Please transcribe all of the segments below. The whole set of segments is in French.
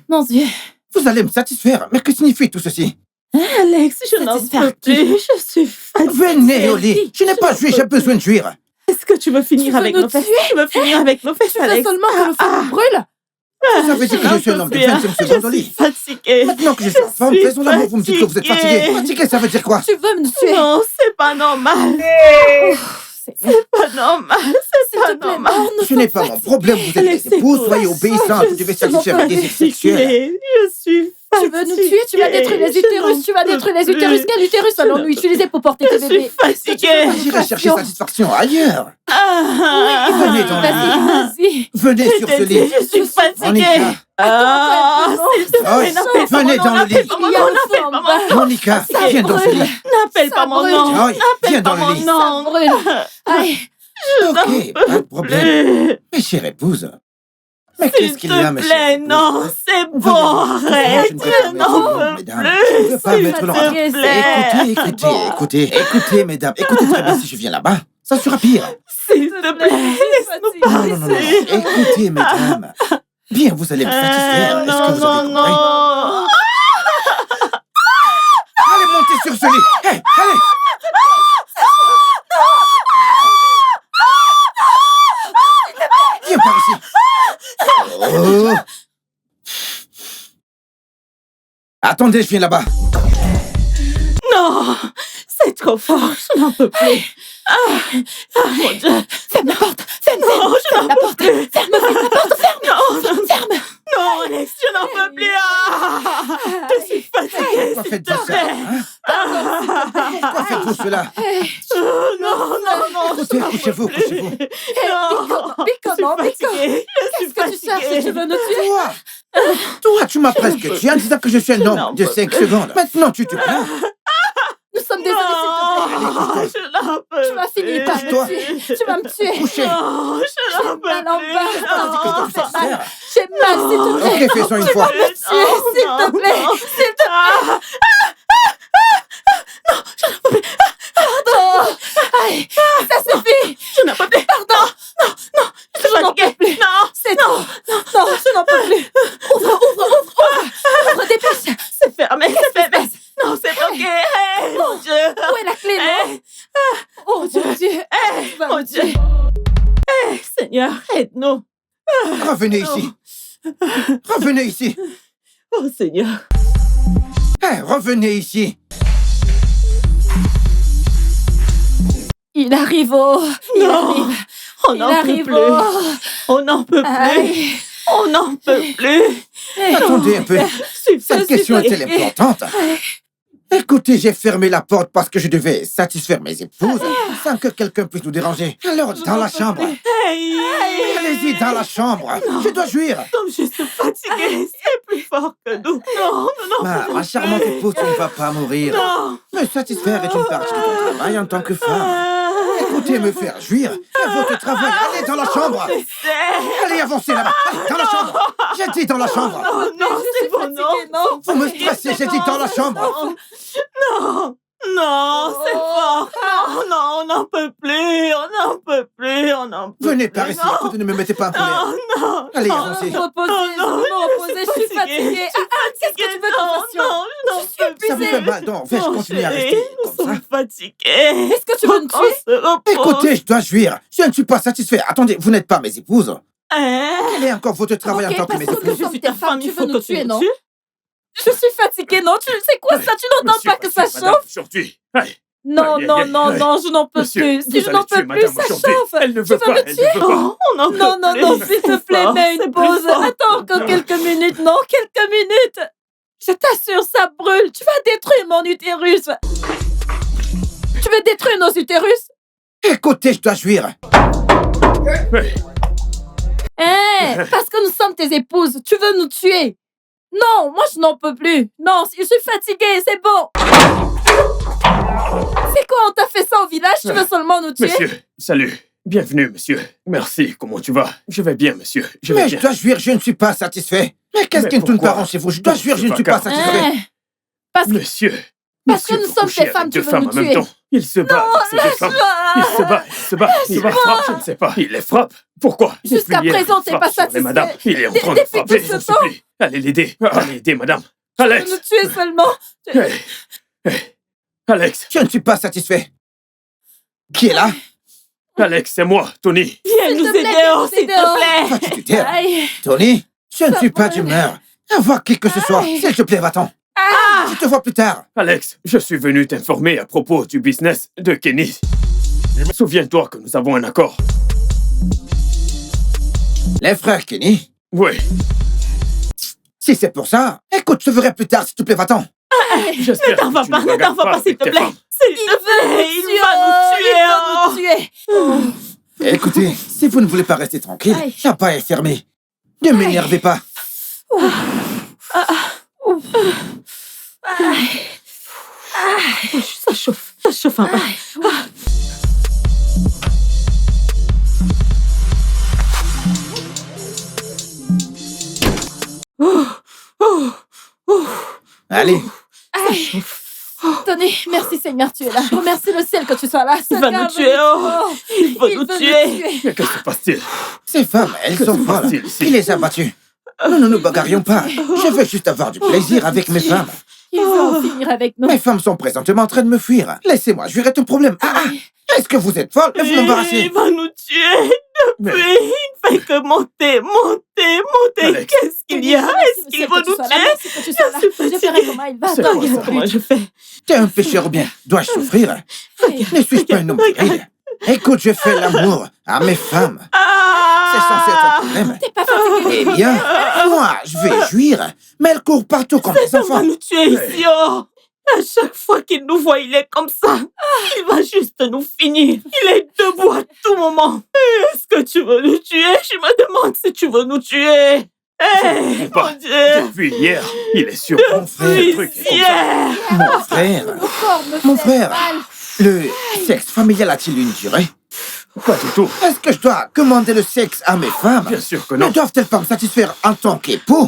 Mon Dieu. Vous allez me satisfaire. Mais que signifie tout ceci? Alex, je n'en peux plus. Je suis fatiguée. Venez au lit. Je n'ai pas joué, j'ai besoin de jouir. Est-ce que tu veux finir avec nos fesses? Tu veux finir avec nos fesses, Tu veux Alex? seulement que le feu nous brûle? Ça veut dire que je suis un homme de 25 secondes au lit. Je suis fatiguée. Maintenant que je suis en forme, faisons l'amour, vous me dites que vous êtes fatigué. Fatigué, ça veut dire quoi? Tu veux me tuer? Non, c'est pas normal. C'est pas normal. C'est pas normal. Ce n'est pas mon problème, vous êtes mes épouses, soyez obéissantes, vous devez satisfaire mes désirs sexuels. Je suis Tu veux nous tuer? Tu vas détruire les utérus. Tu vas détruire les utérus. Quel utérus allons-nous utiliser pour porter tes bébés? Je suis fatiguée. J'irai chercher satisfaction ailleurs. Venez dans le lit. Vas-y. Venez sur ce lit. Je suis fatiguée. Monica. S'il te plaît, n'appelle pas Venez mon dans nom, le lit. n'appelle pas mon nom, n'appelle pas mon nom. Monica, viens dans ce lit. N'appelle pas mon brûle. nom. Ah oui, viens N'appelle dans pas le mon lit. Ça nom. brûle. Aïe. Ok, pas de problème. Mes chères épouses. Mais qu'est-ce S'il qu'il y a, te mes plaît, chères épouses? non, c'est bon, Venez, arrête. je ne veux pas Je n'en mettre peux mesdames. plus. Je ne veux pas S'il mettre te l'ordre. plaît. Écoutez, mesdames. Écoutez très bien si je viens là-bas. Ça sera pire. S'il te plaît, laisse-nous fatiguée. Non, passer. Écoutez, mesdames. Bien, vous allez me satisfaire. Est-ce que Non, vous non, avez compris? non. Allez, montez sur ce lit. Hey, allez. Viens par ici. Oh. Attendez, je viens là-bas. Non, c'est trop fort, je n'en peux plus. Mon Dieu. Ferme la porte. Ferme. Non, je n'en la peux porte. plus. Ferme la porte. Ferme. Non, Ferme. non, Alex, je n'en peux plus. Je suis fatiguée, Pourquoi s'il faites-vous te ça, plaît. hein? Pourquoi faites-vous cela? Non, Écoutez, couchez-vous. non. Comment? Je suis fatiguée. Qu'est-ce que tu cherches? Tu veux nous tuer? Toi, tu m'as presque tué en disant que je suis un homme de 5 secondes. Maintenant, tu te plains. Nous sommes désolés, s'il te plaît. Non, je n'en peux Tu vas finir par Couche-toi. me tuer. Tu vas me tuer. Couchez. Non, je n'en peux Mal en bas. plus. Qu'est-ce que je dois faire? J'ai mal, s'il te plaît. Ok, fais-en une fois. Tuer, s'il te plaît. S'il te plaît. Pardon. Aïe. Ça suffit. Je n'en peux plus. Pardon. Je suis n'en peux fatiguée. plus. Non, C'est non. Non, je n'en peux plus. Ouvre, dépêche. c'est fermé, c'est fermé. Non, c'est bloqué. Hey, mon Dieu. Où est la clé, non? Hey, Oh, Dieu. hey, Tu vas mon me Dieu. tuer. Hey, Seigneur, aide-nous. Revenez ici. Revenez ici. Oh, Seigneur. Hey, revenez ici. Il arrive, oh. Il Non. arrive. On Il n'en peut arrive, plus. oh. On n'en peut plus. Aïe. On n'en peut plus. Attendez un peu. Cette question est-elle importante? Écoutez, j'ai fermé la porte parce que je devais satisfaire mes épouses sans que quelqu'un puisse nous déranger. Alors, dans la chambre. Hey, Allez-y, dans la chambre. Je dois jouir. Comme je suis fatiguée, c'est plus fort que nous. Non, Ma charmante épouse, tu ne vas pas mourir. non. Me satisfaire est une partie de ton travail en tant que femme. Écoutez, me faire jouir. C'est votre travail. Allez dans la chambre. Allez, avancez là-bas. Allez, dans la chambre. J'ai dit dans la chambre. Oh non, c'est bon, non. Non. Vous me stressez, j'ai dit dans la chambre. Non, non, c'est fort. Non, non, on n'en peut plus. On n'en peut plus. On n'en peut plus. Venez par ici. Non. Écoutez, ne me mettez pas en colère. Non, non. Allez, non. avancez. Reposez, je suis fatiguée. Qu'est-ce que tu veux Non, comme pression? non, je n'en peux plus. Ça vous fait mal. Donc, vais-je Non, continuer à chérie, rester nous comme ça? sommes fatigués. Est-ce que tu veux me On tuer? se repose. Écoutez, je dois jouir. Je ne suis pas satisfait. Attendez, vous n'êtes pas mes épouses. Hein? Quel est encore votre travail Ok, en tant que parce mes que épouses? nous Je sommes suis tes ta femmes, femme, tu il veux faut nous que tu tuer, me non? tues. Je suis fatiguée, non? C'est quoi ça? Tu n'entends pas que ça chauffe? Aujourd'hui. Hey, Non, Aïe, non, aïe, non, aïe. non, je n'en peux Monsieur, plus. Si vous je allez n'en peux tuer plus, madame ça aujourd'hui. chauffe. Elle ne Tu veut veux pas, me elle ne tuer? veut pas. Non, on n'en peut Non, non, plus. non, s'il te C'est plaît, fort, mets c'est une plus pause. fort. Attends encore quelques minutes, non? Quelques minutes. Je t'assure, ça brûle. Tu vas détruire mon utérus. Tu veux détruire nos utérus? Écoutez, je dois jouir. Hey, Parce que nous sommes tes épouses. Tu veux nous tuer? Non, moi je n'en peux plus. Non, je suis fatiguée, c'est bon. C'est quoi, on t'a fait ça au village? Tu veux seulement nous tuer? monsieur, salut. Bienvenue, monsieur. Merci, comment tu vas? Je vais bien, monsieur. Je vais Mais je bien. dois jouir, je ne suis pas satisfait. Mais qu'est-ce Mais qui ne tourne pas pourquoi? rond chez vous? Je dois jouir, je ne suis pas Vacarme. satisfait. Parce que Monsieur. Parce que monsieur, nous vous sommes couchez tes femmes, avec tu deux veux femmes nous en même tuer. temps. Il se bat avec ces deux femmes. Il se bat. Il les frappe, je ne sais pas. Il les frappe. Pourquoi? Jusqu'à présent, t'es pas satisfait. Madame, il est en train de frapper, je vous supplie. Allez l'aider. Allez aider, madame. Alex! Tu veux nous tuer seulement. Hey. Alex! Je ne suis pas satisfait. Qui est là? Alex, c'est moi, Tony. Viens nous aider, s'il te plaît. Toi, tu te tais. Aïe. Tony, je ne suis pas d'humeur à voir qui que ce soit. S'il te plaît, va-t'en. Je te vois plus tard. Alex, je suis venu t'informer à propos du business de Kenny. Souviens-toi que nous avons un accord. Les frères Kenny? Oui. Si c'est pour ça, écoute, je verrai plus tard, s'il te plaît, va-t'en. J'espère Ne t'en vas que tu pas, ne ne t'en regardes vas pas, s'il avec te tes plaît. femmes. S'il te plaît, il va nous tuer. Écoutez, si vous ne voulez pas rester tranquille, Aïe. la pas est fermée. Ne m'énervez pas. Ça chauffe un peu. Allez, Tony, merci Seigneur, tu es là. Remercie le ciel que tu sois là. Il va nous tuer, il va nous tuer. Mais que se passe-t-il? ces femmes, elles sont se folles. passe-t-il ici? Il les a battues. Nous ne nous bagarrions pas. Je veux juste avoir du plaisir avec mes femmes. Il veut en finir avec nous. Mes femmes sont présentement en train de me fuir. Laissez-moi, je verrai ton problème. Est-ce que vous êtes folle? Vous m'embarrassez. Il va nous tuer. Mais- Depuis, il ne fait que monter. Alex. Qu'est-ce qu'il y a? Est-ce qu'il va nous tuer? Merci que tu sois là. Je suis Je verrai comment il va. C'est Attends, quoi ça? Regarde comment je fais. T'es un pécheur ou bien? Dois-je souffrir? Ne suis-je pas un homme viril? Écoute, je fais l'amour à mes femmes. C'est censé être un problème. T'es pas fatigué. Eh bien, moi, je vais jouir. Mais elles courent partout comme des Cet homme va enfants. nous tuer ici, À chaque fois qu'il nous voit, il est comme ça. Il va juste nous finir. Il est debout à tout moment. Est-ce que tu veux nous tuer? Je me demande si tu veux nous tuer. Je sais pas. Mon Dieu. Depuis hier, il est sur Mon frère, ce truc est comme ça. Hier. mon frère, Le corps me Mon fait frère. mal. le sexe familial a-t-il une durée? Pas du tout. Est-ce que je dois commander le sexe à mes femmes? Bien sûr que Ne non. doivent-elles pas me satisfaire en tant qu'époux?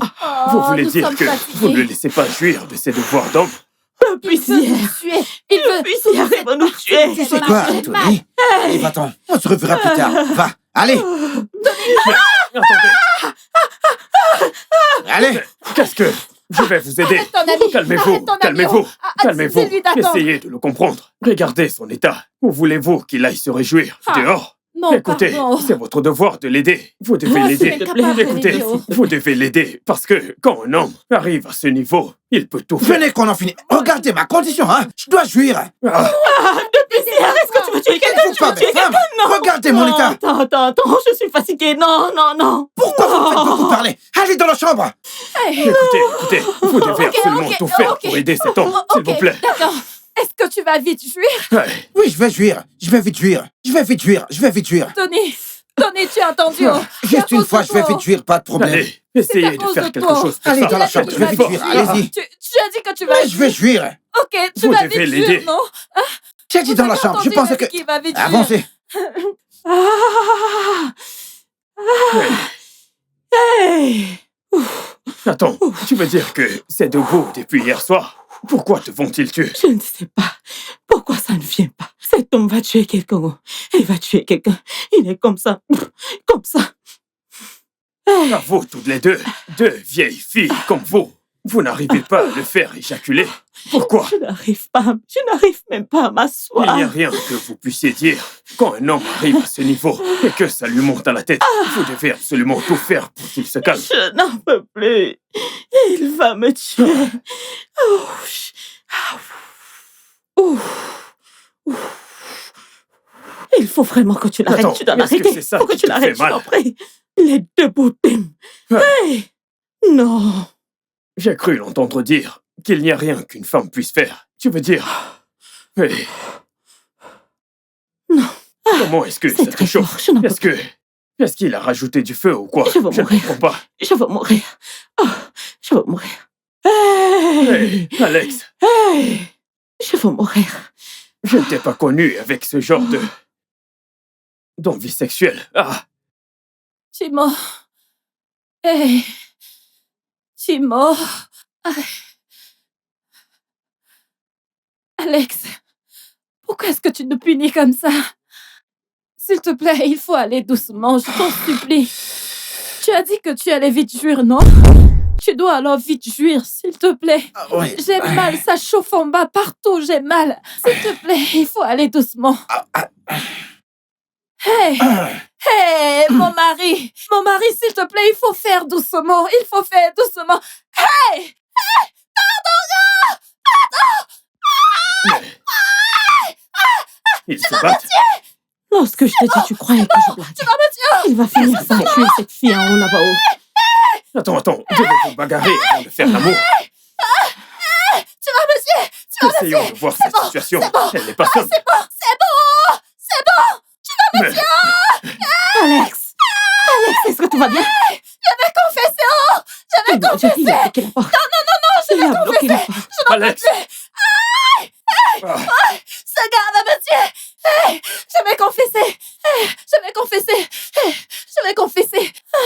Vous Oh, voulez nous dire sommes que fatigués. vous ne le laissez pas jouir de ses devoirs d'homme? Depuis Il veut hier. nous tuer. Il veut. Depuis hier, il va nous tuer. Tu sais quoi, Tony? Allez, va-t'en. On se reverra plus tard. Va, allez, Attendez, allez. qu'est-ce que... Je vais vous aider. Arrête ton ami. Calmez-vous, Arrête ton ami. calmez-vous, calmez-vous. Dis-lui d'attendre. Essayez de le comprendre. Regardez son état. Où voulez-vous qu'il aille se réjouir? Dehors? Non, Écoutez, pardon. c'est votre devoir de l'aider. Vous devez Ah, l'aider. c'est incapable de Écoutez, l'aider, oh. vous devez l'aider. Parce que quand un homme arrive à ce niveau, il peut tout faire. Venez qu'on en finisse. Regardez ma condition, hein. Je dois jouir. Ah, Depuis hier, est-ce que tu veux tuer quelqu'un? Vous pas mes femmes. Non. Regardez mon Non, état. Attends, je suis fatiguée. Non. Pourquoi vous me faites beaucoup parler? Allez dans la chambre. écoutez, vous devez absolument ok, tout faire ok. pour aider cet homme, Oh, s'il vous ok, plaît. D'accord. Est-ce que tu vas vite jouir? Ouais. Oui, je vais jouir. Je vais vite jouir. Je vais vite jouir. Tony, tu as entendu? Oh. C'est à Juste une cause fois, de je vais toi. vite jouir, pas de problème. Allez, essayez de cause faire de quelque toi. chose pour Allez ça. dans la chambre, je vais vite jouir. Allez-y. Tu as dit que tu vas Oui, je vais jouir. Ok, tu Vous vas devez vite l'aider. jouir, non? J'ai dit dans la Vous avez chambre. Je entendu, pensais il a que... dit qu'il va vite jouir. Avancez. Hey. Attends, tu veux dire que c'est debout depuis hier soir? Pourquoi te vont-ils tuer? Je ne sais pas pourquoi ça ne vient pas. Cet homme va tuer quelqu'un. Il va tuer quelqu'un. Il est comme ça. Comme ça. À vous, toutes les deux vieilles filles comme vous n'arrivez pas à le faire éjaculer. Pourquoi? Je n'arrive même pas à Il m'asseoir. n'y a rien que vous puissiez dire. Quand un homme arrive à ce niveau et que ça lui monte à la tête, vous devez absolument tout faire pour qu'il se calme. Je n'en peux plus. Il va me tuer. Il faut vraiment que tu l'arrêtes. Attends, Tu dois est-ce que l'arrêter. c'est ça Il faut que qui tu te l'arrêtes, fait je mal? t'en prie. Il est debout, Tim. Ouais. Hey. Non. J'ai cru l'entendre dire qu'il n'y a rien qu'une femme puisse faire. Tu veux dire... Mais... Non. Comment est-ce que C'est ça te très chauffe? fort. Je n'en peux Est-ce que... Est-ce qu'il a rajouté du feu ou quoi? Je veux ne mourir. comprends pas. Je veux mourir. Oh, je veux mourir. Hey. Hey, Alex, Hey. Je veux mourir. je ne t'ai pas connu avec ce genre de... d'envie sexuelle. Ah, Timo. Hey. Timo. Alex. Pourquoi est-ce que tu nous punis comme ça? S'il te plaît, il faut aller doucement, je t'en supplie. Tu as dit que tu allais vite jouir, non? Tu dois alors vite jouir, s'il te plaît. Oui. J'ai mal, ça chauffe en bas, partout, j'ai mal. S'il te plaît, il faut aller doucement. Hey! Hey, mon mari, s'il te plaît, il faut faire doucement, il faut faire doucement. Hey! Ils se battent. Lorsque je t'ai dit, tu croyais que je blague. Tu vas me tuer! Il va finir par tuer cette fille en haut là-bas haut. Attends, je vais vous bagarrer avant de faire l'amour. Tu vas me tuer! Essayons de voir cette situation. Elle n'est pas seule. C'est bon! Mais Alex! Alex, est-ce que tout va bien? Je vais confesser! Il a bloqué la porte. Je vais Il a bloqué la confesser! porte. Alex! Ah, Ce gars va me tuer! Hey, je vais confesser! Hey, je vais confesser! Hey, je vais confesser! Ah,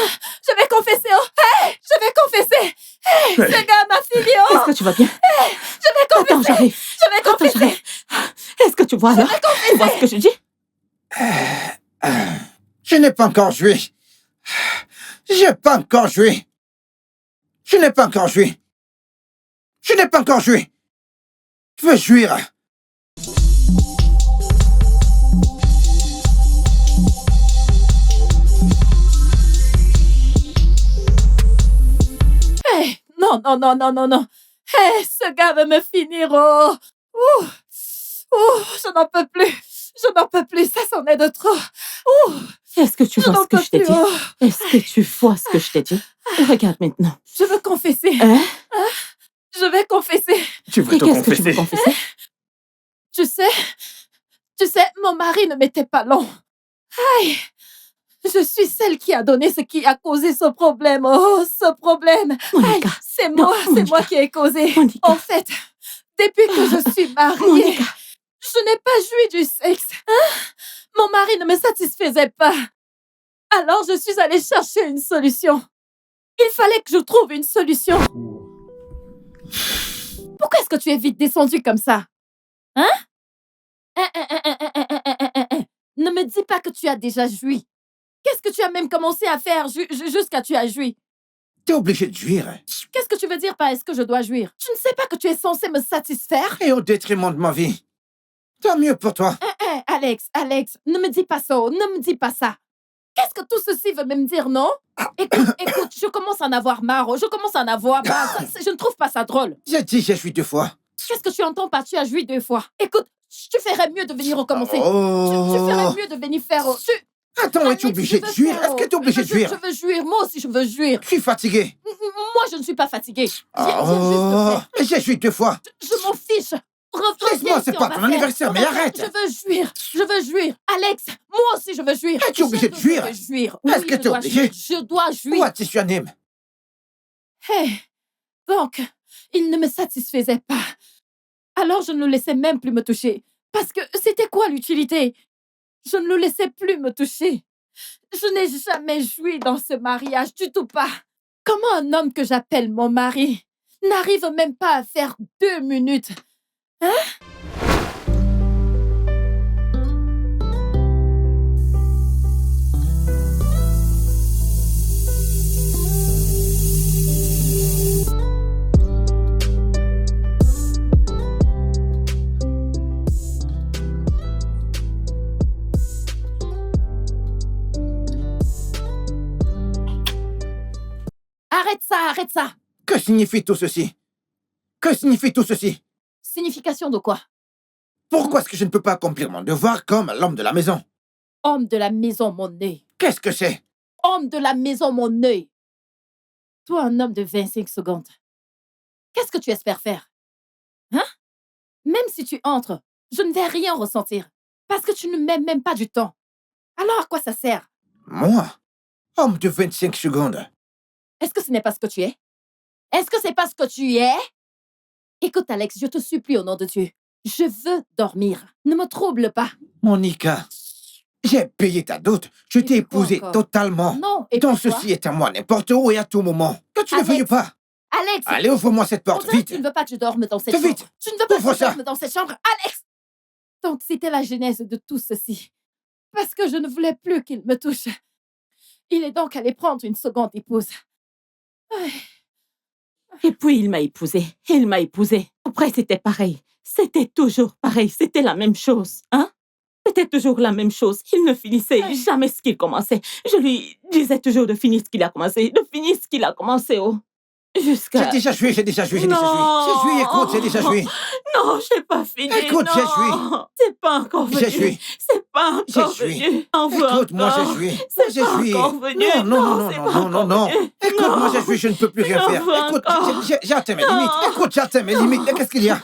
je vais confesser! Oh, hey, je vais confesser! Hey, ce gars m'a fini! Oh, Est-ce que tu vas bien? je vais Attends, confesser! j'arrive. Je vais Attends, confesser! j'arrive. Est-ce que tu vois alors? Tu vois ce que je dis? Je n'ai pas encore joué. Je n'ai pas encore joué. Je n'ai pas encore joué. Je n'ai pas encore joué. Je veux jouir. Hey, non. Hey, ce gars veut me finir! Oh, je n'en peux plus! Je n'en peux plus, ça c'en est de trop! Ouh, Est-ce que tu je vois n'en ce que peux je t'ai plus! dit? Oh. Est-ce que tu vois ce que je t'ai dit? Regarde maintenant. Je veux confesser! Hein? Je vais confesser! tu veux Et te qu'est-ce que tu veux confesser? confesser? Tu sais, mon mari ne m'était pas long. Aïe! Je suis celle qui a donné ce qui a causé ce problème. Oh, ce problème! Aïe, Monica, c'est non, moi Monica. qui ai causé. Monica. En fait, depuis que je suis mariée, Monica. je n'ai pas joui du sexe. Hein? Mon mari ne me satisfaisait pas. Alors, je suis allée chercher une solution. Il fallait que je trouve une solution. Pourquoi est-ce que tu es vite descendu comme ça? Hein? Ne me dis pas que tu as déjà joui. Qu'est-ce que tu as même commencé à faire jusqu'à tu as joui? T'es obligé de jouir. Qu'est-ce que tu veux dire par est-ce que je dois jouir? Tu ne sais pas que tu es censé me satisfaire? Et au détriment de ma vie. Tant mieux pour toi. Alex, ne me dis pas ça, ne me dis pas ça. Qu'est-ce que tout ceci veut me dire, non? Écoute, je commence à en avoir marre, je commence à en avoir marre. Je ne trouve pas ça drôle. J'ai dit j'ai joui 2 fois. Qu'est-ce que tu entends par tu as joui 2 fois? Écoute, tu ferais mieux de venir recommencer. Tu ferais mieux de venir faire... Attends, Alex, es-tu obligé je de veux jouir? faire, Est-ce que t'es obligé de jouir? Je veux jouir, moi aussi je veux jouir. Je suis fatigué. Moi, je ne suis pas fatiguée. Oh, mais j'ai joui 2 fois. Je m'en fiche. Laisse-moi, c'est pas ton anniversaire, mais arrête. Je veux jouir. Alex, moi aussi je veux jouir. Es-tu obligé de jouir? Je veux jouir. Est-ce Oui, que t'es obligé? Je dois jouir. Pourquoi tu suis anime? Hey, donc, il ne me satisfaisait pas. Alors, je ne le laissais même plus me toucher. Parce que c'était quoi l'utilité? Je ne le laissais plus me toucher. Je n'ai jamais joui dans ce mariage, du tout pas. Comment un homme que j'appelle mon mari n'arrive même pas à faire 2 minutes? Hein? Arrête ça! Que signifie tout ceci? Que signifie tout ceci? Signification de quoi? Pourquoi est-ce que je ne peux pas accomplir mon devoir comme l'homme de la maison? Homme de la maison, mon nez. Qu'est-ce que c'est? Homme de la maison, mon nez. Toi, un homme de 25 secondes. Qu'est-ce que tu espères faire? Hein? Même si tu entres, je ne vais rien ressentir. Parce que tu ne m'aimes même pas du temps. Alors, à quoi ça sert? Moi? Homme de 25 secondes. Est-ce que ce n'est pas ce que tu es? Est-ce que c'est pas ce que tu es? Écoute, Alex, je te supplie au nom de Dieu. Je veux dormir. Ne me trouble pas. Monica, j'ai payé ta dot. Je t'ai puis quoi épousé encore? totalement. Non, et Donc puis quoi? ceci est à moi n'importe où et à tout moment. Que tu ne Alex, veuilles pas. Alex! Allez, ouvre-moi cette On porte, dirait vite. que tu ne veux pas que je dorme dans cette Fais chambre. vite. Tu ne veux pas Ouvre que je ça. dorme dans cette chambre. Alex! Donc, c'était la genèse de tout ceci. Parce que je ne voulais plus qu'il me touche. Il est donc allé prendre une seconde épouse. Et puis, il m'a épousée. Il m'a épousée. Après, c'était pareil. C'était toujours pareil. C'était la même chose. Hein? C'était toujours la même chose. Il ne finissait jamais ce qu'il commençait. Je lui disais toujours de finir ce qu'il a commencé. De finir ce qu'il a commencé, oh. Jusqu'à... J'ai déjà joué. Écoute, j'ai déjà joué. Non, j'ai pas fini. Écoute, non. j'ai joué. C'est pas encore venu. J'ai joué. C'est pas encore venu. Écoute, moi j'ai joué. C'est pas encore venu. Non. Écoute, moi j'ai joué, je ne peux plus rien faire. Écoute, j'ai atteint mes limites. Écoute, j'ai atteint mes limites. Mais qu'est-ce qu'il y a?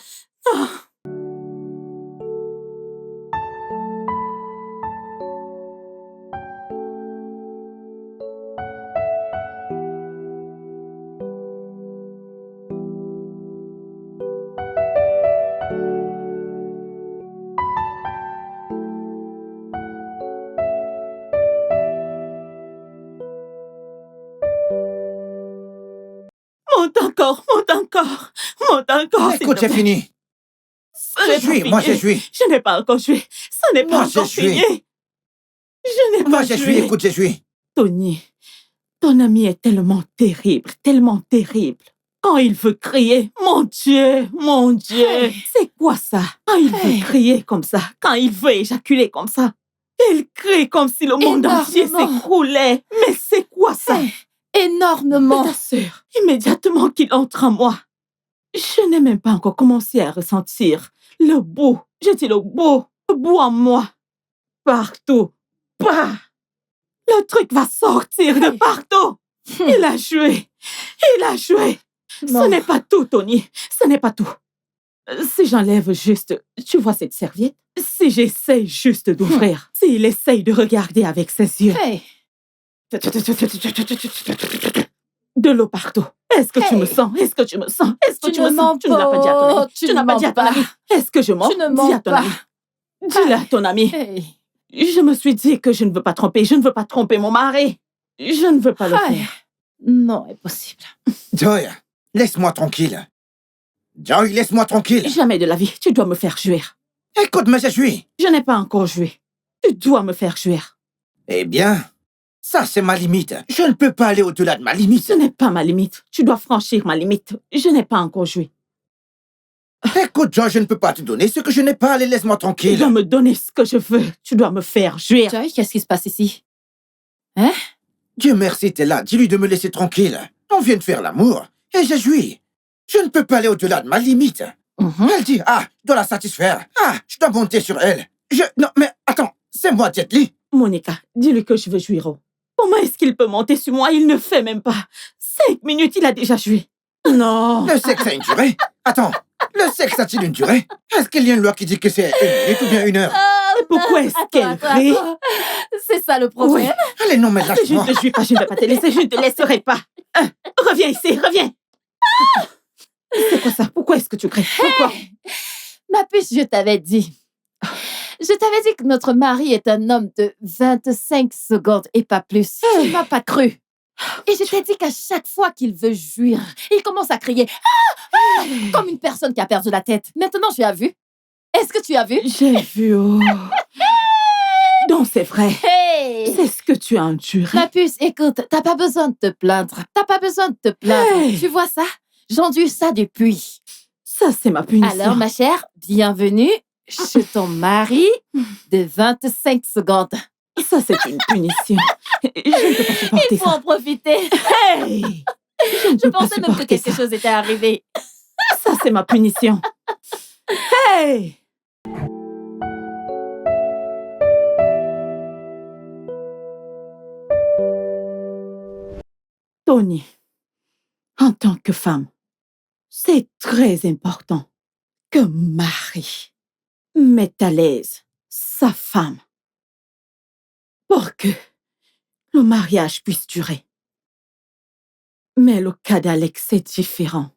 Monte encore. Écoute, j'ai fini. J'ai joué, moi j'ai joué. Je n'ai pas encore joué. Ce n'est pas encore fini. Je n'ai pas joué. Moi j'ai joué, écoute, j'ai joué. Tony, ton ami est tellement terrible. Quand il veut crier, mon Dieu, c'est quoi ça? Quand il veut crier comme ça, quand il veut éjaculer comme ça, il crie comme si le monde entier s'écroulait. Mais c'est quoi ça? Énormément. Je t'assure, immédiatement qu'il entre en moi, je n'ai même pas encore commencé à ressentir le beau. Je dis le beau en moi. Partout. Bah! Le truc va sortir de partout. Il a joué. Non. Ce n'est pas tout, Tony. Ce n'est pas tout. Si j'enlève juste, tu vois cette serviette? Si j'essaye juste d'ouvrir, s'il essaye de regarder avec ses yeux. Hey. De l'eau partout. Est-ce que tu me sens? Est-ce que tu me sens? Est-ce que tu me sens? Tu ne l'as pas dit à ton ami. Tu Tu n'as pas dit à ton ami. Est-ce que je mens? Tu ne Dis mens à ton pas. ami. Dis-le à ton ami. Hey. Je me suis dit que je ne veux pas tromper. Je ne veux pas tromper mon mari. Je ne veux pas le Hey. faire. Non, impossible. Joy, laisse-moi tranquille. Jamais de la vie. Tu dois me faire jouir. Écoute, mais j'ai joué. Je n'ai pas encore joué. Tu dois me faire jouir. Eh bien, ça c'est ma limite. Je ne peux pas aller au-delà de ma limite. Ce n'est pas ma limite. Tu dois franchir ma limite. Je n'ai pas encore joué. Écoute, Joy, je ne peux pas te donner ce que je n'ai pas. Allez, laisse-moi Tu tranquille. dois me donner ce que je veux. Tu dois me faire jouir. Joy, qu'est-ce qui se passe ici? Dieu merci, t'es là. Dis-lui de me laisser tranquille. On vient de faire l'amour. Et j'ai joui. Je ne peux pas aller au-delà de ma limite. Elle dit, je dois la satisfaire. Je dois monter sur elle. Non, mais attends, c'est moi, Jet Li. Monica, dis-lui que je veux jouir. Comment est-ce qu'il peut monter sur moi? Il ne fait même pas 5 minutes, il a déjà joué. Non. Le sexe a une durée. Attends, le sexe a-t-il une durée? Est-ce qu'il y a une loi qui dit que c'est 1 minute ou bien 1 heure? Pourquoi est-ce qu'elle rit? C'est ça le problème. Oui. Allez, non, mais Je lâche-moi. ne te jouis pas, je ne vais pas te laisser, je ne te laisserai pas. Reviens ici, reviens. C'est quoi ça? Pourquoi est-ce que tu cries? Pourquoi? Ma puce, je t'avais dit. Je t'avais dit que notre mari est un homme de 25 secondes et pas plus. Tu ne m'as pas cru. Et je t'ai dit qu'à chaque fois qu'il veut jouir, il commence à crier comme une personne qui a perdu la tête. Maintenant, tu as vu? Est-ce que tu as vu? J'ai vu, Donc c'est vrai. Hey! C'est ce que tu as enduré. Ma puce, écoute, t'as pas besoin de te plaindre. T'as pas besoin de te plaindre. Hey! Tu vois ça? J'endure ça depuis. Ça, c'est ma punition. Alors, ma chère, bienvenue chez ton mari de 25 secondes. Ça, c'est une punition. Je ne peux pas supporter Il faut ça. en profiter. Hey! Je pensais même que quelque chose était arrivé. Ça, c'est ma punition. Hey! Tony, en tant que femme, c'est très important que mari mette à l'aise sa femme pour que le mariage puisse durer. Mais le cas d'Alex est différent.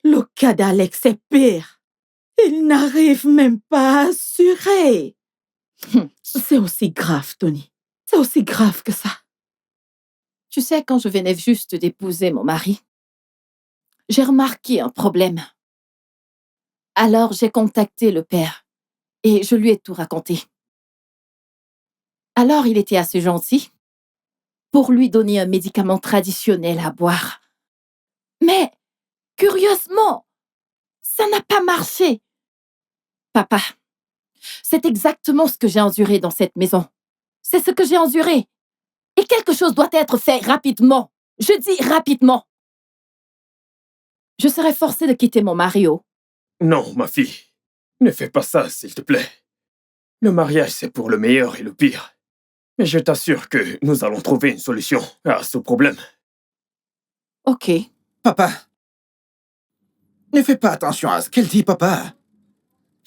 Le cas d'Alex est pire. Il n'arrive même pas à assurer. C'est aussi grave, Tony. C'est aussi grave que ça. Tu sais, quand je venais juste d'épouser mon mari, j'ai remarqué un problème. Alors, j'ai contacté le père. et je lui ai tout raconté. Alors, il était assez gentil pour lui donner un médicament traditionnel à boire. Mais, curieusement, ça n'a pas marché. Papa, c'est exactement ce que j'ai enduré dans cette maison. C'est ce que j'ai enduré. Et quelque chose doit être fait rapidement. Je dis rapidement. Je serais forcée de quitter mon mari. Non, ma fille. Ne fais pas ça, s'il te plaît. Le mariage, c'est pour le meilleur et le pire. Mais je t'assure que nous allons trouver une solution à ce problème. Ok. Papa, ne fais pas attention à ce qu'elle dit, papa.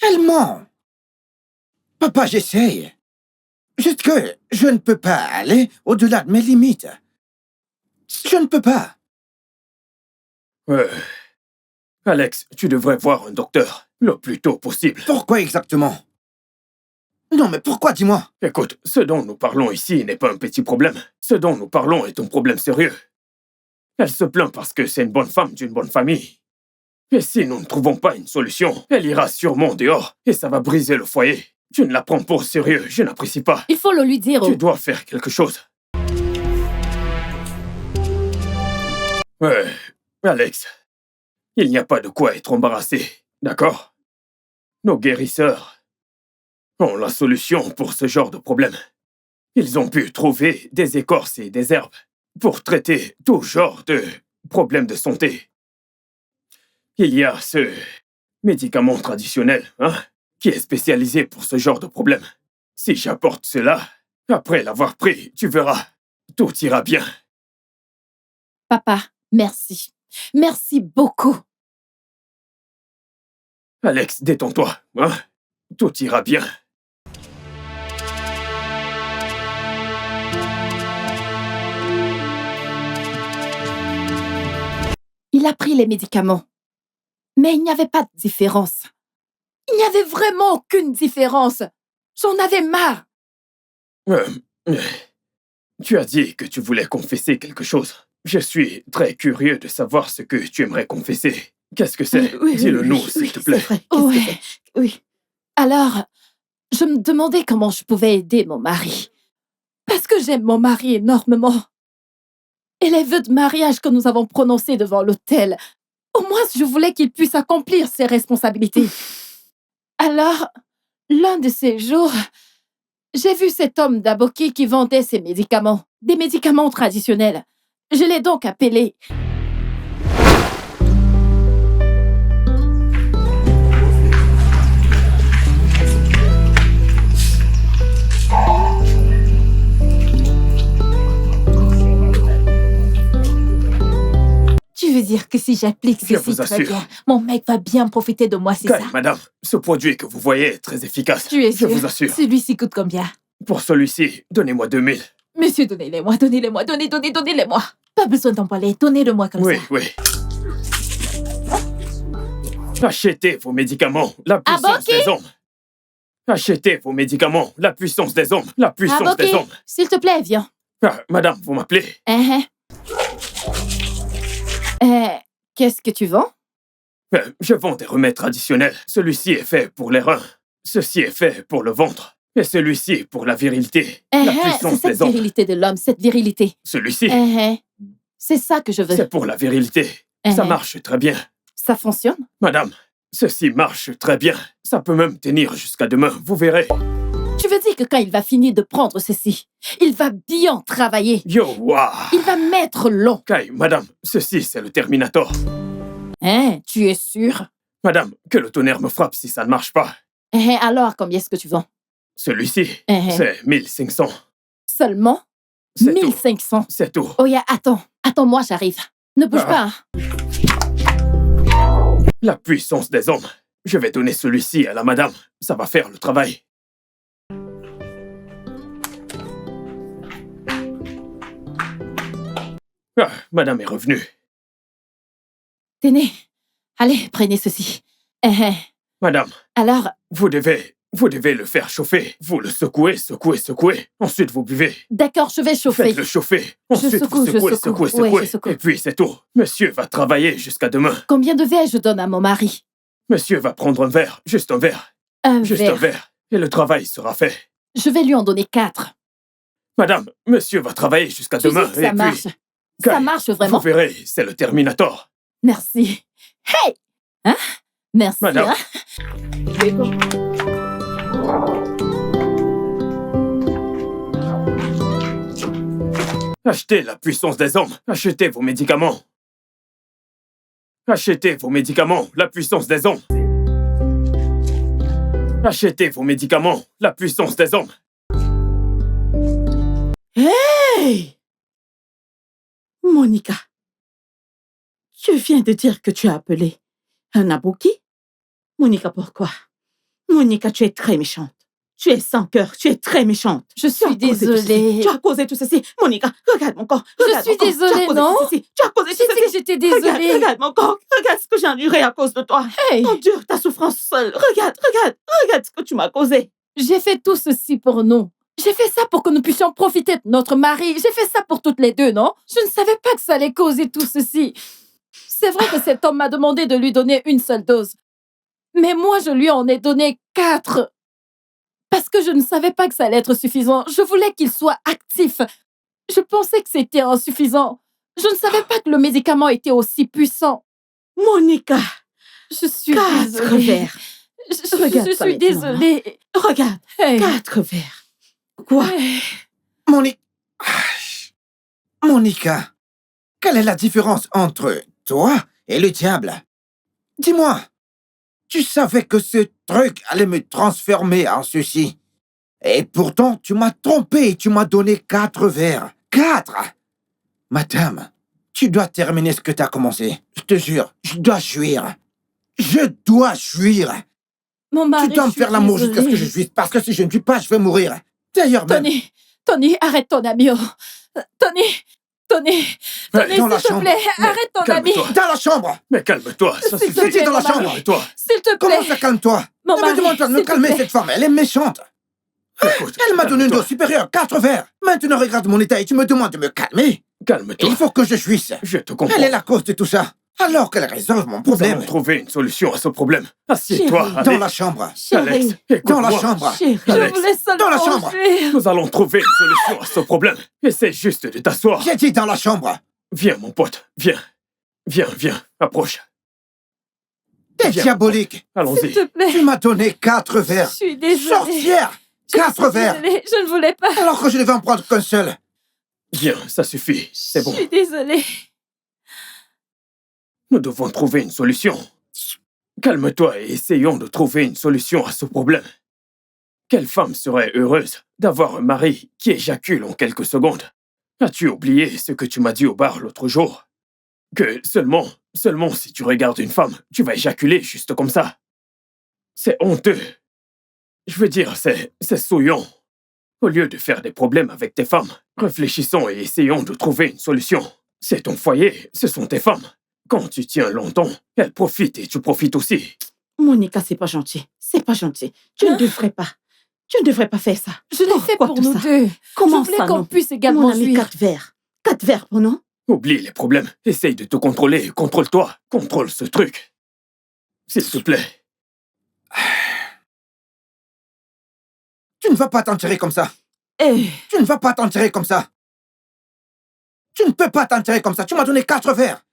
Elle ment. Papa, j'essaye. Juste que je ne peux pas aller au-delà de mes limites. Je ne peux pas. Alex, tu devrais voir un docteur le plus tôt possible. Pourquoi exactement? Non, mais pourquoi, dis-moi? Écoute, ce dont nous parlons ici n'est pas un petit problème. Ce dont nous parlons est un problème sérieux. Elle se plaint parce que c'est une bonne femme d'une bonne famille. Et si nous ne trouvons pas une solution, elle ira sûrement dehors et ça va briser le foyer. Tu ne la prends pas au sérieux, je n'apprécie pas. Il faut le lui dire. Tu dois faire quelque chose. Alex, il n'y a pas de quoi être embarrassé, d'accord? Nos guérisseurs ont la solution pour ce genre de problème. Ils ont pu trouver des écorces et des herbes pour traiter tout genre de problèmes de santé. Il y a ce médicament traditionnel, qui est spécialisé pour ce genre de problème. Si j'apporte cela, après l'avoir pris, tu verras, tout ira bien. Papa, merci. Merci beaucoup. Alex, détends-toi, Tout ira bien. Il a pris les médicaments. Mais il n'y avait pas de différence. Il n'y avait vraiment aucune différence. J'en avais marre. Tu as dit que tu voulais confesser quelque chose. Je suis très curieux de savoir ce que tu aimerais confesser. Qu'est-ce que c'est? Dis-le-nous, s'il te plaît. Oui. Alors, je me demandais comment je pouvais aider mon mari. Parce que j'aime mon mari énormément. Et les vœux de mariage que nous avons prononcés devant l'autel, au moins je voulais qu'il puisse accomplir ses responsabilités. Alors, l'un de ces jours, j'ai vu cet homme d'Aboki qui vendait ses médicaments, des médicaments traditionnels. Je l'ai donc appelé. Tu veux dire que si j'applique ceci très bien, mon mec va bien profiter de moi, c'est ça? Madame, ce produit que vous voyez est très efficace. Tu es Je sûr? vous assure. Celui-ci coûte combien? Pour celui-ci, donnez-moi 2000. Monsieur, donnez-les-moi, donnez-les-moi. Pas besoin d'emballer, donnez-le-moi comme ça. Oui. Achetez vos médicaments, la puissance des hommes. Achetez vos médicaments, la puissance des hommes, la puissance des hommes. S'il te plaît, viens. Madame, vous m'appelez? Qu'est-ce que tu vends? Je vends des remèdes traditionnels. Celui-ci est fait pour les reins. Ceci est fait pour le ventre. Et celui-ci pour la virilité. La puissance c'est des cette hommes. virilité de l'homme, cette virilité. Celui-ci, c'est ça que je veux. c'est pour la virilité. Ça marche très bien. Ça fonctionne? Madame, ceci marche très bien. Ça peut même tenir jusqu'à demain, vous verrez. Tu veux dire que quand il va finir de prendre ceci, il va bien travailler? Il va mettre long. Kai, madame, ceci c'est le Terminator. Tu es sûr? Madame, que le tonnerre me frappe si ça ne marche pas. Alors, combien est-ce que tu vends? Celui-ci, c'est 1500. Seulement? C'est 1500. tout. C'est tout. Oh, attends-moi, j'arrive. Ne bouge pas. La puissance des hommes. Je vais donner celui-ci à la madame. Ça va faire le travail. Madame est revenue. Tenez, allez, prenez ceci. Madame. Alors? Vous devez le faire chauffer. Vous le secouez. Ensuite, vous buvez. D'accord, je vais chauffer. Faites-le chauffer. Ensuite, vous secouez. Ouais, je secoue. Et puis, c'est tout. Monsieur va travailler jusqu'à demain. Combien de verres je donne à mon mari? Monsieur va prendre un verre, juste un verre. Un Juste verre. un verre, et le travail sera fait. Je vais lui en donner 4. Madame, monsieur va travailler jusqu'à Tu demain, sais que ça et marche. puis... Ça Kyle, marche vraiment. Vous verrez, c'est le Terminator. Merci. Hey! Hein? Merci. Madame. Hein? Achetez la puissance des hommes. Achetez vos médicaments. Achetez vos médicaments, la puissance des hommes. Achetez vos médicaments, la puissance des hommes. Hey! Monica, tu viens de dire que tu as appelé un abouki? Monica, pourquoi? Monica, tu es très méchante. Tu es sans cœur, tu es très méchante. Je Tu as suis causé tout ceci. désolée. Tu as causé tout ceci. Monica, regarde mon corps. Je Regarde suis mon corps. désolée, Tu as causé non? tout ceci. Tu as causé J'ai tout dit que ceci. j'étais Regarde, désolée. regarde mon corps. Regarde ce que j'ai enduré à cause de toi. Hey! Endure ta souffrance seule. Regarde, regarde, regarde ce que tu m'as causé. J'ai fait tout ceci pour nous. J'ai fait ça pour que nous puissions profiter de notre mari. J'ai fait ça pour toutes les deux, non? Je ne savais pas que ça allait causer tout ceci. C'est vrai que cet homme m'a demandé de lui donner une seule dose. Mais moi, je lui en ai donné 4. Parce que je ne savais pas que ça allait être suffisant. Je voulais qu'il soit actif. Je pensais que c'était insuffisant. Je ne savais pas que le médicament était aussi puissant. Monica, Je suis 4 désolée. verres. Regarde Je ça suis maintenant, désolée. Regarde, Hey. 4 verres. Quoi? Hey. Monica, quelle est la différence entre toi et le diable? Dis-moi, tu savais que ce truc allait me transformer en ceci. Et pourtant, tu m'as trompé et tu m'as donné 4 verres. 4! Madame, tu dois terminer ce que tu as commencé. Je te jure, je dois jouir. Je dois jouir. Mon mari, Tu dois me je suis faire l'amour jusqu'à ce que je désolée. jouisse, parce que si je ne jouis pas, je vais mourir. D'ailleurs, même... Tony, arrête ton ami. Oh. Tony, dans la s'il te chambre. plaît, arrête ton ami. calme-toi. Dans la chambre! Mais calme-toi, ça S'il te suffit. plaît, dans la mon chambre. mari. Calme-toi. S'il te plaît. Comment ça, calme-toi? Mon Ne mari, me demande pas de me s'il te calmer, plaît. cette femme, elle est méchante. Écoute, Elle m'a donné une calme-toi. dose supérieure, 4 verres. Maintenant, regarde mon état et tu me demandes de me calmer. Calme-toi. Il faut que je jouisse. Je te comprends. Elle est la cause de tout ça. Alors qu'elle résolve mon Nous problème. allons trouver une solution à ce problème. Assieds-toi, Chérie. allez. Dans la chambre. Alex, Chérie, Dans la écoute-moi. chambre. chérie. Je Alex, voulais seulement dans la chambre. jouir. Nous allons trouver une solution à ce problème. Essaie juste de t'asseoir. J'ai dit dans la chambre. Viens, mon pote, viens. Viens, approche. T'es Viens. diabolique. S'il Allons-y. te plaît. Tu m'as donné 4 Je verres. suis désolée. Sorcière. Je 4 suis verres. désolée. Je ne voulais pas. Alors que je ne vais en prendre qu'un seul. Viens, ça suffit. C'est bon. Je suis désolée. Nous devons trouver une solution. Calme-toi et essayons de trouver une solution à ce problème. Quelle femme serait heureuse d'avoir un mari qui éjacule en quelques secondes? As-tu oublié ce que tu m'as dit au bar l'autre jour? Que seulement si tu regardes une femme, tu vas éjaculer juste comme ça. C'est honteux. Je veux dire, c'est souillant. Au lieu de faire des problèmes avec tes femmes, réfléchissons et essayons de trouver une solution. C'est ton foyer, ce sont tes femmes. Quand tu tiens longtemps, elles profitent et tu profites aussi. Monica, c'est pas gentil. C'est pas gentil. Tu ne devrais pas. Tu ne devrais pas faire ça. Je l'ai fait Pourquoi pour tout nous ça? deux. Comment Je voulais ça, qu'on non? puisse Mon également ami, jouir. 4 verres. 4 verres pour nous? Oublie les problèmes. Essaye de te contrôler. Contrôle-toi. Contrôle ce truc. S'il te plaît. Tu ne vas pas t'en tirer comme ça. Eh, Tu ne vas pas t'en tirer comme ça. Tu ne peux pas t'en tirer comme ça. Tu m'as donné 4 verres.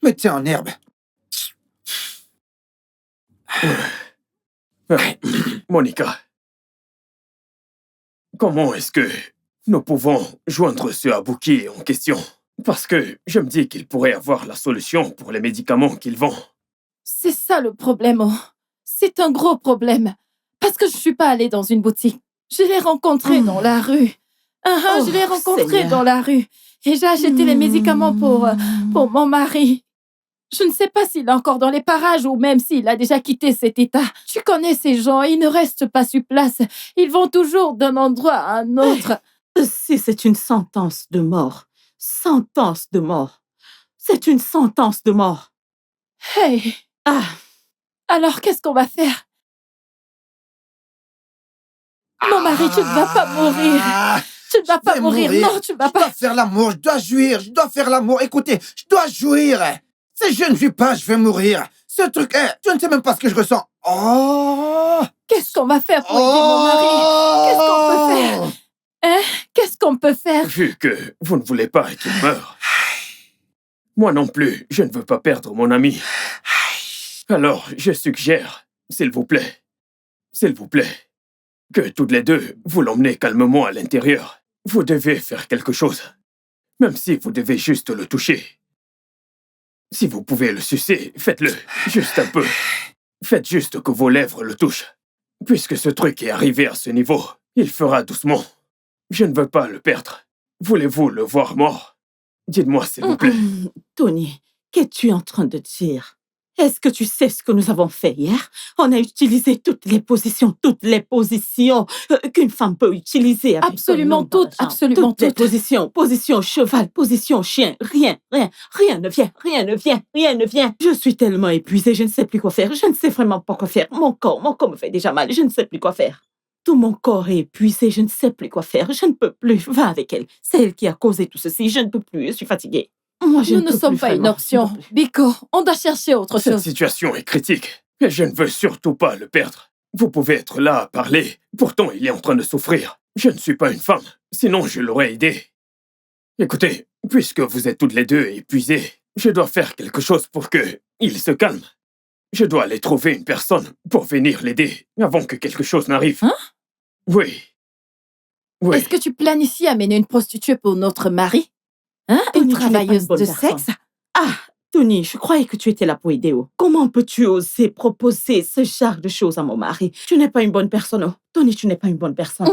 Mets-toi en herbe. Monica. Comment est-ce que nous pouvons joindre ce Abouki en question? Parce que je me dis qu'il pourrait avoir la solution pour les médicaments qu'il vend. C'est ça le problème. Oh. C'est un gros problème. Parce que je ne suis pas allée dans une boutique. Je l'ai rencontré dans la rue. Oh, Je l'ai rencontré Seigneur. dans la rue. Et j'ai acheté les médicaments pour mon mari. Je ne sais pas s'il est encore dans les parages ou même s'il a déjà quitté cet état. Tu connais ces gens, ils ne restent pas sur place. Ils vont toujours d'un endroit à un autre. si c'est une sentence de mort. Sentence de mort. C'est une sentence de mort. Hey, Ah, alors qu'est-ce qu'on va faire? Mon mari, tu ne vas pas mourir. Ah, Tu ne vas je pas vais mourir. mourir. Non, tu ne vas Je dois pas. faire l'amour, je dois jouir, je dois faire l'amour. Écoutez, je dois jouir. Si je ne jouis pas, je vais mourir. Ce truc est... Tu ne sais même pas ce que je ressens. Oh! Qu'est-ce qu'on va faire pour aider mon mari? Qu'est-ce qu'on peut faire? Vu que vous ne voulez pas qu'il meure, moi non plus, je ne veux pas perdre mon ami. Alors, je suggère, s'il vous plaît, que toutes les deux, vous l'emmenez calmement à l'intérieur. Vous devez faire quelque chose, même si vous devez juste le toucher. Si vous pouvez le sucer, faites-le, juste un peu. Faites juste que vos lèvres le touchent. Puisque ce truc est arrivé à ce niveau, il fera doucement. Je ne veux pas le perdre. Voulez-vous le voir mort? Dites-moi, s'il vous plaît. Tony, qu'es-tu en train de dire? Est-ce que tu sais ce que nous avons fait hier? On a utilisé toutes les positions qu'une femme peut utiliser. Avec Absolument ton nom dans la toutes, chambre. absolument toutes les toutes. positions, position cheval, position chien, rien ne vient. Je suis tellement épuisée, je ne sais plus quoi faire, je ne sais vraiment pas quoi faire. Mon corps me fait déjà mal, je ne sais plus quoi faire. Tout mon corps est épuisé, je ne sais plus quoi faire, je ne peux plus. Va avec elle, c'est elle qui a causé tout ceci, je ne peux plus, je suis fatiguée. Moi, Nous ne sommes pas une option. Biko, on doit chercher autre Cette chose. situation est critique, et je ne veux surtout pas le perdre. Vous pouvez être là à parler, pourtant il est en train de souffrir. Je ne suis pas une femme, sinon je l'aurais aidé. Écoutez, puisque vous êtes toutes les deux épuisées, je dois faire quelque chose pour qu'il se calme. Je dois aller trouver une personne pour venir l'aider avant que quelque chose n'arrive. Hein? Oui. Est-ce que tu planifies amener une prostituée pour notre mari? Tony, Une tu n'es pas travailleuse une bonne de personne. sexe? Ah, Tony, je croyais que tu étais là pour aider. Comment peux-tu oser proposer ce genre de choses à mon mari? Tu n'es pas une bonne personne. Oh. Tony, tu n'es pas une bonne personne.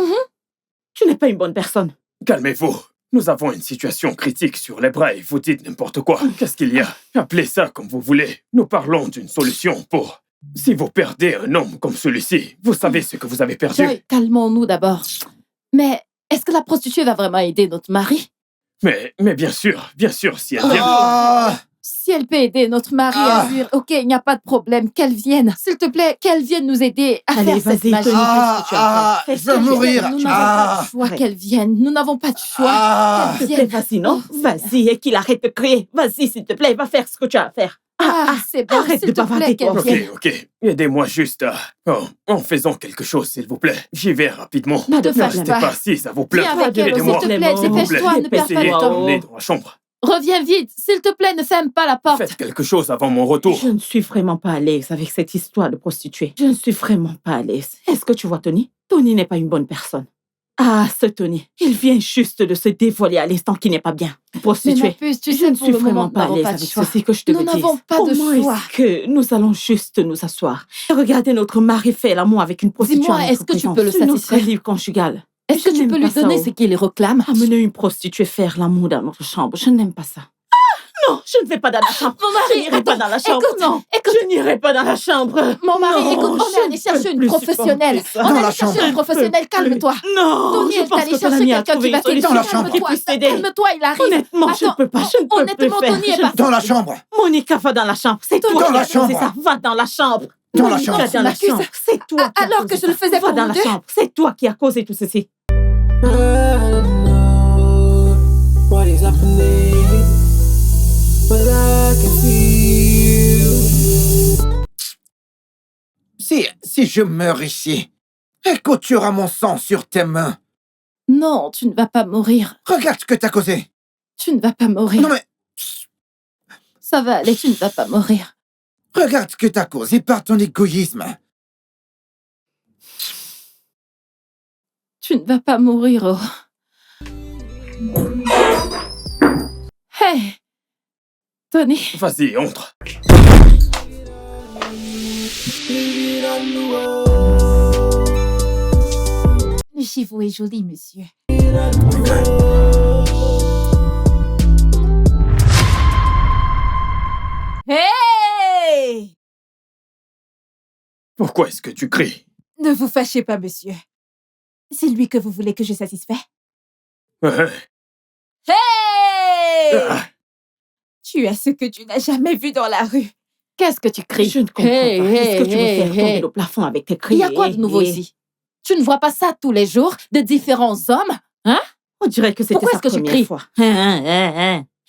Tu n'es pas une bonne personne. Calmez-vous. Nous avons une situation critique sur les bras et vous dites n'importe quoi. Qu'est-ce qu'il y a? Appelez ça comme vous voulez. Nous parlons d'une solution pour... Si vous perdez un homme comme celui-ci, vous savez ce que vous avez perdu. Joy, calmons-nous d'abord. Mais est-ce que la prostituée va vraiment aider notre mari? Mais bien sûr, si elle vient... Ah, Si elle peut aider notre mari à fuir, ok, il n'y a pas de problème, qu'elle vienne. S'il te plaît, qu'elle vienne nous aider à Allez, faire cette vas-y, magie. Tony, qu'est-ce que tu as fait? je veux mourir. Nous n'avons pas de choix qu'elle vienne. Nous n'avons pas de choix. Ah, S'il te plaît, vas-y, non? Vas-y, et qu'il arrête de crier. Vas-y, s'il te plaît, va faire ce que tu as à faire. C'est bon, arrête s'il de te bavarder, plaît, qu'elle toi. vienne. Ok. Aidez-moi juste à... en faisant quelque chose, s'il vous plaît. J'y vais rapidement. Ne te Ne fâche restez pas. pas assis, ça vous plaît. Viens avec elle, s'il Aidez-moi. te plaît, S'il vous plaît. dépêche-toi, ne perds pas Essayez de de temps. m'emmener dans la chambre. Reviens vite, s'il te plaît, ne ferme pas la porte. Faites quelque chose avant mon retour. Je ne suis vraiment pas à l'aise avec cette histoire de prostituée. Je ne suis vraiment pas à l'aise. Est-ce que tu vois Tony? Tony n'est pas une bonne personne. Ah, ce Tony, il vient juste de se dévoiler à l'instant qui n'est pas bien. Mais Prostituée. ma puce, tu Je sais, ne pour suis le moment, vraiment nous pas à n'avons l'aise pas de avec choix. ceci que je te Nous dis. n'avons pas de Comment choix. est-ce que nous allons juste nous asseoir et regarder notre mari faire l'amour avec une prostituée? Dis-moi, en notre est-ce que tu présence? peux le C'est notre satisfaire? livre conjugal. Est-ce que Je tu peux n'aime lui pas ça, donner oh. ce qu'il réclame? Amener une prostituée faire l'amour dans notre chambre, je n'aime pas ça. Non, je ne vais pas dans la chambre. Mon mari, Je n'irai pas dans la chambre. écoute, Non, écoute. je n'irai pas dans la chambre. Mon mari, Non, écoute, on je est allé ne chercher peux une plus professionnelle. supporter ça. On Dans est la allé chercher chambre. une professionnelle, calme-toi. Non, Tony je est pense allé que ton chercher ami a quelqu'un trouvé qui va une t'aider. solution. Dans la chambre. Qui puisse t'aider. Calme-toi, il arrive. Honnêtement, je ne Attends, peux pas, je ne peux plus honnêtement, faire. Tony est Je- parti. dans la chambre. Monica, va dans la chambre. C'est toi Dans qui la as causé chambre. ça. Va dans la chambre. Dans la Monica, chambre. dans la Tu m'accuses. chambre. C'est toi qui as Alors causé que je le ça. faisais Va pour dans nous la deux. chambre. C'est toi qui as causé tout ceci. What is happening? But I can feel. Si je meurs ici, écoute, tu auras mon sang sur tes mains. Non, tu ne vas pas mourir. Regarde ce que t'as causé. Tu ne vas pas mourir. Non mais, Ça va aller, tu ne vas pas mourir. regarde ce que t'as causé par ton égoïsme. Tu ne vas pas mourir, oh. Hey, Tony, Vas-y, entre. Le chiffon est joli, monsieur. Hey! Pourquoi est-ce que tu cries? Ne vous fâchez pas, monsieur. C'est lui que vous voulez que je satisfais. Hein? Hey! Ah, Tu as ce que tu n'as jamais vu dans la rue. qu'est-ce que tu cries? Je ne comprends pas. Est-ce que tu veux faire tomber le plafond avec tes cris? Il y a quoi de nouveau ici? Tu ne vois pas ça tous les jours, de différents hommes? On dirait que c'était Pourquoi sa est-ce que tu première cries? fois.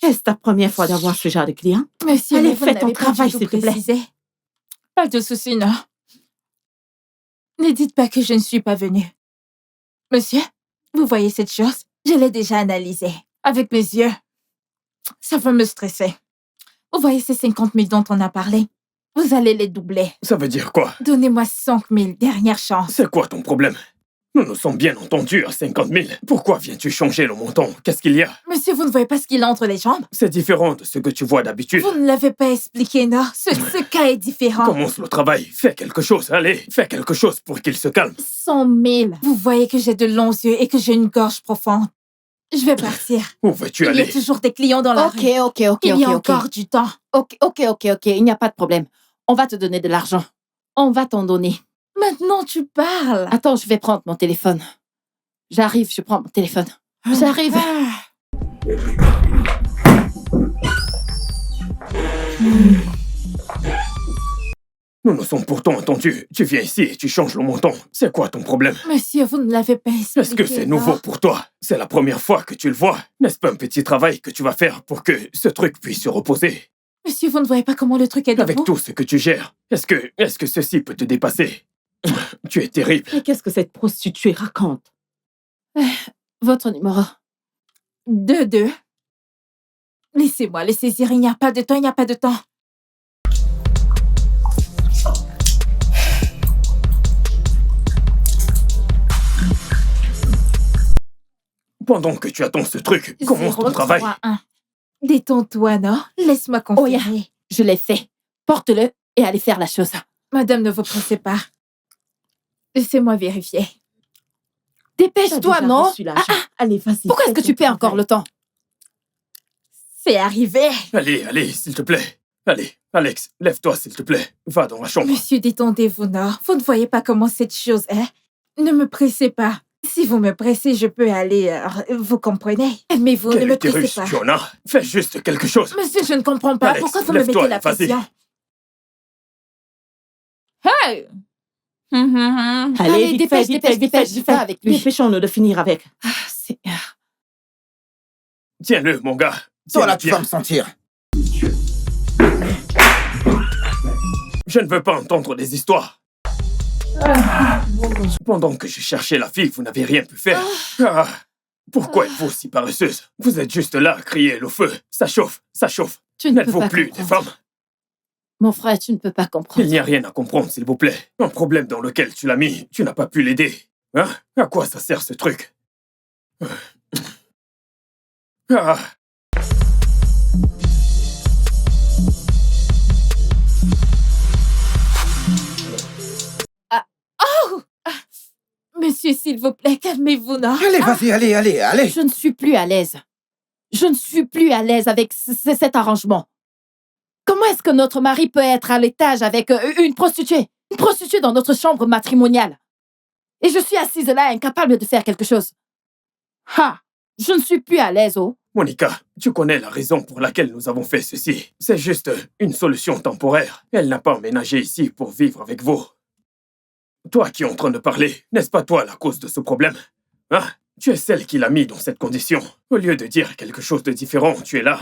Est-ce ta première fois d'avoir ce genre de client? Monsieur, Allez, mais vous fais ton n'avez pas travail, du tout s'il te plaît. précisé. Pas de souci, non. Ne dites pas que je ne suis pas venue. Monsieur, vous voyez cette chose? Je l'ai déjà analysée. Avec mes yeux. Ça va me stresser. Vous voyez ces 50 000 dont on a parlé? Vous allez les doubler. Ça veut dire quoi? Donnez-moi 5 000, dernière chance. C'est quoi ton problème? Nous nous sommes bien entendus à 50 000. Pourquoi viens-tu changer le montant? Qu'est-ce qu'il y a? Monsieur, vous ne voyez pas ce qu'il a entre les jambes? C'est différent de ce que tu vois d'habitude. Vous ne l'avez pas expliqué, non? Ce cas est différent. Commence le travail. Fais quelque chose. Allez, fais quelque chose pour qu'il se calme. 100 000. Vous voyez que j'ai de longs yeux et que j'ai une gorge profonde. Je vais partir. Où veux-tu Il y aller? a toujours des clients dans la rue. Ok. Il y a encore du temps. Ok. Il n'y a pas de problème. On va te donner de l'argent. On va t'en donner. Maintenant, tu parles. Attends, je vais prendre mon téléphone. J'arrive, je prends mon téléphone. J'arrive. Nous nous sommes pourtant entendus. Tu viens ici et tu changes le montant. C'est quoi ton problème? Monsieur, vous ne l'avez pas expliqué. Est-ce que c'est non? nouveau pour toi? C'est la première fois que tu le vois. N'est-ce pas un petit travail que tu vas faire pour que ce truc puisse se reposer? Monsieur, vous ne voyez pas comment le truc est Avec debout? tout ce que tu gères, est-ce que ceci peut te dépasser? Tu es terrible. Mais qu'est-ce que cette prostituée raconte? Votre numéro. 2-2. Laissez-moi les saisir. Il n'y a pas de temps. Pendant que tu attends ce truc, commence ton travail. 0-3-1. Détends-toi, non? Laisse-moi confirmer. Oh, yeah. Je l'ai fait. Porte-le et allez faire la chose. Madame, ne vous pressez pas. Laissez-moi vérifier. Dépêche-toi, T'as déjà non? reçu l'argent. Allez, vas-y. Pourquoi est-ce fais que tu ton perds encore travail. le temps? C'est arrivé. Allez, s'il te plaît. Allez, Alex, lève-toi, s'il te plaît. Va dans la chambre. Monsieur, détendez-vous, non? Vous ne voyez pas comment cette chose est? Ne me pressez pas. Si vous me pressez, je peux aller... vous comprenez? Mais vous ne Quel me pressez utérus pas. tu en as? Fais juste quelque chose. Monsieur, je ne comprends pas. Alex, Pourquoi vous me lève-toi, mettez la vas-y. pression? Hey! Allez, vite, dépêche, vite, va avec lui. Dépêchons-nous de finir avec. C'est... Tiens-le, mon gars. Toi là, Tiens-le tu bien. vas me sentir. Je ne veux pas entendre des histoires. Pendant que je cherchais la fille, vous n'avez rien pu faire. Ah, pourquoi êtes-vous si paresseuse? Vous êtes juste là à crier le feu. Ça chauffe. Tu ne peux N'êtes-vous pas plus des comprendre. femmes? Mon frère, tu ne peux pas comprendre. Il n'y a rien à comprendre, s'il vous plaît. Un problème dans lequel tu l'as mis, tu n'as pas pu l'aider. Hein? À quoi ça sert ce truc? Ah. Monsieur, s'il vous plaît, calmez-vous, non? Allez, vas-y, allez. Je ne suis plus à l'aise. Je ne suis plus à l'aise avec cet arrangement. Comment est-ce que notre mari peut être à l'étage avec une prostituée? Une prostituée dans notre chambre matrimoniale. Et je suis assise là, incapable de faire quelque chose. Ha! Je ne suis plus à l'aise, oh. Monica, tu connais la raison pour laquelle nous avons fait ceci. C'est juste une solution temporaire. Elle n'a pas emménagé ici pour vivre avec vous. Toi qui es en train de parler, n'est-ce pas toi la cause de ce problème? Hein? Tu es celle qui l'a mis dans cette condition. Au lieu de dire quelque chose de différent, tu es là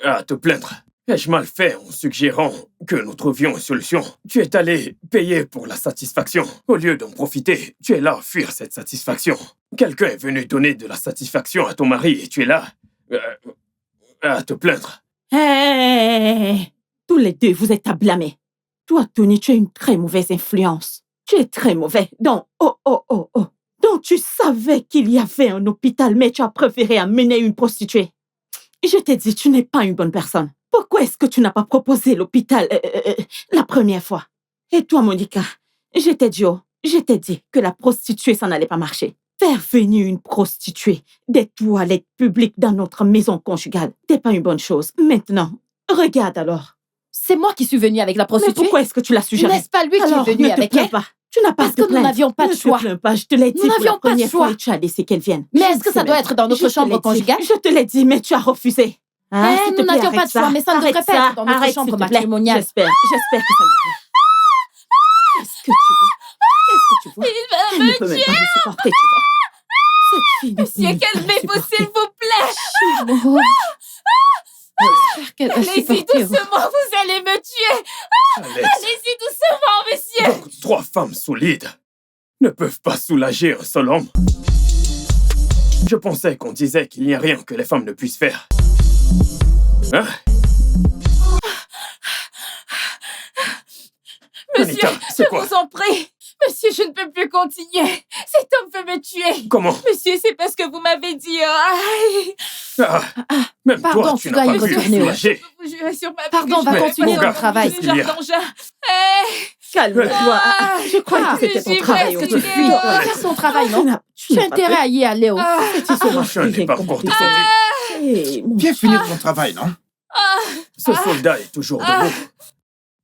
à te plaindre. Ai-je mal fait en suggérant que nous trouvions une solution? Tu es allé payer pour la satisfaction. Au lieu d'en profiter, tu es là à fuir cette satisfaction. Quelqu'un est venu donner de la satisfaction à ton mari et tu es là à te plaindre. Hey! Tous les deux, vous êtes à blâmer. Toi, Tony, tu as une très mauvaise influence. Tu es très mauvais. Donc, Donc, tu savais qu'il y avait un hôpital, mais tu as préféré amener une prostituée. Je t'ai dit, tu n'es pas une bonne personne. Pourquoi est-ce que tu n'as pas proposé l'hôpital la première fois? Et toi, Monica, je t'ai dit que la prostituée, ça n'allait pas marcher. Faire venir une prostituée des toilettes publiques dans notre maison conjugale, c'est pas une bonne chose. Maintenant, regarde alors. C'est moi qui suis venue avec la Mais prostituée. pourquoi est-ce que tu l'as suggéré? N'est-ce pas lui Alors, qui est venu ne te avec plains elle? pas. Tu n'as pas Parce à te que nous plaindre. n'avions pas de Ne choix. te plains pas, je te l'ai dit Nous pour la n'avions pas de première choix. fois et tu as laissé qu'elle vienne. Mais Je est-ce que ça sais doit même. être dans notre Je te chambre l'ai dit. conjugale? Je te l'ai dit, mais tu as refusé. Hein, Eh, s'il te nous plaît, n'avions pas arrête de choix, ça. mais ça ne Arrête devrait pas ça. être dans notre Arrête, chambre s'il te plaît. matrimoniale. J'espère que ça lui plaît. Est-ce que tu vois? Elle ne peut même pas me supporter, tu vois. Cette fille. Monsieur, calmez-vous, s'il vous plaît. Oh. J'espère qu'elle va Allez-y supporter. doucement, vous allez me tuer. Alex, Allez-y doucement, monsieur. trois femmes solides. ne peuvent pas soulager un seul homme. Je pensais qu'on disait qu'il n'y a rien que les femmes ne puissent faire. Hein? Monsieur, Anita, c'est quoi? je vous en prie. Monsieur, je ne peux plus continuer. Cet homme veut me tuer. Comment? Monsieur, c'est parce que vous m'avez dit... Même pardon, toi, tu tu n'as dois pas y pu le retourner. soulager. Je vous jure sur ma vie Pardon, que va je vais continuer pas ton dans travail. le jardin Qu'est-ce qu'il y a? d'engin. Calme-toi. Je crois que c'était ton j'y travail. vais, Est-ce que tu fuis? Faire son travail, non? Tu as intérêt à y aller, oh. Je n'ai pas encore descendu. Viens finir ton travail, non? Ce soldat est toujours debout.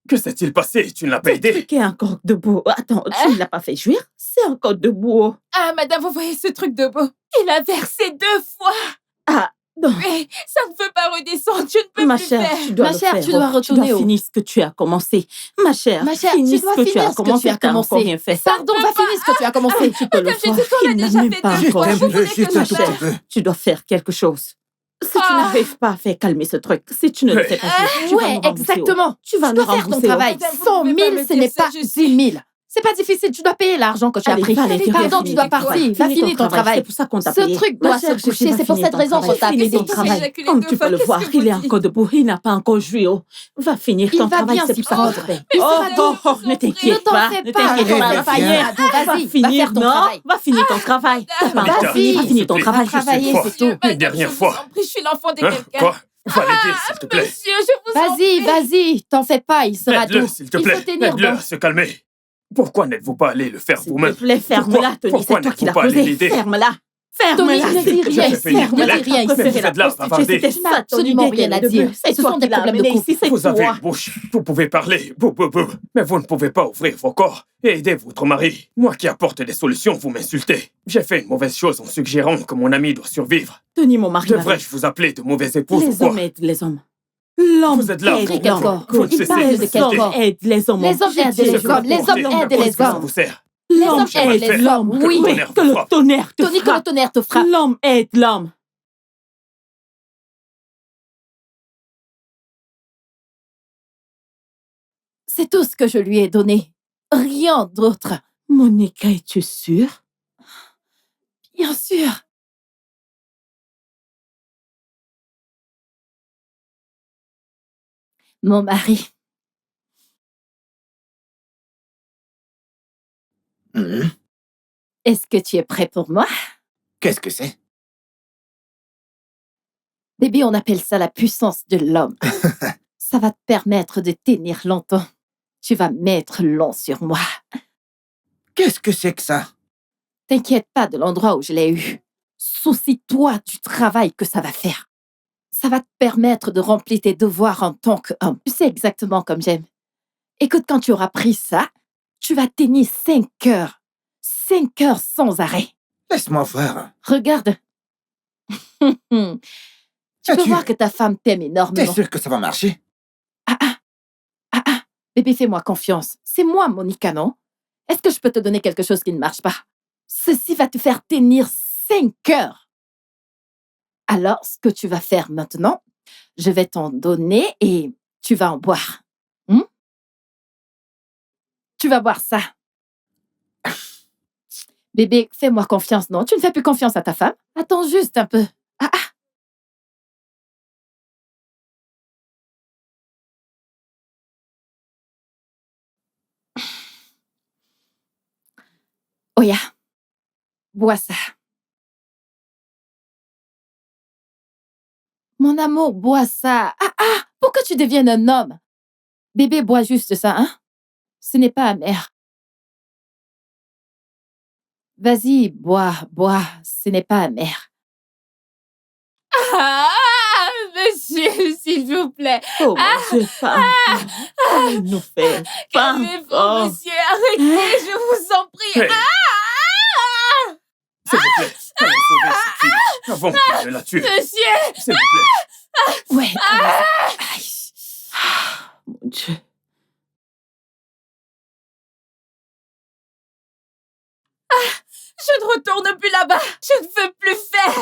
Que s'est-il passé? Tu ne l'as pas Ce aidé? truc est encore debout. Attends, tu ne l'as pas fait jouir? C'est encore debout. Ah, madame, vous voyez ce truc de beau? Il a versé 2 fois. Ah, non. Mais ça ne veut pas redescendre. Je ne peux Ma plus chère, faire. tu dois Ma le chère, faire. tu dois Tu retourner dois au- finir ce que tu as commencé. Ma chère, Ma chère, finis tu dois ce que tu finir as ce que commencé. tu as T'as encore commencé. rien fait. Pardon, va finir ce que tu as commencé. Tu peux le Madame, voir. j'ai dit qu'on a Il n'a déjà même fait pas 2 Juste fois. un Vous peu, voulez juste que un je tout fasse? petit peu. Tu dois faire quelque chose. Si tu Ah. n'arrives pas à faire calmer ce truc, si tu ne le fais pas, tu vas Ouais, nous rembourser. exactement. Tu vas Tu nous dois faire ton rembourser. travail. Madame, vous 100 pouvez 000, pas me ce dire n'est ça, pas je 10 000. C'est pas difficile, tu dois payer l'argent que tu as Allez, pris. va aller, tu Pardon, dois tu dois finir ton partir. travail. Va Finis finir ton travail. C'est pour ça qu'on t'a Ce payé. truc Ma doit chère, se coucher, va c'est pour finir cette ton raison travail. qu'on t'a Finis appelé. ton Qu'est-ce que travail. j'ai éjaculé Comme 2 tu fois, peux le qu'est-ce voir, que il vous est dites? encore debout. Il n'a pas encore joué. Oh. Va finir Il ton va travail, bien c'est s'y pour ça qu'on prendre. te paye. Mais ça Oh, va oh, bien. oh, ne Ne t'inquiète t'en pas. fais Ne pas. t'inquiète Allez, pas. viens. Va finir. Ado, Va vas-y, va finir. faire ton Non, travail. va finir ton travail. T'as pas encore Vas-y. fini. Va finir ton S'il te travail. plaît. Travailler, Fois. c'est tout. Une dernière fois. Je suis l'enfant de Hein? quelqu'un. Quoi? Va l'aider, s'il te plaît. Monsieur, je vous en Vas-y, prie. vas-y, t'en fais pas, il sera Aide-le, doux. s'il te Il plaît. faut tenir Aide-le bon. à se calmer. Pourquoi n'êtes-vous pas allé le faire S'il te vous-même? plaît, ferme-la, Tony. Pourquoi C'est toi qui n'êtes-vous l'as pas allé causé. l'aider? Ferme-la. Tony, Ferme-la. ne dis rien, J'ai fait une ne dis collègue. rien. Mais vous êtes là, bavardez. C'était ça, Absolument Tony, rien à dès le dire. début. C'est Ce toi sont qui des l'as problèmes de amené couple. ici, c'est Vous avez toi. une bouche, vous pouvez parler, mais vous ne pouvez pas ouvrir vos corps et aider votre mari. Moi qui apporte des solutions, vous m'insultez. J'ai fait une mauvaise chose en suggérant que mon ami doit survivre. Tony, mon mari. Devrais-je vous appeler de mauvaise épouse ou Les quoi? hommes aident les hommes. L'homme Vous êtes là aide pour quel l'homme. corps? vous ne Il cessez parle de de quel Les hommes corps? aident les hommes. Les hommes aident les hommes. Les hommes aident les Ça hommes. vous sert. Les L'homme hommes aident aide les l'homme. hommes. Oui. Que le tonnerre Que vous le frappe. tonnerre te Tony, que le frappe. tonnerre te frappe. L'homme aide l'homme. C'est tout ce que je lui ai donné. Rien d'autre. Monica, es-tu sûre? Bien sûr. Mon mari, Mhm. est-ce que tu es prêt pour moi? Qu'est-ce que c'est? Bébé, on appelle ça la puissance de l'homme. Ça va te permettre de tenir longtemps. Tu vas mettre long sur moi. Qu'est-ce que c'est que ça? T'inquiète pas de l'endroit où je l'ai eu. Soucie-toi du travail que ça va faire. Ça va te permettre de remplir tes devoirs en tant qu'homme. Tu sais exactement comme j'aime. Écoute, quand tu auras pris ça, tu vas tenir 5 heures. 5 heures sans arrêt. Laisse-moi voir. Regarde. Tu peux As-tu- voir que ta femme t'aime T'es énormément. sûr que ça va marcher? Bébé, fais-moi confiance. C'est moi, Monica, non? Est-ce que je peux te donner quelque chose qui ne marche pas? Ceci va te faire tenir 5 heures. Alors, ce que tu vas faire maintenant, je vais t'en donner et tu vas en boire. Tu vas boire ça. Bébé, fais-moi confiance, non? Tu ne fais plus confiance à ta femme? Attends juste un peu. Oya, bois ça. Mon amour, bois ça. Pour que tu deviennes un homme. Bébé, bois juste ça, hein? Ce n'est pas amer. Vas-y, bois, ce n'est pas amer. Monsieur, s'il vous plaît. Oh, mon Dieu, pas encore. Il nous fait pas Calmez-vous, encore. monsieur. Arrêtez, je vous en prie. Hey. S'il vous plaît, allez sauver cette fille avant qu'il ne la tue. Monsieur. S'il vous plaît. Ouais. Aïe. Mon Dieu. Je ne retourne plus là-bas. Je ne veux plus faire.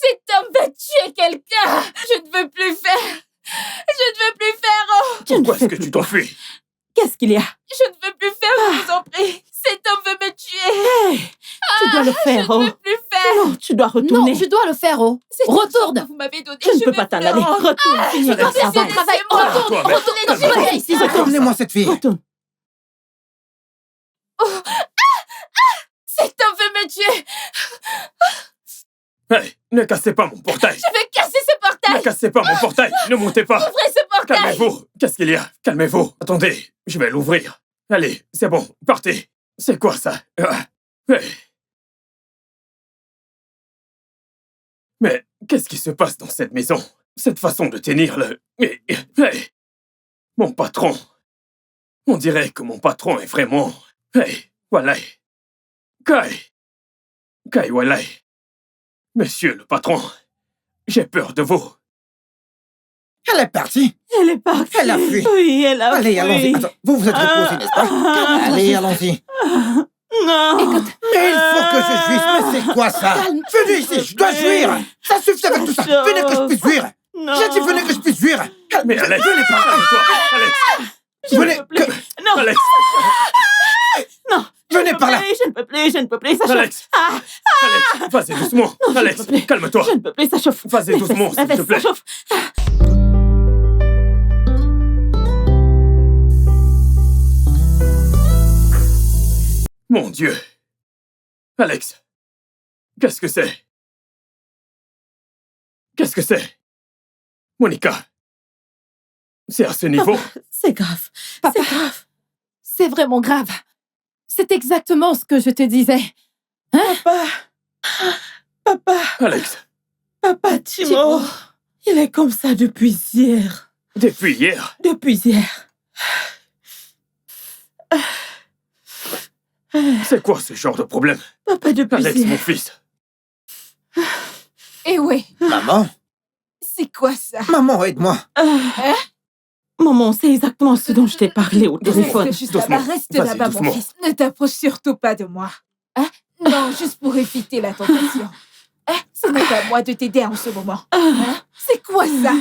Cet homme va tuer quelqu'un. Je ne veux plus faire. Je ne veux plus faire. Pourquoi est-ce que tu t'enfuis? Qu'est-ce qu'il y a? Je ne veux plus faire, je vous en prie. Cet homme veut me tuer. Tu dois le faire, Je ne oh. peux plus faire. Non, tu dois Non, retourner. je dois le faire, oh. C'est l'argent Retourne. que vous m'avez donné. Je ne peux veux pas t'en plus. aller. Oh, Retourne, finis Je dois le faire travail. ce travail. Laissez-moi. Retourne, Toi-même. retournez dans ce magasin ici. Retournez-moi cette fille. Retourne. Cet homme veut me tuer. Hey, ne cassez pas mon portail. Je vais casser ce Ne portail. cassez pas mon portail. Ne montez pas. Ouvrez ce portail. Calmez-vous. Qu'est-ce qu'il y a? Calmez-vous. Attendez, je vais l'ouvrir. Allez, c'est bon, partez. C'est quoi ça? Hey. Mais qu'est-ce qui se passe dans cette maison? Cette façon de tenir le... Mais... Hey. Mon patron. On dirait que mon patron est vraiment... Hey, Walai. Kai Walai. Monsieur le patron, j'ai peur de vous. Elle est partie. Elle est partie. Elle a fui. Oui, elle a fui. Allez, allons-y. Attends, vous vous êtes reposé, n'est-ce pas? Allez, allons-y. Non. Mais il faut que je jouisse. Mais c'est quoi ça? Venez ici, je dois jouir. Ça suffit avec tout ça. Venez que je puisse jouir. Non. J'ai dit venez que je puisse jouir. Mais Alex, venez par là. calme-toi. Alex, Venez, Non. Alex, Non. venez par là. Je ne peux plus, je ne peux plus. Ça chauffe. Alex. Alex, vas-y doucement. Alex, je peux plus. calme-toi. Je ne peux plus, ça chauffe. Vas-y doucement, s'il te plaît. Ça chauffe. Mon Dieu. Alex, qu'est-ce que c'est? Qu'est-ce que c'est? Monica, c'est à ce niveau? C'est grave. Papa. C'est grave. C'est vraiment grave. C'est exactement ce que je te disais. Papa, Alex, Papa Timo. Il est comme ça depuis hier. depuis hier, Depuis hier. c'est quoi ce genre de problème? Papa, depuis Alex, mon hier. fils, Eh ouais, Maman, c'est quoi ça? maman, aide-moi. Maman, c'est exactement ce dont je t'ai parlé au téléphone. Reste juste Doucement. là-bas, reste Vas-y, là-bas, mon doucement. fils. Ne t'approche surtout pas de moi. Hein? Non, juste pour éviter la tentation. Hein? Ce n'est pas à moi de t'aider en ce moment. Hein? C'est quoi ça?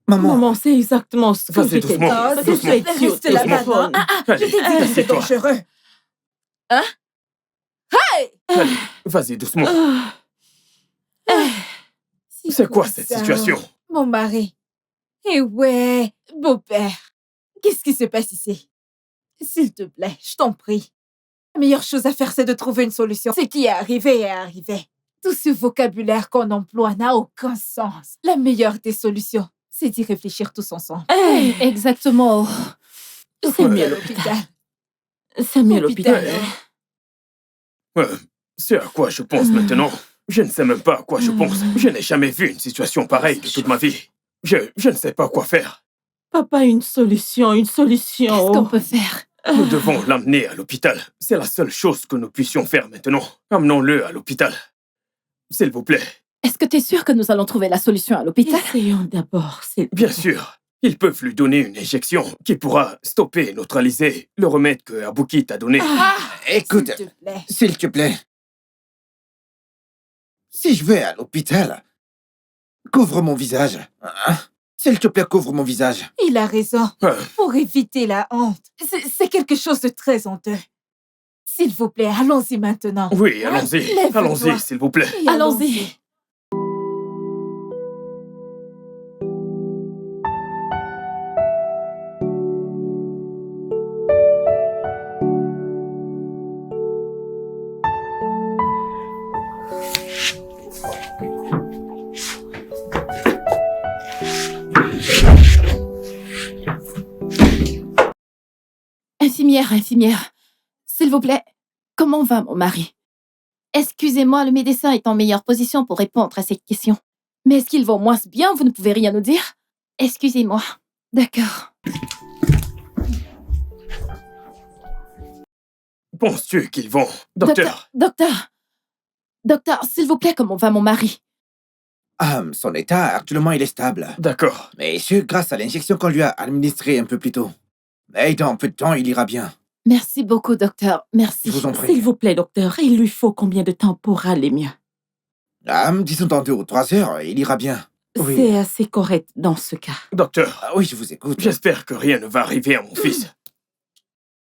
Maman, Maman, c'est exactement ce que Vas-y, je t'ai dit. doucement. Oh, C'est s'il ce que te plaît, je t'ai dit au reste là-bas, téléphone. non? Je allez, t'ai dit que c'est assieds-toi. dangereux. Allez, vas-y doucement. C'est quoi cette ça? situation? Mon mari. Eh ouais, beau-père. Qu'est-ce qui se passe ici? S'il te plaît, je t'en prie. La meilleure chose à faire, c'est de trouver une solution. Ce qui est arrivé est arrivé. Tout ce vocabulaire qu'on emploie n'a aucun sens. La meilleure des solutions, c'est d'y réfléchir tous ensemble. Exactement. C'est mieux à l'hôpital. C'est mieux l'hôpital. C'est à quoi je pense maintenant. Je ne sais même pas à quoi je pense. Je n'ai jamais vu une situation pareille de toute ma vie. Je ne sais pas quoi faire. Papa, une solution, une solution. Qu'est-ce qu'on peut faire? Nous devons l'amener à l'hôpital. C'est la seule chose que nous puissions faire maintenant. Amenons-le à l'hôpital. S'il vous plaît. Est-ce que tu es sûr que nous allons trouver la solution à l'hôpital? Essayons d'abord, s'il te Bien plaît. sûr. Ils peuvent lui donner une injection qui pourra stopper et neutraliser le remède que Abouki t'a donné. écoute, S'il te plaît. s'il te plaît. Si je vais à l'hôpital, couvre mon visage. Hein? S'il te plaît, couvre mon visage. Il a raison. Pour éviter la honte. C'est quelque chose de très honteux. S'il vous plaît, allons-y maintenant. Oui, allons-y. Lève-toi. Allons-y, s'il vous plaît. Et Allons-y. Infirmière, s'il vous plaît, comment va mon mari? Excusez-moi, le médecin est en meilleure position pour répondre à cette question. Mais est-ce qu'ils vont moins bien? Vous ne pouvez rien nous dire? Excusez-moi. D'accord. Penses-tu qu'ils vont... Docteur, Docteur, s'il vous plaît, comment va mon mari? Son état, actuellement, il est stable. d'accord. Mais ce, grâce à l'injection qu'on lui a administrée un peu plus tôt. Et dans peu de temps, il ira bien. Merci beaucoup, docteur. Merci. Je vous en prie. S'il vous plaît, docteur, il lui faut combien de temps pour aller mieux? Disons dans 2 ou 3 heures, il ira bien. Oui. C'est assez correct dans ce cas. Docteur, Ah oui, je vous écoute. j'espère que rien ne va arriver à mon fils.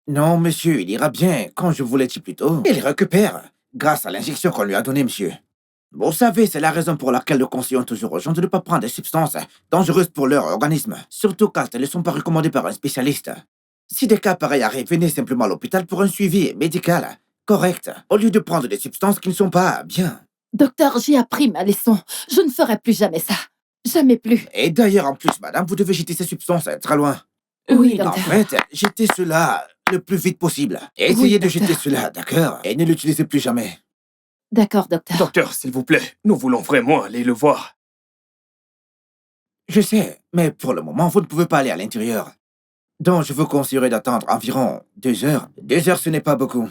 Non, monsieur, il ira bien, comme je vous l'ai dit plus tôt. Il récupère, grâce à l'injection qu'on lui a donnée, monsieur. Vous savez, c'est la raison pour laquelle nous conseillons toujours aux gens de ne pas prendre des substances dangereuses pour leur organisme, surtout quand elles ne sont pas recommandées par un spécialiste. Si des cas pareils arrivent, venez simplement à l'hôpital pour un suivi médical correct, au lieu de prendre des substances qui ne sont pas bien. Docteur, j'ai appris ma leçon. Je ne ferai plus jamais ça. Jamais plus. Et d'ailleurs, en plus, madame, vous devez jeter ces substances très loin. Oui, En docteur. fait, jetez cela le plus vite possible. Et essayez de docteur. jeter cela, d'accord? Et ne l'utilisez plus jamais. D'accord, docteur. Docteur, s'il vous plaît, nous voulons vraiment aller le voir. Je sais, mais pour le moment, vous ne pouvez pas aller à l'intérieur. Donc, je vous conseillerais d'attendre environ 2 heures. 2 heures, ce n'est pas beaucoup.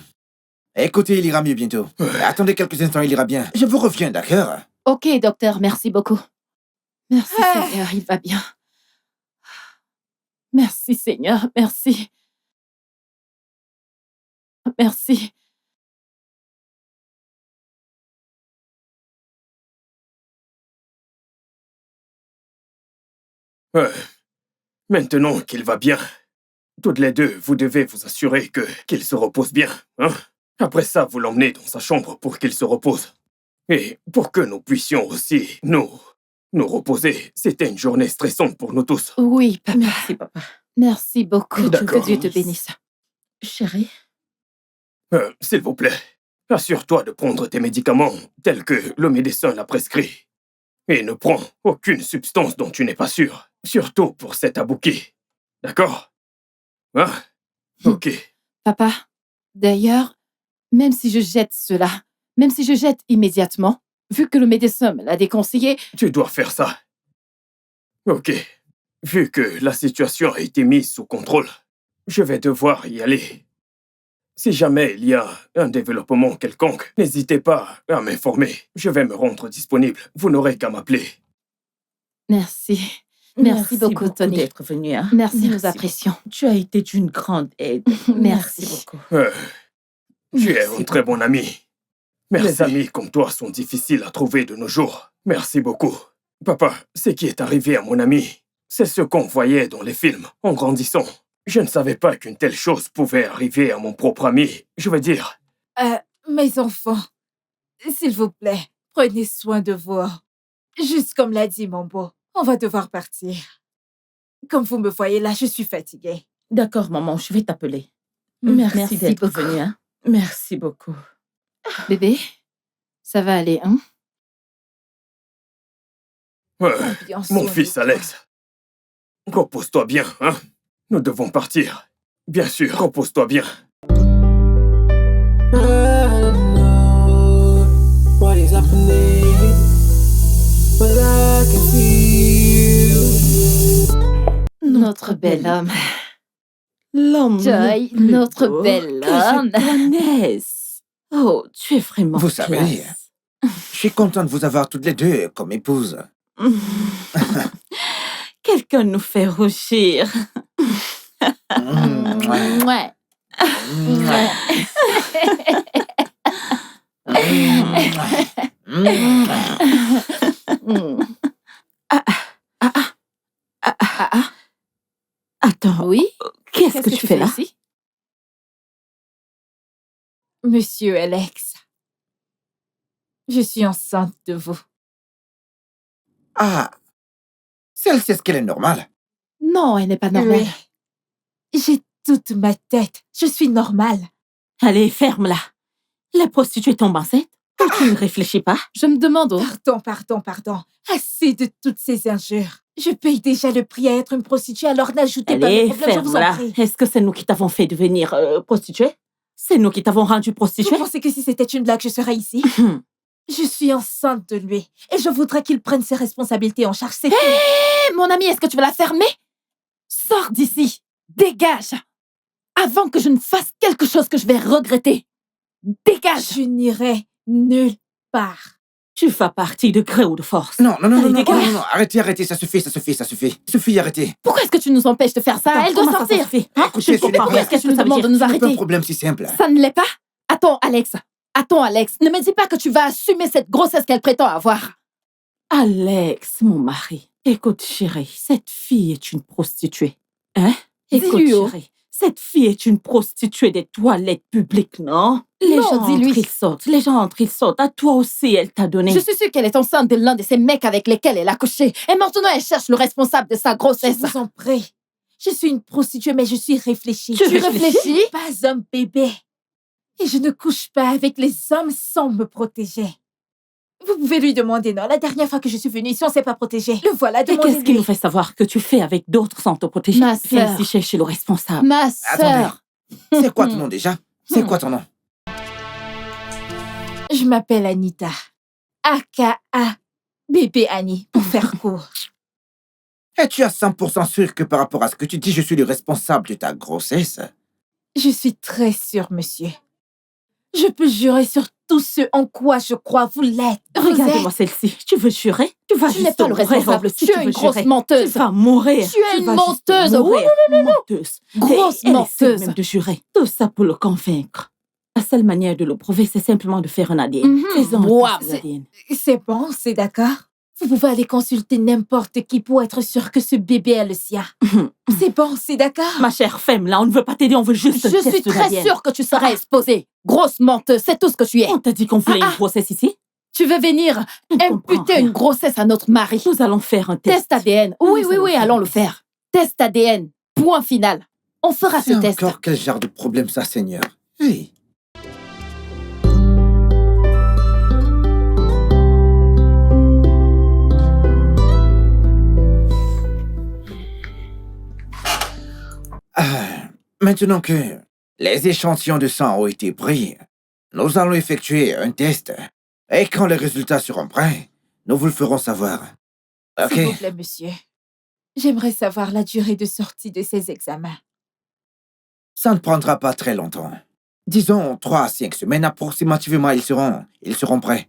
Écoutez, il ira mieux bientôt. Attendez quelques instants, il ira bien. Je vous reviens, d'accord? Ok, docteur, merci beaucoup. Merci, Seigneur, il va bien. Merci, Seigneur, merci. Merci. Maintenant qu'il va bien, toutes les deux, vous devez vous assurer qu'il se repose bien, hein? Après ça, vous l'emmenez dans sa chambre pour qu'il se repose. Et pour que nous puissions aussi nous reposer. C'était une journée stressante pour nous tous. Oui, papa. Merci, papa. Merci beaucoup. D'accord. Que Dieu te bénisse. Chérie, S'il vous plaît, assure-toi de prendre tes médicaments tels que le médecin l'a prescrit. Et ne prends aucune substance dont tu n'es pas sûr. Surtout pour cet abouki. D'accord? Hein? Ok. Papa, d'ailleurs, même si je jette cela, même si je jette immédiatement, vu que le médecin me l'a déconseillé, Tu dois faire ça. Ok. Vu que la situation a été mise sous contrôle, je vais devoir y aller. Si jamais il y a un développement quelconque, n'hésitez pas à m'informer. Je vais me rendre disponible. Vous n'aurez qu'à m'appeler. merci. Merci beaucoup, Tony. d'être venu. Hein? Merci, nous apprécions. Tu as été d'une grande aide. Merci. beaucoup. Tu es Merci un très bon ami. Mes Bébé. amis comme toi sont difficiles à trouver de nos jours. Merci beaucoup. Papa, ce qui est arrivé à mon ami, c'est ce qu'on voyait dans les films en grandissant. Je ne savais pas qu'une telle chose pouvait arriver à mon propre ami. Je veux dire, Mes enfants, s'il vous plaît, prenez soin de vous. Juste comme l'a dit mon beau, on va devoir partir. Comme vous me voyez là, je suis fatiguée. D'accord, maman, je vais t'appeler. Merci Merci d'être beaucoup. venue. Hein? Merci beaucoup. Bébé, ça va aller, hein? Bien mon soin de fils toi. Alex, repose-toi bien, hein? Nous devons partir. Bien sûr, repose-toi bien. I don't know what is happening, but I can feel Notre bel homme. L'homme Joy, le plus notre beau bel que homme. je connaisse. Oh, tu es vraiment Vous savez, classe. Je suis content de vous avoir toutes les deux comme épouse. Quelqu'un nous fait rougir. Ouais. Attends, Oui? qu'est-ce que tu fais là? ici? Monsieur Alex, je suis enceinte de vous. Ah, celle-ci, est-ce qu'elle est normale? Non, elle n'est pas normale. Oui. J'ai toute ma tête. Je suis normale. Allez, ferme-la. La prostituée tombe enceinte? Ou tu ne réfléchis pas? Je me demande... Pardon. Assez de toutes ces injures. Je paye déjà le prix à être une prostituée, alors n'ajoutez pas de Allez, problème, je vous en ferme-la. prie. Est-ce que c'est nous qui t'avons fait devenir prostituée? C'est nous qui t'avons rendu Vous prostituée? pensez que si c'était une blague, je serais ici? Je suis enceinte de lui et je voudrais qu'il prenne ses responsabilités en charge. C'est tout. Hé, mon ami, est-ce que tu vas la fermer? Sors d'ici. Dégage. Avant que je ne fasse quelque chose que je vais regretter. Dégage. Je n'irai nulle part. Tu fais partie de gré ou de force. Non, dégage. arrêtez, ça suffit. Suffit, arrêtez. Pourquoi est-ce que tu nous empêches de faire ça? Elle doit Comment ça sortir. se fait? Hein? Écoutez, Je ne ce comprends n'est pas. pas- Qu'est-ce que Tu nous ça veut demandes de dire? nous C'est pas un arrêter. problème si simple. Ça ne l'est pas? Attends, Alex. Ne me dis pas que tu vas assumer cette grossesse qu'elle prétend avoir. Alex, mon mari. Écoute, chérie, cette fille est une prostituée. Hein? Écoute, Dis-lui, oh. chérie, Cette fille est une prostituée des toilettes publiques, non? Les Non, gens dis-lui. entrent, ils sortent. Les gens entrent, ils sortent. À toi aussi, elle t'a donné. Je suis sûre qu'elle est enceinte de l'un de ces mecs avec lesquels elle a couché. Et maintenant, elle cherche le responsable de sa Je grossesse. vous en prie. Je suis une prostituée, mais je suis réfléchie. Tu Tu réfléchis? Pas un bébé. Et je ne couche pas avec les hommes sans me protéger. Vous pouvez lui demander, non? La dernière fois que je suis venue ici, on ne s'est pas protégé. Le voilà, Et qu'est-ce qui demandez-lui. nous fait savoir que tu fais avec d'autres sans te protéger? Ma Viens sœur. ici chercher le responsable. Ma Attendez. sœur. C'est quoi ton nom déjà? C'est quoi ton nom? Je m'appelle Anita. AKA Bébé Annie, pour faire court. Et tu es 100% sûr que par rapport à ce que tu dis, je suis le responsable de ta grossesse? Je suis très sûre, monsieur. Je peux jurer sur tout ce en quoi je crois vous l'êtes. Vous Regarde-moi êtes- celle-ci. Tu veux jurer? Tu vas Tu juste n'es pas le mourir. responsable. Si Tu es veux une grosse jurer. menteuse. Tu vas mourir. Tu es une vas juste menteuse. mourir. Menteuse. Grosse Et elle menteuse. essaie même de jurer. Tout ça pour le convaincre. La seule manière de le prouver, c'est simplement de faire un ADN. Mhm. Fais-en un Wow, test c'est- d'ADN. C'est bon, c'est d'accord. Vous pouvez aller consulter n'importe qui pour être sûr que ce bébé est le sien. C'est bon, c'est d'accord. Ma chère femme, là, on ne veut pas t'aider, on veut juste un Je test suis très d'ADN. sûre que tu serais exposée. Grosse menteuse, c'est tout ce que tu es. On t'a dit qu'on voulait Ah, une grossesse ici? Tu veux venir Je ne comprends imputer rien. une grossesse à notre mari. Nous allons faire un test. Test ADN. Oui, Nous oui, allons oui, faire allons un le test. faire. Test ADN. Point final. On fera ce C'est test. encore quel genre de problème ça, Seigneur? Hey. Maintenant que les échantillons de sang ont été pris, nous allons effectuer un test. Et quand les résultats seront prêts, nous vous le ferons savoir. Ok? S'il vous plaît, monsieur. J'aimerais savoir la durée de sortie de ces examens. Ça ne prendra pas très longtemps. Disons 3 à 5 semaines approximativement, ils seront prêts.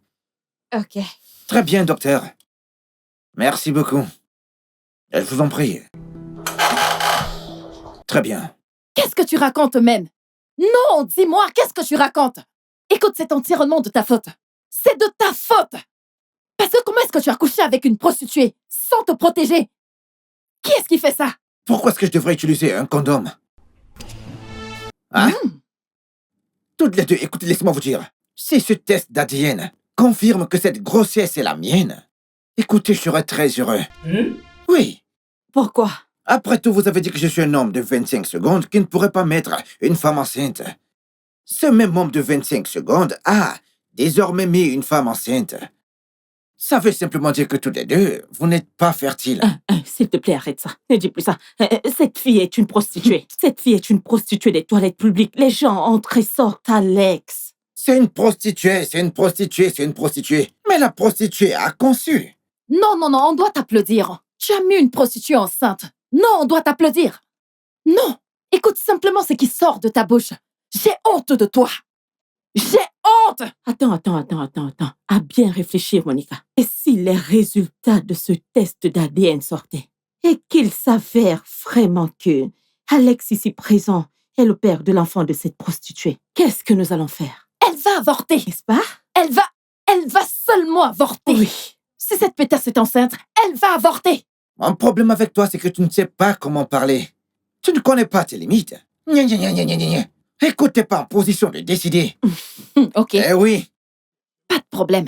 Ok. Très bien, docteur. Merci beaucoup. Je vous en prie. Très bien. Qu'est-ce que tu racontes même? Non, dis-moi, qu'est-ce que tu racontes? Écoute, c'est entièrement de ta faute. C'est de ta faute. Parce que comment est-ce que tu as couché avec une prostituée sans te protéger? Qui est-ce qui fait ça? Pourquoi est-ce que je devrais utiliser un condom? Hein? Toutes les deux, écoutez, laissez-moi vous dire. Si ce test d'ADN confirme que cette grossesse est la mienne, écoutez, je serais très heureux. Oui. Pourquoi? Après tout, vous avez dit que je suis un homme de 25 secondes qui ne pourrait pas mettre une femme enceinte. Ce même homme de 25 secondes a désormais mis une femme enceinte. Ça veut simplement dire que tous les deux, vous n'êtes pas fertiles. S'il te plaît, arrête ça. Ne dis plus ça. Cette fille est une prostituée. Cette fille est une prostituée des toilettes publiques. Les gens entrent et sortent, Alex. C'est une prostituée, c'est une prostituée, c'est une prostituée. Mais la prostituée a conçu. Non, non, non, on doit t'applaudir. Tu as mis une prostituée enceinte. Non, on doit t'applaudir. Non, écoute simplement ce qui sort de ta bouche. J'ai honte de toi. J'ai honte. Attends. À bien réfléchir, Monica. Et si les résultats de ce test d'ADN sortaient et qu'il s'avère vraiment que Alex ici présent est le père de l'enfant de cette prostituée, qu'est-ce que nous allons faire? Elle va avorter. N'est-ce pas? Elle va seulement avorter. Oui. Si cette pétasse est enceinte, elle va avorter. Mon problème avec toi, c'est que tu ne sais pas comment parler. Tu ne connais pas tes limites. Gna, gna, gna, gna, gna, gna. Écoute, t'es pas en position de décider. Ok, Eh oui. pas de problème.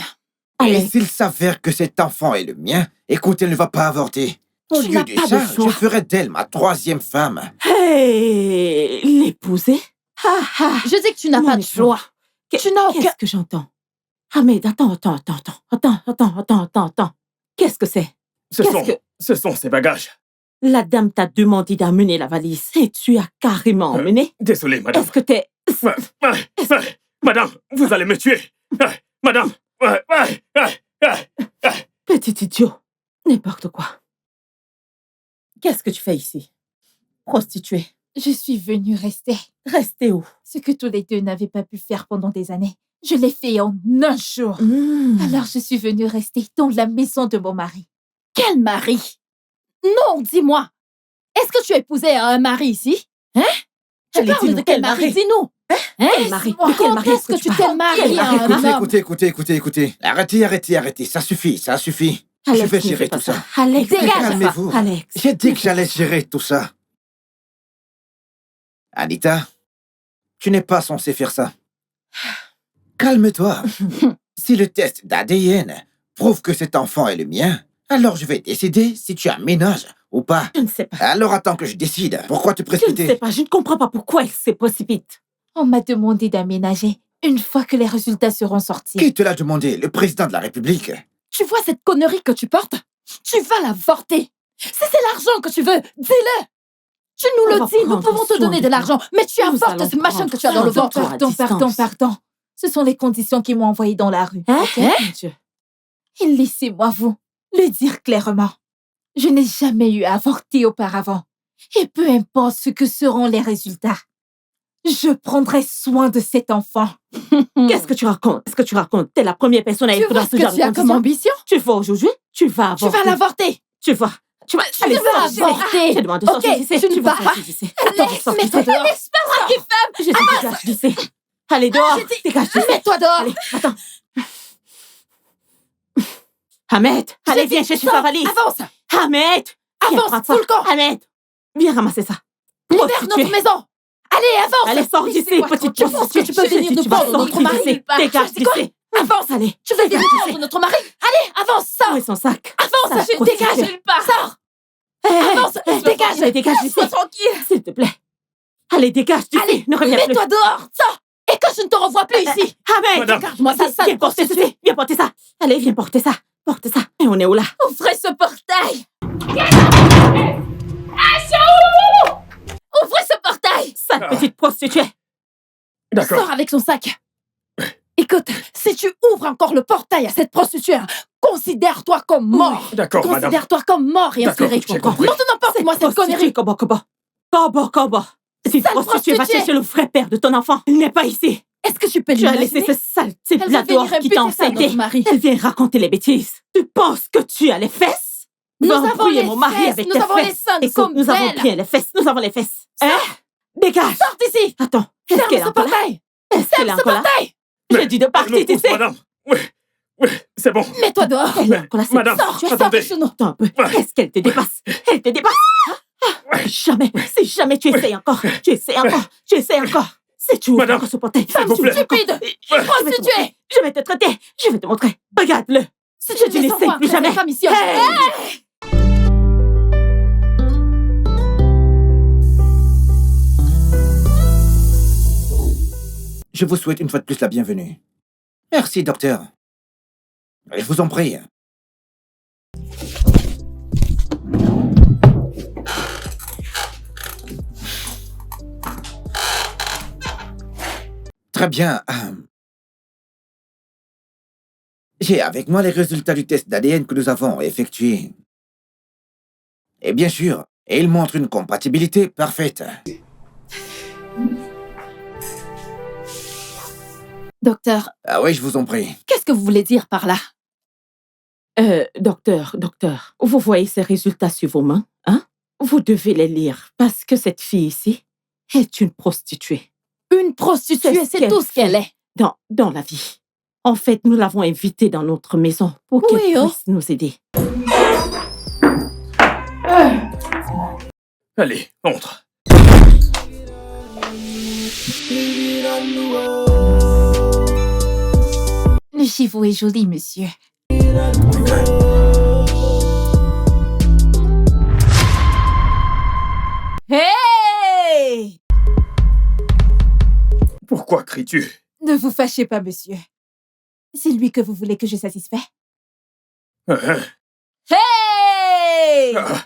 Et Alex, s'il s'avère que cet enfant est le mien, écoute, elle ne va pas avorter. Au Tu lieu n'as de pas ça, de choix. je ferai d'elle ma 3e femme. hey, l'épouser? Je dis que tu n'as pas de Monica. choix. Tu n'as aucun... Qu'est-ce que j'entends? Ahmed, attends. Qu'est-ce que c'est? Ce sont ces bagages. La dame t'a demandé d'amener la valise et tu as carrément emmené? Désolé, madame. Est-ce que t'es... Madame, vous allez me tuer. Madame. Petit idiot. N'importe quoi. Qu'est-ce que tu fais ici? Prostituée. Je suis venue rester. Restez où? Ce que tous les deux n'avaient pas pu faire pendant des années. Je l'ai fait en un jour. Alors je suis venue rester dans la maison de mon mari. Quel mari? Non, dis-moi. Est-ce que tu as épousé un mari ici? Hein? Tu Allez, parles dis-nous, de quel quel mari? mari? Dis-nous. Hein? Quel mari? Quand De quel mari est-ce que tu t'es marié à un homme? Écoutez. Arrêtez. Ça suffit. Alex, Je vais ne fais gérer pas tout ça. Alex, Dégage. ne fais pas ça. Calmez-vous. Alex. J'ai dit que j'allais gérer tout ça. Anita, tu n'es pas censée faire ça. Calme-toi. Si le test d'ADN prouve que cet enfant est le mien, alors je vais décider si tu aménages ou pas. Je ne sais pas. Alors attends que je décide. Pourquoi te Je ne précipiter? sais pas. Je ne comprends pas pourquoi il se précipite. On m'a demandé d'aménager une fois que les résultats seront sortis. Qui te l'a demandé? Le président de la République? Tu vois cette connerie que tu portes? Tu vas l'avorter. Si c'est l'argent que tu veux, dis-le. Tu nous On le va dis, nous prendre pouvons te soin donner de de toi. l'argent, mais tu Nous avortes allons ce machin que tu as dans prendre le soin de ventre. toi. Pardon. Ce sont les conditions qui m'ont envoyé dans la rue. Hein? ok? Mon Dieu. Et laissez-moi vous le dire clairement. Je n'ai jamais eu à avorter auparavant. Et peu importe ce que seront les résultats, je prendrai soin de cet enfant. Qu'est-ce que tu racontes? Qu'est-ce que tu racontes? T'es la première personne à Tu être vois dans ce ce genre que de tu as comme conditions. ambition? Tu vas aujourd'hui, tu vas Tu avorter. vas l'avorter. Tu vas. Tu vas. Tu vas avorter. Je demande de Ok, sortir d'ici. tu ne Tu vas vas sortir d'ici. Attends, sors d'ici. Mets-toi dehors. Je te dégage d'ici. Allez, dehors. Dégage d'ici. Mets-toi dehors. Allez, attends. Ahmed, allez, viens chercher Sors, sa valise. Avance. Ahmed, viens Avance, prendre ça. fous le camp. Ahmed, viens ramasser ça. Libère Prostituée. notre maison. Allez, avance. Allez, sors d'ici, Laissez-moi petite tranquille. Tu penses que tu peux prostituée. venir nous Tu vas prendre notre sortir mari d'ici. nulle part. Dégage C'est quoi? d'ici. Avance. Allez, Tu veux venir dégage prendre d'ici. notre mari? Allez, avance, Où est sors. son sac? Avance, Sale je dégage prostituée. nulle part. Sors. Hey, Avance, hey, dégage. Allez, dégage d'ici. Sois tranquille. S'il te plaît. Allez, dégage d'ici. Allez, Ne reviens plus. mets-toi dehors. Sors. Et que je ne te revois plus ici. Ahmed, Madame. Regarde-moi ça, viens sale porter prostituée. ceci. Viens porter ça. Allez, viens porter ça. Porte ça. Et on est où là? Ouvrez ce portail. Ouvrez ce portail. Sale Ah. petite prostituée. D'accord. Sors avec son sac. Écoute, si tu ouvres encore le portail à cette prostituée, considère-toi comme mort. D'accord, madame. Considère-toi comme mort et D'accord, inspiré. j'ai compris. Maintenant, porte-moi cette connerie. Kobo. Cette Sale prostituée va prostituée. chercher le vrai père de ton enfant. Il n'est pas ici. Est-ce que tu peux Tu as l'imaginer? laissé ce sale type Elle là va venir dehors qui t'a imputer ça à notre enceinté. mari. Elle vient raconter les bêtises. Tu penses que tu as les fesses? Nous Va avons embrouiller les mon mari fesses, avec nous tes avons les fesses. seins, nous Écoute, sommes nous avons belles. bien les fesses. Nous avons les fesses. Hein? Dégage. Sors d'ici. Attends. Est-ce Ferme qu'elle est ce encore là? portail. Est-ce qu'elle est Ferme ce encore là? portail. J'ai dit de partir Pardon, d'ici. madame. Oui, c'est bon. Mets-toi dehors. Elle est encore là. cette Madame, Sors, prostituée. attendez. sors de chez nous. Attends un peu. Ouais. Est-ce qu'elle te dépasse? Elle te dépasse? Jamais. Si jamais tu essayes encore. Tu essaies encore. Si tu ouvres Madame, encore ce portail. s'il vous plaît. Stupide. Prostituée. Je vais te traiter. Je vais te montrer. Regarde-le. Si Je tu te ne laisse laisses pas plus jamais. cette mission. Hey! Je vous souhaite une fois de plus la bienvenue. Merci, docteur. Je vous en prie. Très bien. J'ai avec moi les résultats du test d'ADN que nous avons effectué. Et bien sûr, ils montrent une compatibilité parfaite. Docteur, Ah oui, je vous en prie. qu'est-ce que vous voulez dire par là? Docteur, vous voyez ces résultats sur vos mains, hein? Vous devez les lire parce que cette fille ici est une prostituée Une prostituée, C'est ce c'est qu'elle tout ce qu'elle est. dans la vie. En fait, nous l'avons invitée dans notre maison pour qu'elle Oui, oh. puisse nous aider. Allez, entre. Le chivot est joli, monsieur. Hey! Pourquoi cries-tu? Ne vous fâchez pas, monsieur. C'est lui que vous voulez que je satisfais? Hein? Hey! Ah,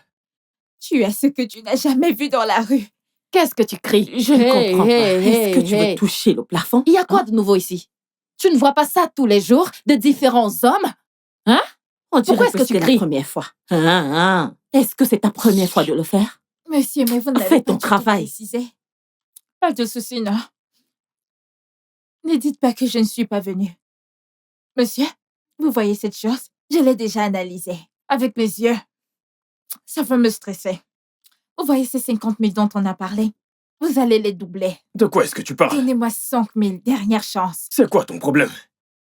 Tu as ce que tu n'as jamais vu dans la rue. Qu'est-ce que tu cries? Je ne Hey, comprends pas. hey, Est-ce que tu hey. veux toucher le plafond? Il y a quoi de nouveau ici? Tu ne vois pas ça tous les jours de différents hommes? On dirait Pourquoi est-ce que tu c'est la cries? première fois. Est-ce que c'est ta première fois de le faire? Monsieur, mais vous n'avez Fais pas ton du tout travail. précisé. Pas de souci, non. Ne dites pas que je ne suis pas venue. Monsieur, vous voyez cette chose? Je l'ai déjà analysée. Avec mes yeux. Ça va me stresser. Vous voyez ces 50 000 dont on a parlé? Vous allez les doubler. de quoi est-ce que tu parles? Donnez-moi 5 000, dernière chance. C'est quoi ton problème?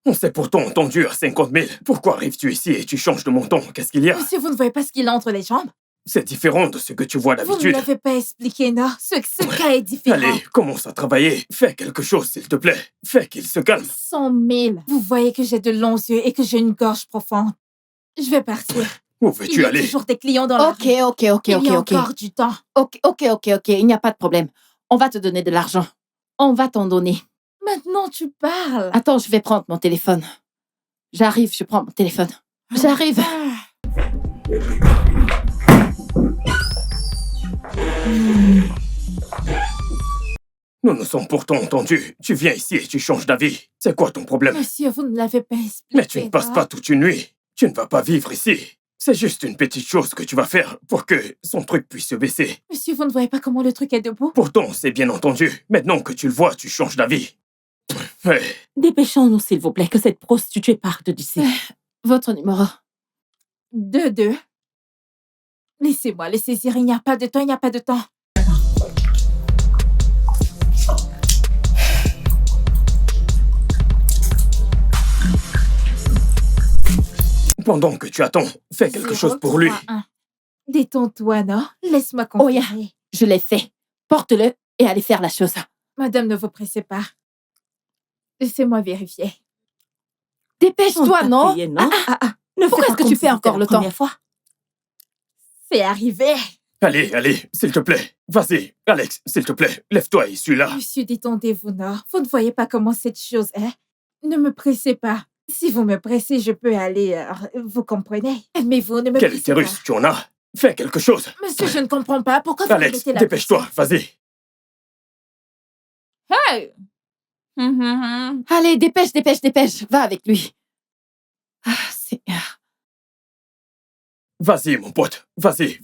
On s'est pourtant entendu à 50 000. Pourquoi arrives-tu ici et tu changes de montant? Qu'est-ce qu'il y a? Monsieur, vous ne voyez pas ce qu'il a entre les jambes? C'est différent de ce que tu vois Vous ne d'habitude. l'avez pas expliqué, non? Ce cas est différent. Allez, commence à travailler. Fais quelque chose, s'il te plaît. Fais qu'il se calme. 100 000. Vous voyez que j'ai de longs yeux et que j'ai une gorge profonde. Je vais partir. Où Il veux-tu y a aller? toujours des clients dans la Ok, rue. ok, ok, Il ok, y a ok. encore du temps. Ok, il n'y a pas de problème. On va te donner de l'argent. On va t'en donner. Maintenant, tu parles. Attends, je vais prendre mon téléphone. J'arrive, je prends mon téléphone. J'arrive. Nous nous sommes pourtant entendus. Tu viens ici et tu changes d'avis. C'est quoi ton problème? Monsieur, vous ne l'avez pas expliqué. Mais tu ne passes non? pas toute une nuit. Tu ne vas pas vivre ici. C'est juste une petite chose que tu vas faire pour que son truc puisse se baisser. Monsieur, vous ne voyez pas comment le truc est debout? Pourtant, c'est bien entendu. Maintenant que tu le vois, tu changes d'avis. Ouais. Dépêchons-nous, s'il vous plaît, que cette prostituée parte d'ici. Votre numéro. 2-2. Laissez-moi les saisir. Il n'y a pas de temps, il n'y a pas de temps. Pendant que tu attends, fais quelque chose pour lui. 031. Détends-toi, non? Laisse-moi Oh, yeah. confirmer. Je l'ai fait. Porte-le et allez faire la chose. Madame, ne vous pressez pas. Laissez-moi vérifier. On Dépêche-toi, t'a non? payé, non? Ne Pourquoi fais est-ce pas que comme tu si fais c'était encore la le temps? première fois. C'est arrivé. Allez, allez, s'il te plaît. Vas-y, Alex, s'il te plaît. Lève-toi et suis-là. Monsieur, détendez-vous, non? Vous ne voyez pas comment cette chose est? Ne me pressez pas. Si vous me pressez, je peux aller... vous comprenez? Mais vous ne me Quel pressez utérus tu en as? Fais quelque chose. pas. Monsieur, je ne comprends pas. Pourquoi vous me Alex, mettez la dépêche-toi, vas-y. pression? Hey! Allez, dépêche. Va avec lui. Ah, c'est... Vas-y, mon pote. Vas-y.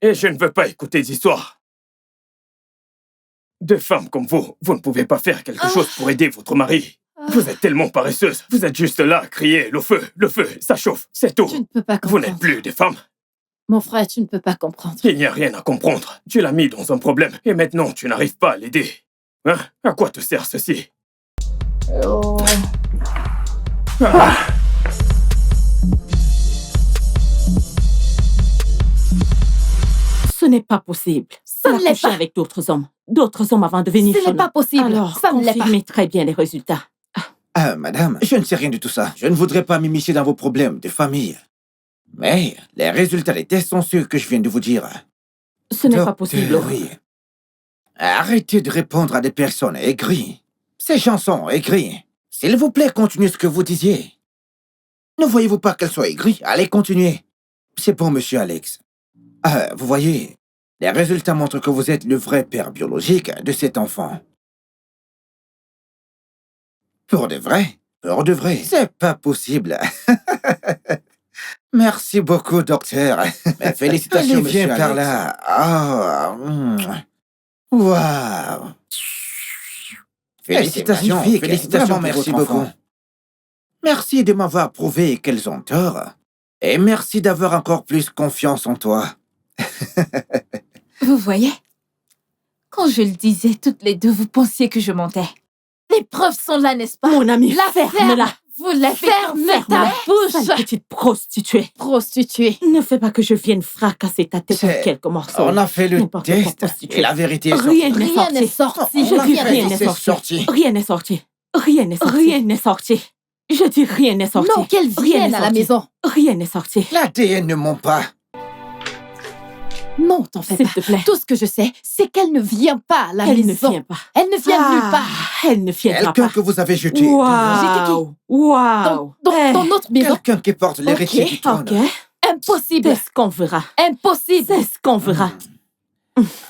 Et je ne veux pas écouter d'histoires. Deux femmes comme vous, vous ne pouvez pas faire quelque chose pour aider votre mari. Vous êtes tellement paresseuse. Vous êtes juste là à crier, le feu, ça chauffe, c'est tout. Tu ne peux pas Vous comprendre. n'êtes plus des femmes. Mon frère, tu ne peux pas comprendre. Il n'y a rien à comprendre. Tu l'as mis dans un problème et maintenant tu n'arrives pas à l'aider. Hein? À quoi te sert ceci? Ah. Ce n'est pas possible. Ça ne Elle a l'est couché pas. avec d'autres hommes avant de venir Ce chez n'est pas nous. possible. Alors, Ça ne l'est pas. confirmez très bien les résultats. Ah, madame, je ne sais rien de tout ça. Je ne voudrais pas m'immiscer dans vos problèmes de famille. Mais les résultats des tests sont ceux que je viens de vous dire. Ce n'est pas Docteur, possible. Oui. Arrêtez de répondre à des personnes aigries. Ces gens sont aigris. S'il vous plaît, continuez ce que vous disiez. Ne voyez-vous pas qu'elles soient aigries? Allez, continuez. C'est pour monsieur Alex. Ah, vous voyez, les résultats montrent que vous êtes le vrai père biologique de cet enfant. Pour de vrai? Pour de vrai? C'est pas possible. Merci beaucoup, docteur. Mais félicitations, Allez, monsieur viens par Alex. là. Ah, waouh. Félicitations, Vraiment, merci beaucoup. Merci de m'avoir prouvé qu'elles ont tort. Et merci d'avoir encore plus confiance en toi. Vous voyez? Quand je le disais, toutes les deux, vous pensiez que je mentais. Les preuves sont là, n'est-ce pas? Mon ami, La ferme-la. Vous l'avez Ferme ferme ta ta Sale bouche. petite prostituée. Prostituée. Ne fais pas que je vienne fracasser ta tête en C'est- quelques morceaux. On a fait le N'importe quoi, test prostituée. et la vérité est Rien sortie. n'est Rien n'est sorti. sorti. Je On a dis fait rien le n'est test, sorti. sorti. Rien n'est sorti. Rien n'est sorti. Rien n'est sorti. Je dis rien n'est sorti. Non, qu'elle Rien vienne n'est à la sorti. maison. Rien n'est sorti. L'ADN ne ment pas. Non, t'en fais S'il pas. te plaît. Tout ce que je sais, c'est qu'elle ne vient pas à la Elle ne maison. vient pas. Elle ne vient nulle part. Elle ne viendra Quelqu'un pas. que vous avez jeté. Waouh. Waouh. Dans notre maison. Quelqu'un qui porte l'héritier Ok, du trône. Ok. Impossible. C'est ce qu'on verra. Impossible. C'est ce qu'on verra.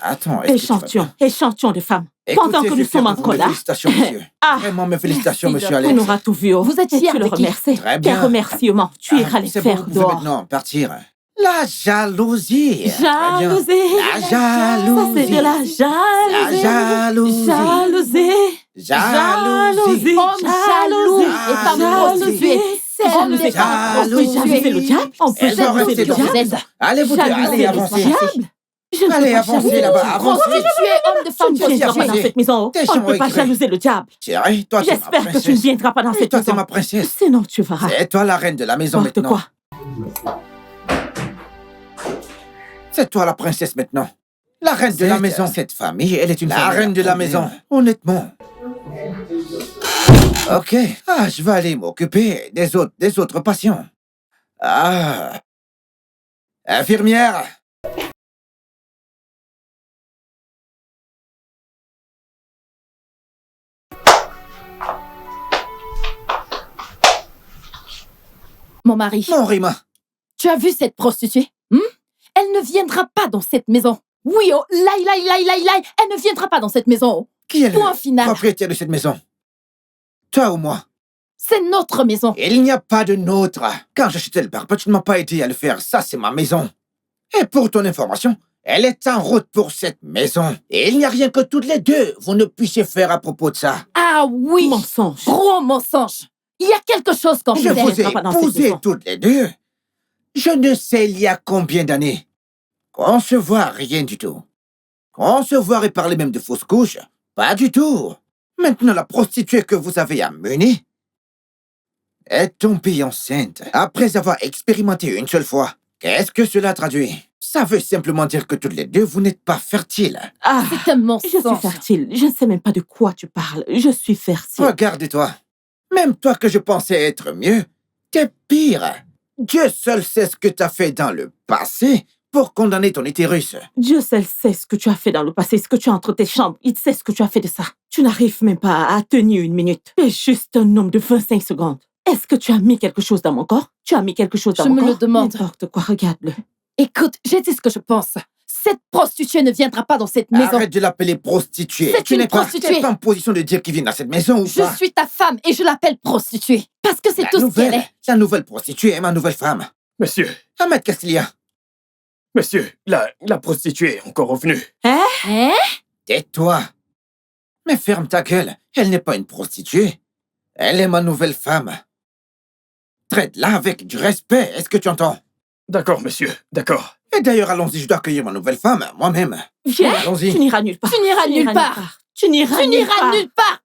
Attends, est-ce que tu vas Échantillon. bien? Échantillon de femmes. Écoutez, Pendant que je nous suis fier sommes de en vous. colère. Félicitations, monsieur. Ah. Vraiment, mes félicitations, Merci, monsieur docteur. Alex. On aura tout vu. Oh. Vous êtes Et fière tu le de qui? remercies. Très Tes bien. remerciements. Tu iras les C'est bon, faire vous pouvez dehors. maintenant partir. La jalousie. Jalousie. La jalousie. Ça, c'est de la La jalousie. jalousie. Jalousie. Jalousie. Homme jaloux et femme Jalousie. prostituée. C'est Jalousie. homme et femme Jalousie. On peut jalouser le diable. On peut Elle va jalouser rester le dans diable. cette... Allez, vous deux, Jalouser allez, le avancez. diable. Je ne Allez, peux pas avancez jalouser là-bas, le diable. avancez. Prostituée, homme de Tu femme ne viendras pas dans prostituée. cette maison. Tes On ne gens peut pas écrits. jalouser le diable. Chérie, toi, t'es ma J'espère que tu ne princesse. viendras pas dans cette Toi, t'es maison. ma princesse. Sinon, tu verras. C'est toi la reine de la maison N'importe maintenant. quoi. C'est toi la princesse maintenant. La reine de la maison. Cette famille, elle est une la reine de la maison. Honnêtement. Ok. Ah, je vais aller m'occuper des autres patients. Ah. Infirmière. Mon mari, Non, Rima. tu as vu cette prostituée? Elle ne viendra pas dans cette maison. Oui, oh, elle ne viendra pas dans cette maison. Qui est le Point final. propriétaire de cette maison? Toi ou moi? C'est notre maison. Il n'y a pas de nôtre. Quand j'achetais le barbecue, tu ne m'as pas aidé à le faire. Ça, c'est ma maison. Et pour ton information, elle est en route pour cette maison. Et il n'y a rien que toutes les deux vous ne puissiez faire à propos de ça. Ah oui, Mensonge. gros mensonge. Il y a quelque chose qu'on Je fait. vous ai viendra pas dans cette épousé maison. toutes les deux. Je ne sais il y a combien d'années. Concevoir, rien du tout. Concevoir et parler même de fausses couches, pas du tout. Maintenant, la prostituée que vous avez amenée est tombée enceinte après avoir expérimenté une seule fois. Qu'est-ce que cela traduit? Ça veut simplement dire que toutes les deux, vous n'êtes pas fertiles. Ah, C'est un je suis mensonge. fertile. Je ne sais même pas de quoi tu parles. Je suis fertile. Regarde-toi. Même toi que je pensais être mieux, t'es pire. Dieu seul sait ce que t'as fait dans le passé pour condamner ton utérus. Dieu seul sait ce que tu as fait dans le passé, ce que tu as entre tes chambres. Il sait ce que tu as fait de ça. Tu n'arrives même pas à tenir une minute. Tu es juste un homme de 25 secondes. Est-ce que tu as mis quelque chose dans mon corps? Tu as mis quelque chose dans Je mon me corps? le demande. N'importe quoi, regarde-le. Écoute, j'ai dit ce que je pense. Cette prostituée ne viendra pas dans cette maison. Arrête de l'appeler prostituée. C'est Tu une n'es pas, prostituée. t'es pas en position de dire qu'il vient dans cette maison ou Je pas. suis ta femme et je l'appelle prostituée. Parce que c'est tout ce qu'elle est. La nouvelle prostituée est ma nouvelle femme. Monsieur, Ahmed, qu'est-ce qu'il y a? monsieur, la prostituée est encore revenue. Hein? Tais-toi. Mais ferme ta gueule. Elle n'est pas une prostituée. Elle est ma nouvelle femme. Traite-la avec du respect. Est-ce que tu entends? D'accord, monsieur, d'accord. Et d'ailleurs, allons-y, je dois accueillir ma nouvelle femme, moi-même. Viens, Allons-y. tu n'iras nulle part. Tu n'iras nulle part. Tu n'iras Tu n'iras nulle part.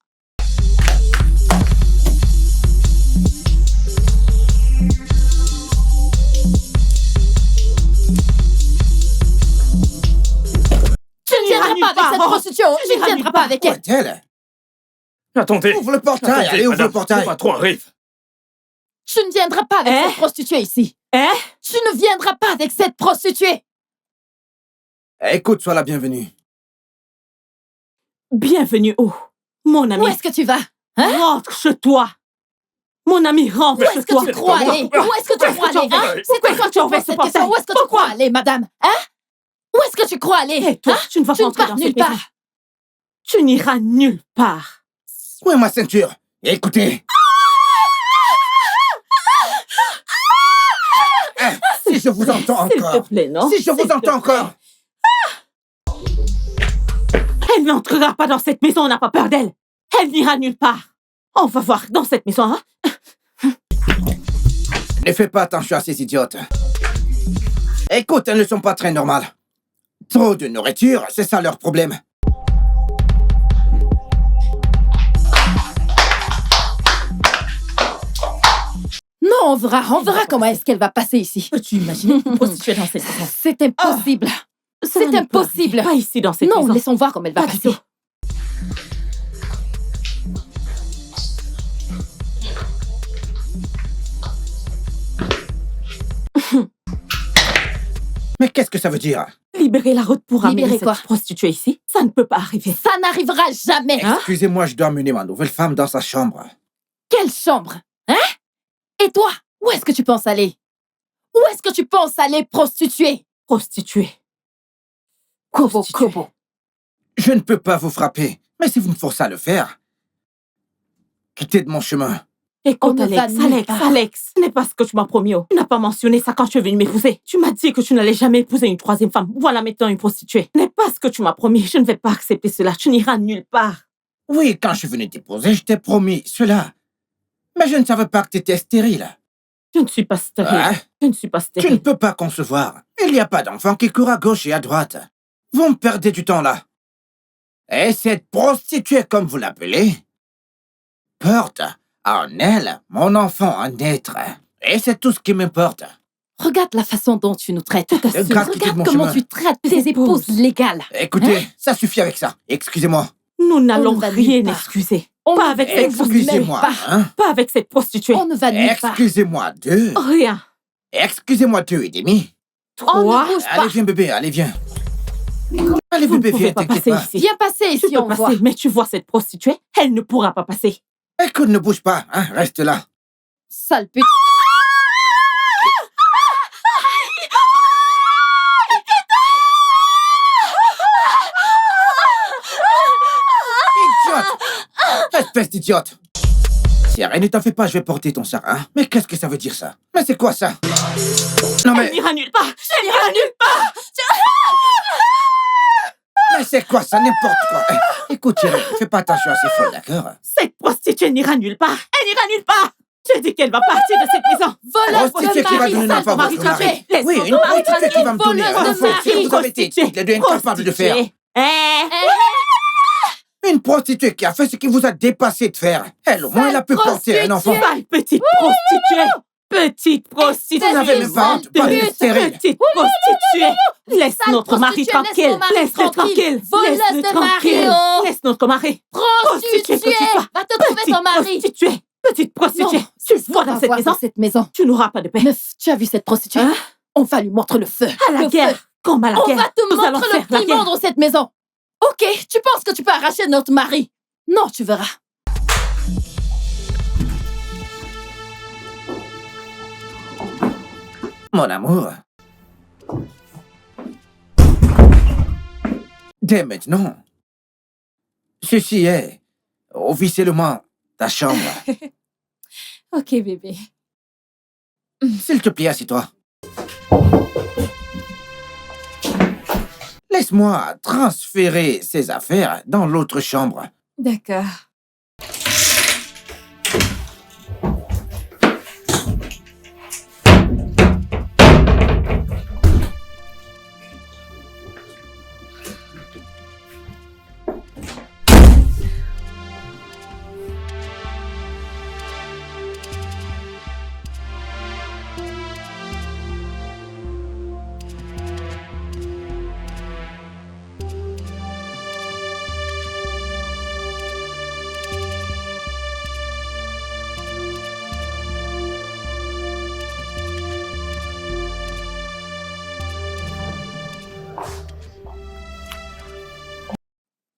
Tu ne viendras nulle pas avec part. cette Oh, prostituée. tu Tu ne n'iras viendras nulle pas part. avec Où elle. est-elle? Attendez. Ouvre le portail, allez, ouvre le madame, portail. Le patron arrive. Tu ne viendras pas avec Hein? cette prostituée ici. Hein? Tu ne viendras pas avec cette prostituée. Écoute, sois la bienvenue. Bienvenue où? Mon ami, Où est-ce que tu vas? rentre chez toi. Mon ami, rentre Où chez est-ce que toi. tu crois aller? Où est-ce que tu crois aller? Hein? C'est Pourquoi à toi tu que ouvres tu ce poses cette question. portail? Où est-ce que tu Pourquoi? crois aller, madame? Hein? Où est-ce que tu crois aller? Et toi, Hein? tu ne vas Tu pas ne entrer pars dans nulle cette maison. part. Tu n'iras nulle part. Où est ma ceinture? Écoutez. Hein, si je vous entends S'il te encore. plaît, non? Si je vous S'il te entends plaît. encore. Elle n'entrera pas dans cette maison, on n'a pas peur d'elle. Elle n'ira nulle part. On va voir dans cette maison, hein? Ne fais pas attention à ces idiotes. Écoute, elles ne sont pas très normales. Trop de nourriture, c'est ça leur problème. Non, on verra comment est-ce qu'elle va passer ici. Peux-tu imaginer une prostituée dans cette maison? C'est impossible. Cela ne peut impossible. arriver. Pas ici, dans cette Non, maison. laissons voir comment elle va Pas du passer. tout. Mais qu'est-ce que ça veut dire? Libérer la route pour amener Libérer cette quoi? prostituée ici, ça ne peut pas arriver. Ça n'arrivera jamais. Hein? Excusez-moi, je dois amener ma nouvelle femme dans sa chambre. Quelle chambre? Hein? Et toi, où est-ce que tu penses aller? Où est-ce que tu penses aller, prostituée? Prostituée. Kobo, Prostituée. Kobo. Je ne peux pas vous frapper, mais si vous me forcez à le faire, quittez de mon chemin. Écoute, On ne va Alex, nulle Alex, part. Alex, ce n'est pas ce que tu m'as promis. Oh. Tu n'as pas mentionné ça quand tu es venu m'épouser. Tu m'as dit que tu n'allais jamais épouser une troisième femme. Voilà maintenant une prostituée. Ce n'est pas ce que tu m'as promis. Je ne vais pas accepter cela. Tu n'iras nulle part. Oui, quand je suis venu t'épouser, je t'ai promis cela. Mais je ne savais pas que tu étais stérile. Je ne suis pas stérile. Hein? Je ne suis pas Tu ne stérile. peux pas concevoir. Il n'y a pas d'enfant qui court à gauche et à droite. Vous me perdez du temps là. Et cette prostituée, comme vous l'appelez, porte en elle mon enfant à naître. Et c'est tout ce qui m'importe. Regarde la façon dont tu nous traites. Grâce quitter Regarde mon comment chemin. tu traites tes épouses légales. Écoutez, ça suffit avec ça. Excusez-moi. Nous n'allons ne va rien nulle part. excuser. On Pas ne avec va cette excuser prostituée. Excusez-moi, pas. hein. Pas avec cette prostituée. On ne va nulle part. Excusez-moi, deux. Rien. Excusez-moi, deux et demi. On Trois. ne bouge pas. Allez, viens, bébé, allez, viens. Allez, Vous ne bébé, pouvez viens, pas t'inquiète passer pas. ici. Viens passer Tu ici, peux on voit. passer, mais tu vois cette prostituée, elle ne pourra pas passer. Écoute, ne bouge pas, hein, reste là. Sale pute. Idiote! Espèce d'idiote! Si rien ne t'en fait pas, je vais porter ton sac, hein? Mais qu'est-ce que ça veut dire, ça? Mais c'est quoi, ça? Non, Elle mais... n'ira nulle part. Elle n'ira nulle part. Mais c'est quoi, ça? N'importe quoi! Écoute, chérie, fais pas attention à ces folles, d'accord? Cette prostituée n'ira nulle part. Elle n'ira nulle part. Je dis qu'elle va partir de cette maison. Voleuse Prostituée de qui va mari, donner sale l'enfant à votre prostituée. mari. Laisse Oui, notre une mari prostituée qui va me donner voleuse un de enfant que mari. vous avez été toutes les deux incapables de faire. Une prostituée qui a fait ce qui vous a dépassé de faire. Elle, au moins, elle a pu porter un enfant. Sale petite prostituée. Petite prostituée. Vous n'avez même pas honte, pas de stérile. Petite prostituée. Laisse Sale notre mari prostituée, tranquille. laisse mon mari Laisse-le tranquille. Voleuse Laisse-le de mari, tranquille. oh. Laisse notre mari. Prostituée. que tu sois. Va te trouver Petite ton mari. prostituée. Petite prostituée. Non, Tu vois dans cette voir maison, dans cette maison. tu n'auras pas de paix. Meuf, tu as vu cette prostituée? Hein? On va lui montrer le feu. À la Le guerre. feu. Comme à la On guerre. va te Nous allons montrer faire le la prix guerre. dans cette maison. Ok, tu penses que tu peux arracher notre mari? Non, tu verras. Mon amour. Dès maintenant, ceci est officiellement ta chambre. Ok, bébé. S'il te plaît, assieds-toi. Laisse-moi transférer ces affaires dans l'autre chambre. D'accord.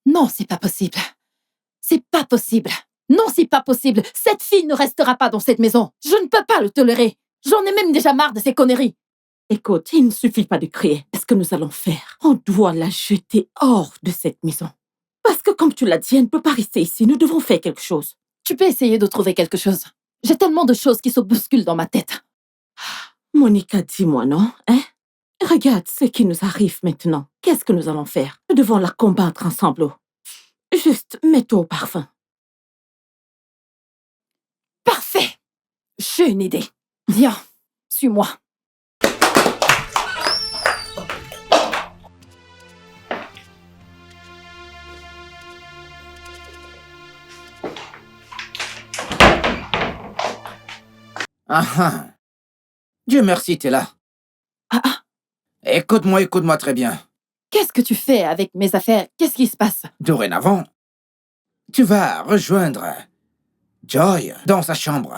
Non, c'est pas possible. C'est pas possible. Non, c'est pas possible. Cette fille ne restera pas dans cette maison. Je ne peux pas le tolérer. J'en ai même déjà marre de ces conneries. Écoute, il ne suffit pas de crier. Qu'est-ce que nous allons faire? On doit la jeter hors de cette maison. Parce que comme tu l'as dit, elle ne peut pas rester ici. Nous devons faire quelque chose. Tu peux essayer de trouver quelque chose. J'ai tellement de choses qui se bousculent dans ma tête. Monica, dis-moi, non? Hein? Regarde ce qui nous arrive maintenant. Qu'est-ce que nous allons faire? Nous devons la combattre ensemble. Oh. Juste, mets-toi au parfum. Parfait. J'ai une idée. Viens, suis-moi. Ah ah. Dieu merci, t'es là. Ah, ah. Écoute-moi très bien. Qu'est-ce que tu fais avec mes affaires? Qu'est-ce qui se passe? Dorénavant, tu vas rejoindre Joy dans sa chambre.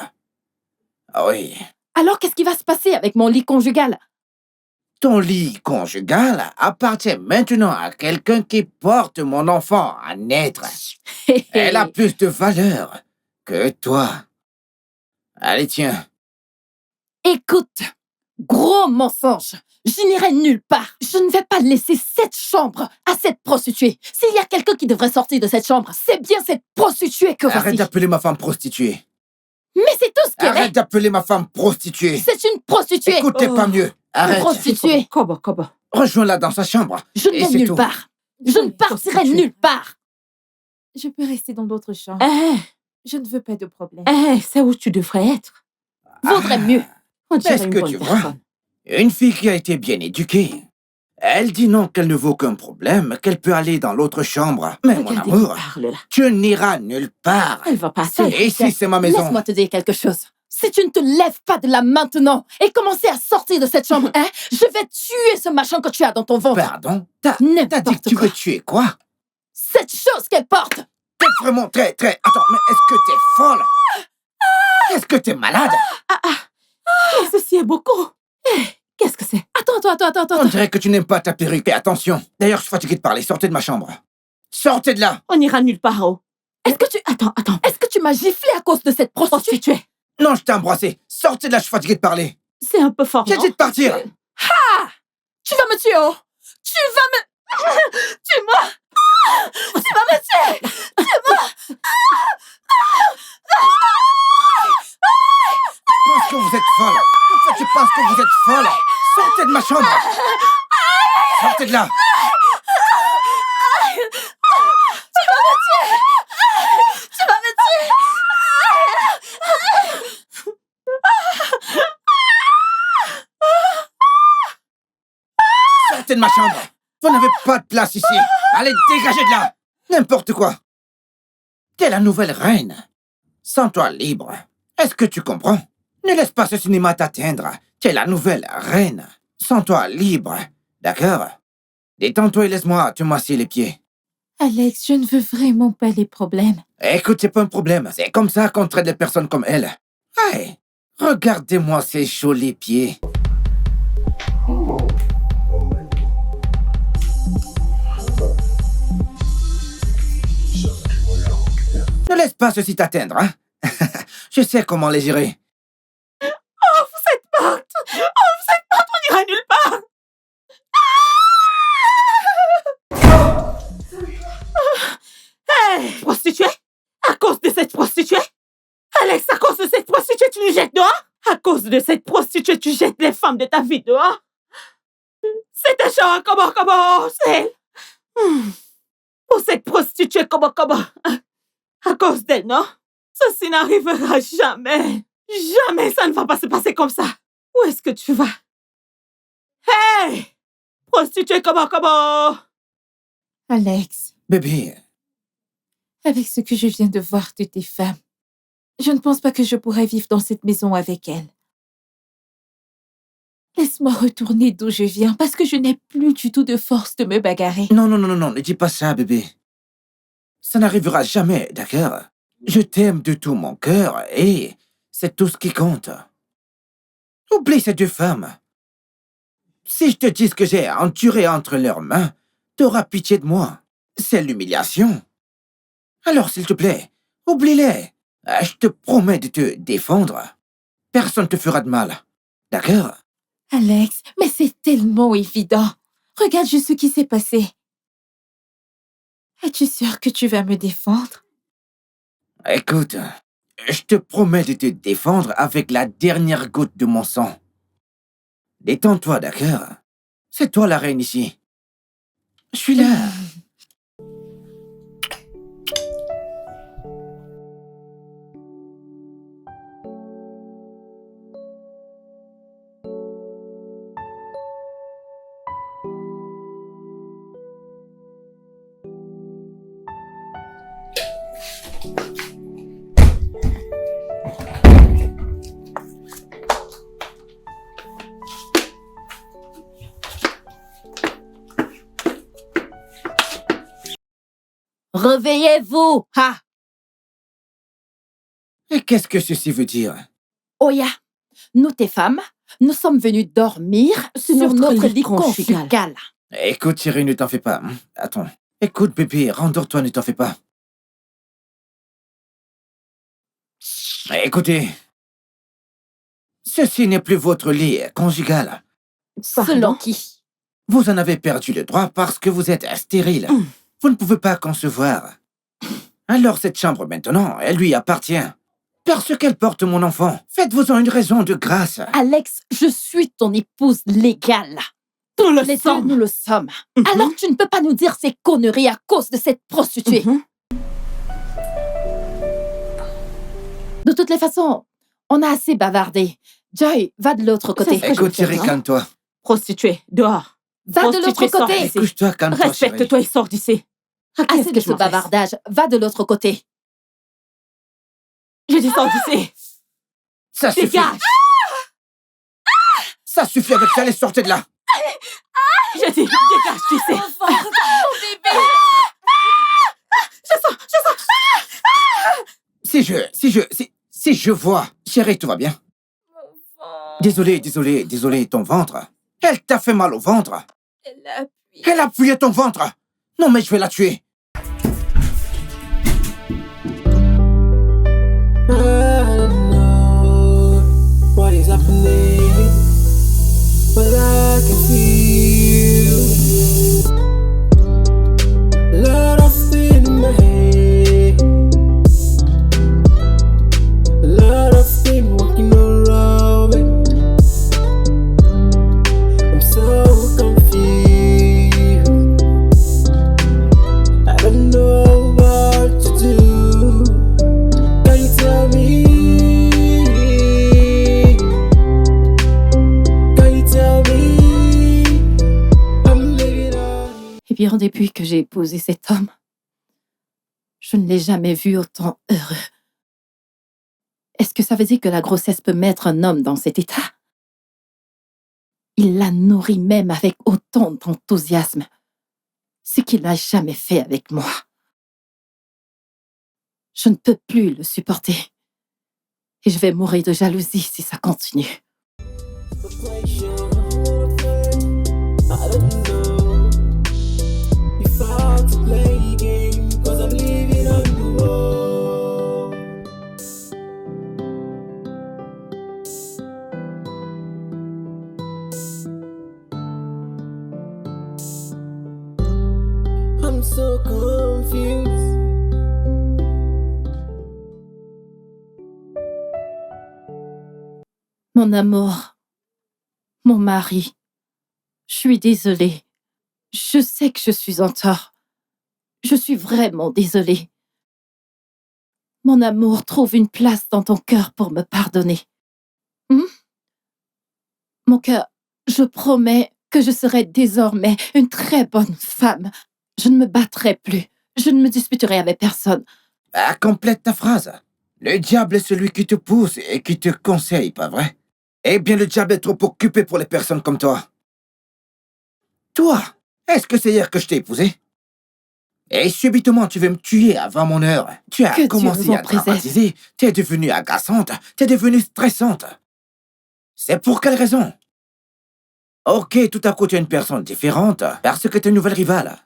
Ah oui. Alors, qu'est-ce qui va se passer avec mon lit conjugal? Ton lit conjugal appartient maintenant à quelqu'un qui porte mon enfant à naître. Elle a plus de valeur que toi. Allez, tiens. Écoute, gros mensonge. Je n'irai nulle part. Je ne vais pas laisser cette chambre à cette prostituée. S'il y a quelqu'un qui devrait sortir de cette chambre, c'est bien cette prostituée que Arrête voici. d'appeler ma femme prostituée. Mais c'est tout ce qu'elle Arrête est. d'appeler ma femme prostituée. C'est une prostituée. Écoutez pas mieux. Arrête. Prostituée. Kobo. Rejoins-la dans sa chambre. Je ne Et vais c'est nulle tout. part. Je ne partirai Prostituée. nulle part. Je peux rester dans d'autres chambres. Je ne veux pas de problème. C'est où tu devrais être. Vaudrait mieux. On dirait Est-ce une que bonne tu vois? personne. Une fille qui a été bien éduquée. Elle dit non, qu'elle ne vaut aucun problème, qu'elle peut aller dans l'autre chambre. Mais mon Regardez amour, qui parle, là. tu n'iras nulle part. Elle va passer. Ça y est. Ici, c'est ma maison. Laisse-moi te dire quelque chose. Si tu ne te lèves pas de là maintenant et commencer à sortir de cette chambre, hein, je vais tuer ce machin que tu as dans ton ventre. Pardon? T'as N'importe dit que tu quoi. veux tuer quoi? Cette chose qu'elle porte. T'es vraiment très... Attends, mais est-ce que t'es folle? Est-ce que t'es malade? Mais ceci est beaucoup. Qu'est-ce que c'est? On dirait que tu n'aimes pas ta perruque. Et attention. D'ailleurs, je suis fatigué de parler. Sortez de ma chambre. Sortez de là. On n'ira nulle part, oh. Est-ce que tu... Attends. Est-ce que tu m'as giflé à cause de cette prostituée? Prostituée. Non, je t'ai embrassé. Sortez de là, je suis fatigué de parler. C'est un peu fort, J'ai non? dit de partir. Tu vas me tuer, oh! Tu vas me... Tue-moi! Tu vas me tuer! Je pense que vous êtes folle. En fait, je pense que vous êtes folle. Sortez de ma chambre. Sortez de là. Tu vas me tuer! Sortez de ma chambre. Vous n'avez pas de place ici. Allez, dégagez de là. N'importe quoi. T'es la nouvelle reine. Sens-toi libre. Est-ce que tu comprends? Ne laisse pas ce cinéma t'atteindre. T'es la nouvelle reine. Sens-toi libre. D'accord? Détends-toi et laisse-moi te masser les pieds. Alex, je ne veux vraiment pas les problèmes. Écoute, c'est pas un problème. C'est comme ça qu'on traite les personnes comme elle. Hey, regardez-moi ces jolis pieds. Ne laisse pas ceci t'atteindre, hein? Je sais comment les gérer. Vous êtes morte. On n'ira nulle part. Hey, prostituée? À cause de cette prostituée? Alex, à cause de cette prostituée, tu nous jettes dehors? À cause de cette prostituée, tu jettes les femmes de ta vie dehors? C'est un genre, comment, c'est elle. Pour cette prostituée, comment? À cause d'elle, non? Ceci n'arrivera jamais. Jamais ça ne va pas se passer comme ça. Où est-ce que tu vas? Hey! Prostituée, comment? Alex, Bébé, avec ce que je viens de voir de tes femmes, je ne pense pas que je pourrais vivre dans cette maison avec elles. Laisse-moi retourner d'où je viens parce que je n'ai plus du tout de force de me bagarrer. non, ne dis pas ça, bébé. Ça n'arrivera jamais, d'accord? Je t'aime de tout mon cœur et c'est tout ce qui compte. Oublie ces deux femmes. Si je te dis ce que j'ai enduré entre leurs mains, t'auras pitié de moi. C'est l'humiliation. Alors, s'il te plaît, oublie-les. Je te promets de te défendre. Personne ne te fera de mal. D'accord? Alex, mais c'est tellement évident. Regarde juste ce qui s'est passé. Es-tu sûr que tu vas me défendre? Écoute, je te promets de te défendre avec la dernière goutte de mon sang. Détends-toi, d'accord? C'est toi la reine ici. Je suis là. Réveillez-vous! Ha! Et qu'est-ce que ceci veut dire? Oya, nous tes femmes, nous sommes venus dormir C'est sur notre notre lit lit conjugal. conjugal. Écoute, chérie, ne t'en fais pas. Attends. Écoute, bébé, rendors-toi, ne t'en fais pas. Écoutez. Ceci n'est plus votre lit conjugal. Selon qui? Vous en avez perdu le droit parce que vous êtes stérile. Vous ne pouvez pas concevoir. Alors cette chambre maintenant, elle lui appartient. Parce qu'elle porte mon enfant. Faites-vous-en une raison de grâce. Alex, je suis ton épouse légale. Nous le Les deux, sommes. nous le sommes. Alors tu ne peux pas nous dire ces conneries à cause de cette prostituée. De toutes les façons, on a assez bavardé. Joy, va de l'autre côté. C'est ce que je Écoute, vais faire, chérie, non? calme-toi. Prostituée, dehors. Va de l'autre Prostituée, sors côté. d'ici. Couche-toi, calme-toi, chérie. Respecte-toi et sors d'ici. Ah, qu'est-ce Assez que de je ce m'en fais? bavardage. Va de l'autre côté. Je descends d'ici. Ça suffit. Dégage. Ça suffit avec ça, allez, sortez de là. Je dis, dégage d'ici. Si je vois, chérie, tout va bien. Désolé, ton ventre. Elle t'a fait mal au ventre. Elle a appuyé ton ventre. Non, mais je vais la tuer. I don't know what is happening, but I can feel a lot of things in my head, a lot of things walking around me. I'm so confused. I don't know what to do. Can you tell me? Can you tell me? I'm living on. Eh bien, depuis que j'ai épousé cet homme, je ne l'ai jamais vu autant heureux. Est-ce que ça veut dire que la grossesse peut mettre un homme dans cet état? Il la nourrit même avec autant d'enthousiasme, ce qu'il n'a jamais fait avec moi. Je ne peux plus le supporter. Et je vais mourir de jalousie si ça continue. I don't know if I have to play a game, 'cause I'm living on the wall. I'm so confused. Mon amour, mon mari, je suis désolée. Je sais que je suis en tort. Je suis vraiment désolée. Mon amour, trouve une place dans ton cœur pour me pardonner. Mon cœur, je promets que je serai désormais une très bonne femme. Je ne me battrai plus. Je ne me disputerai avec personne. Ah, complète ta phrase. Le diable est celui qui te pousse et qui te conseille, pas vrai? Eh bien, le diable est trop occupé pour les personnes comme toi. Toi, est-ce que c'est hier que je t'ai épousé? Et subitement, tu veux me tuer avant mon heure. Tu as Que Dieu commencé vous en à dramatiser. T'es devenue agaçante. T'es devenue stressante. C'est pour quelle raison? Ok, tout à coup, tu es une personne différente parce que t'es une nouvelle rivale.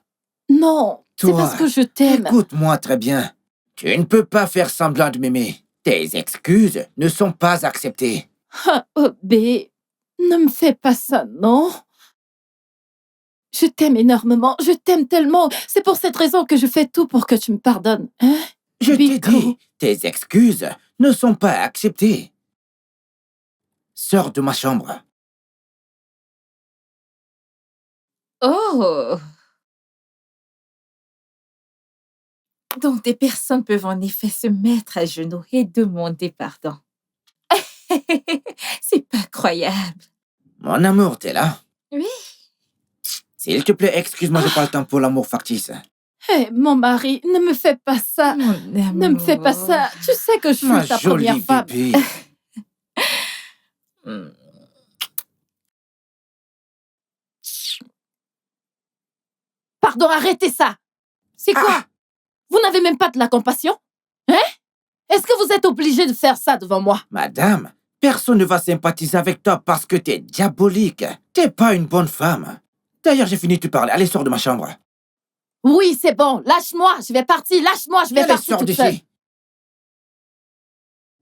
Non, c'est Toi, parce que je t'aime. Écoute-moi très bien. Tu ne peux pas faire semblant de m'aimer. Tes excuses ne sont pas acceptées. Ah, oh, B, ne me fais pas ça, non? Je t'aime énormément, je t'aime tellement. C'est pour cette raison que je fais tout pour que tu me pardonnes. Hein? Je t'ai Bico. dit, tes excuses ne sont pas acceptées. Sors de ma chambre. Oh! Donc, des personnes peuvent en effet se mettre à genoux et demander pardon. C'est pas croyable. Mon amour, t'es là? Oui. S'il te plaît, excuse-moi, j'ai pas le temps pour l'amour factice. Hé, mon mari, ne me fais pas ça. Mon Ne me fais pas ça. Tu sais que je suis Ma ta jolie première femme. bébé. Pardon, arrêtez ça. C'est quoi? Ah! Vous n'avez même pas de la compassion? Hein? Est-ce que vous êtes obligé de faire ça devant moi? Madame, personne ne va sympathiser avec toi parce que t'es diabolique. T'es pas une bonne femme. D'ailleurs, j'ai fini de te parler. Allez, sors de ma chambre. Oui, c'est bon. Lâche-moi. Je vais partir. Lâche-moi. Je vais Allez, partir sors toute seule. d'ici.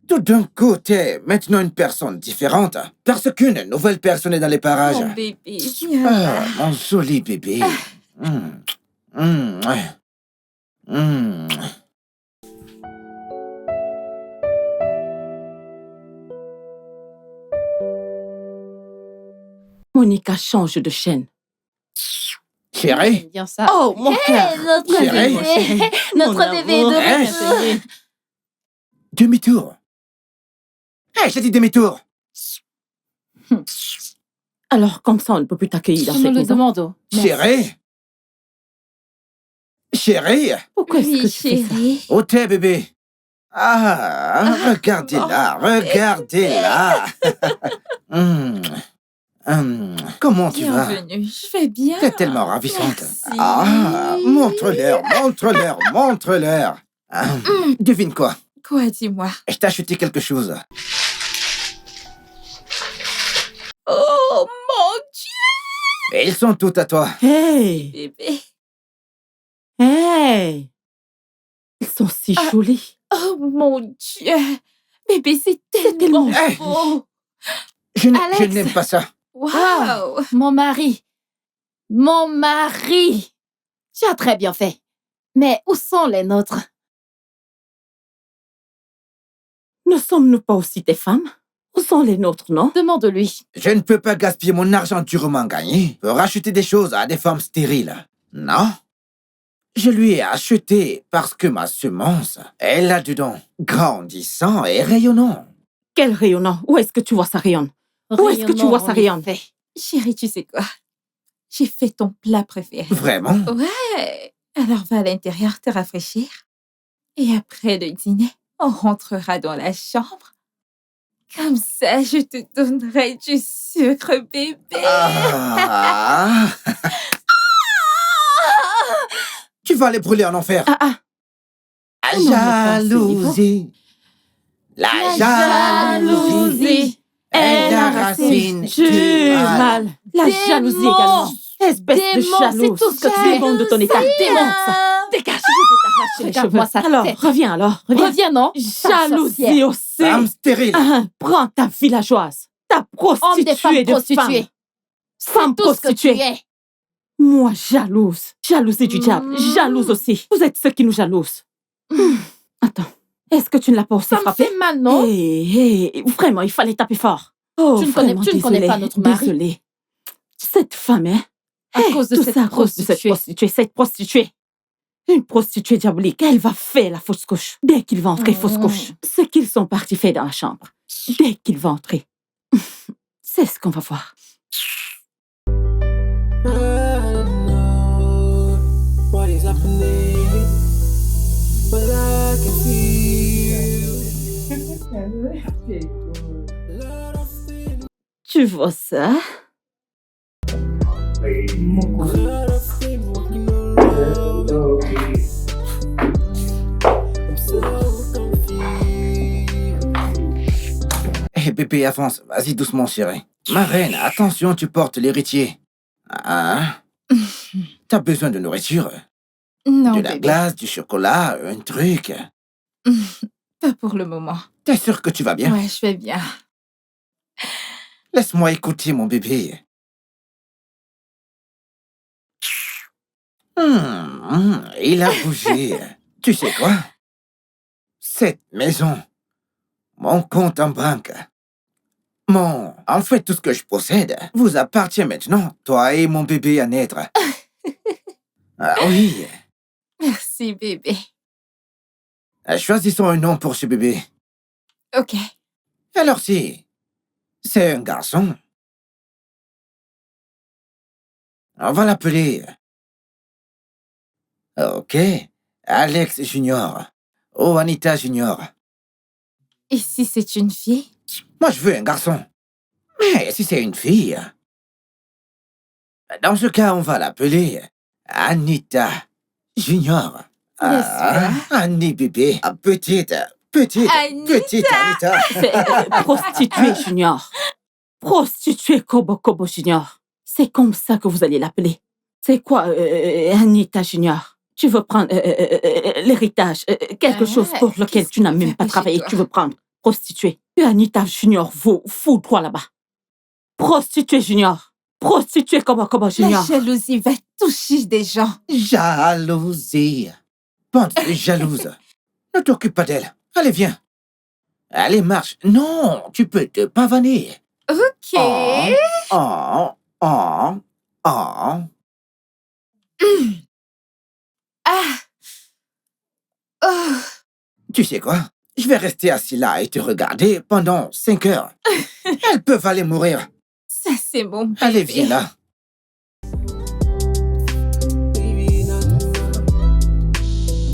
Tout d'un coup, t'es maintenant une personne différente parce qu'une nouvelle personne est dans les parages. Mon bébé, viens là. Ah, mon joli bébé. Ouais. Monica, change de chaîne. Chérie, J'aime bien ça. Oh, mon cœur. Notre Chérie. bébé. Notre Mon bébé amour. de Hein? demi-tour. Hé, j'ai dit demi-tour. Alors, comme ça, on ne peut plus t'accueillir dans Je me cette le maison. demande. Merci. Chérie? Chérie? Pourquoi est-ce Oui, que tu fais ça? chérie. Où t'es, bébé? Ah, regardez-la, regardez-la. Comment tu vas? Bienvenue. Je vais bien. T'es tellement ravissante. Merci. Ah, montre-leur, montre-leur, montre-leur. Devine quoi? Quoi, dis-moi? Je t'ai acheté quelque chose. Oh, mon Dieu, Et ils sont tous à toi. Hey! bébé. Hey! Ils sont si jolis. Oh, mon Dieu. Bébé, c'est tellement tellement Hey. beau. Je Alex. n'aime pas ça. Wow. Mon mari. Mon mari. Tu as très bien fait. Mais où sont les nôtres? Ne sommes-nous pas aussi tes femmes? Où sont les nôtres, non? Demande-lui. Je ne peux pas gaspiller mon argent durement gagné pour acheter des choses à des femmes stériles. Non. Je lui ai acheté parce que ma semence est là-dedans, grandissant et rayonnant. Quel rayonnant! Où est-ce que tu vois ça rayonne? Où est-ce que tu vois ça rayonne? Chérie, tu sais quoi? J'ai fait ton plat préféré. Vraiment? Ouais. Alors va à l'intérieur te rafraîchir. Et après le dîner, on rentrera dans la chambre. Comme ça, je te donnerai du sucre, bébé. Ah. Tu vas les brûler en enfer. La non, mais pas à ce jalousie. La jalousie est la racine du mal. La Démon! jalousie également. Espèce de Démon, jalouse. c'est tout ce que tu es. Démon de ton état. Démon, ça. Dégage, je vais t'arracher les cheveux. Regarde-moi sa Alors, tête. reviens alors. Reviens. Reviens, non? Jalousie aussi. Femme stérile. Prends ta villageoise. Ta Homme des prostituée femmes de prostituées. Femme Tout ce que tu prostituée. es. Moi, jalouse. Jalousie du diable. Jalouse aussi. Vous êtes ceux qui nous jalousent. Attends. Est-ce que tu ne l'as pas aussi Ça me frappé? fait mal, non? Vraiment, il fallait taper fort. Oh, Tu ne connais- vraiment, tu ne connais désolée, pas notre mari. Désolée. Cette femme, hein? À cause de tout cette ça à cause de cette prostituée. Cette prostituée. Une prostituée diabolique. Elle va faire la fausse couche. Dès qu'il va entrer, fausse couche. Ce qu'ils sont partis faire dans la chambre. Dès qu'il va entrer. C'est ce qu'on va voir. I don't know what is happening, but I can feel a lot of things, Tu vois ça? a lot of things walking around. I'm so confused. Eh bébé, avance. Vas-y doucement, chérie. Ma reine, attention, tu portes l'héritier. Ah. T'as besoin de nourriture? Non, De la bébé. glace, du chocolat, un truc. Pas pour le moment. T'es sûr que tu vas bien? Ouais, je vais bien. Laisse-moi écouter, mon bébé. Il a bougé. Tu sais quoi? Cette maison, mon compte en banque, en fait, tout ce que je possède vous appartient maintenant, toi et mon bébé à naître. Ah oui. Merci, bébé. Choisissons un nom pour ce bébé. Ok. Alors si c'est un garçon, on va l'appeler... Ok, Alex Junior ou Anita Junior. Et si c'est une fille? Moi, je veux un garçon. Mais si c'est une fille... Dans ce cas, on va l'appeler Anita Junior. Annie bébé. Petite Anita. Prostituée Junior. Prostituée Kobo Kobo Junior. C'est comme ça que vous allez l'appeler. C'est quoi, Anita Junior? Tu veux prendre l'héritage, quelque chose pour lequel tu n'as même pas travaillé, tu veux prendre. Prostituée. Anita Junior, fous toi là-bas. Prostituée Junior. Prostituée Kobo Kobo Junior. La jalousie va toucher des gens. Jalousie. Bande de jalouses. Ne t'occupe pas d'elle. Allez, viens. Allez, marche. Non, tu peux te pavaner. Ok. Oh. Oh. Tu sais quoi? Je vais rester assis là et te regarder pendant 5 heures. Elles peuvent aller mourir. Ça, c'est mon Allez, bébé. viens là. Living on the road.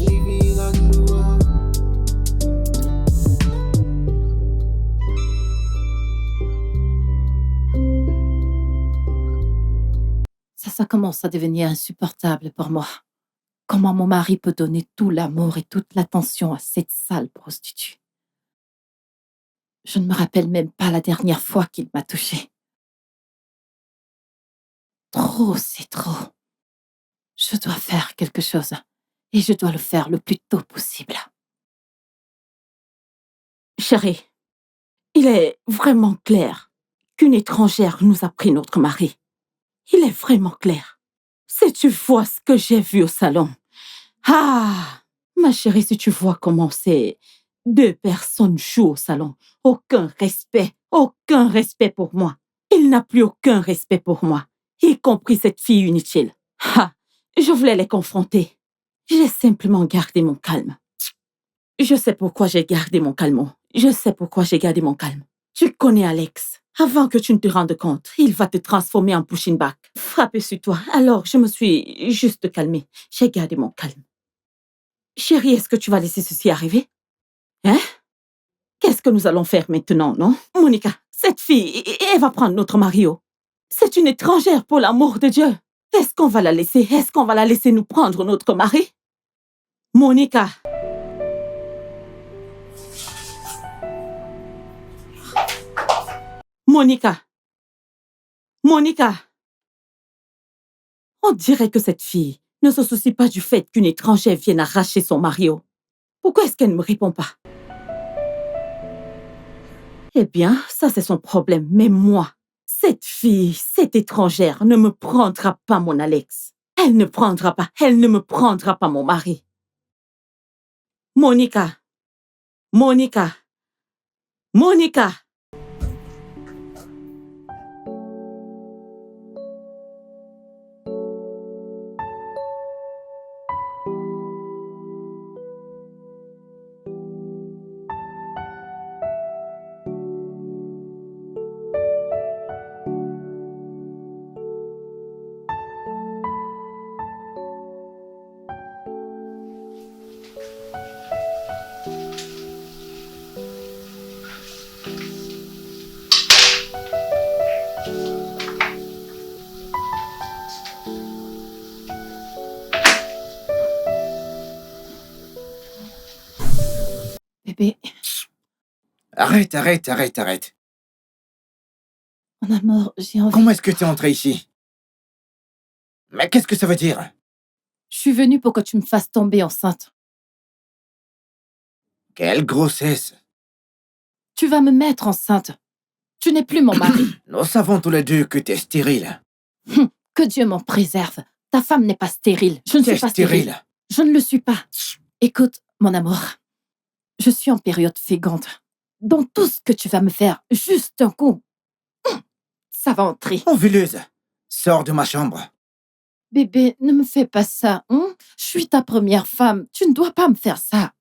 Living on the road. Ça commence à devenir insupportable pour moi. Comment mon mari peut donner tout l'amour et toute l'attention à cette sale prostituée? Je ne me rappelle même pas la dernière fois qu'il m'a touchée. Trop, c'est trop. Je dois faire quelque chose et je dois le faire le plus tôt possible. Chérie, il est vraiment clair qu'une étrangère nous a pris notre mari. Il est vraiment clair. Si tu vois ce que j'ai vu au salon. Ah, ma chérie, si tu vois comment ces deux personnes jouent au salon. Aucun respect pour moi. Il n'a plus aucun respect pour moi, y compris cette fille inutile. Ah, je voulais les confronter. J'ai simplement gardé mon calme. Je sais pourquoi j'ai gardé mon calme. Tu connais Alex. Avant que tu ne te rendes compte, il va te transformer en pushing back. Frapper sur toi. Alors, je me suis juste calmée. J'ai gardé mon calme. Chérie, est-ce que tu vas laisser ceci arriver? Hein? Qu'est-ce que nous allons faire maintenant, non? Monica, cette fille, elle va prendre notre mari. C'est une étrangère, pour l'amour de Dieu. Est-ce qu'on va la laisser nous prendre notre mari? Monica. On dirait que cette fille ne se soucie pas du fait qu'une étrangère vienne arracher son mari. Pourquoi est-ce qu'elle ne me répond pas? Eh bien, ça c'est son problème. Mais moi, cette fille, cette étrangère ne me prendra pas mon Alex. Elle ne me prendra pas mon mari. Monica. Bébé, Arrête. mon amour, j'ai envie... Comment est-ce que tu es entré ici? Mais qu'est-ce que ça veut dire? Je suis venue pour que tu me fasses tomber enceinte. Quelle grossesse! Tu vas me mettre enceinte. Tu n'es plus mon mari. Nous savons tous les deux que tu es stérile. Que Dieu m'en préserve. Ta femme n'est pas stérile. Je ne Tu es suis pas stérile. stérile. Je ne le suis pas. Écoute, mon amour, je suis en période féconde. Donc tout ce que tu vas me faire, juste un coup, ça va entrer. Ovuleuse, sors de ma chambre. Bébé, ne me fais pas ça. Je suis ta première femme. Tu ne dois pas me faire ça.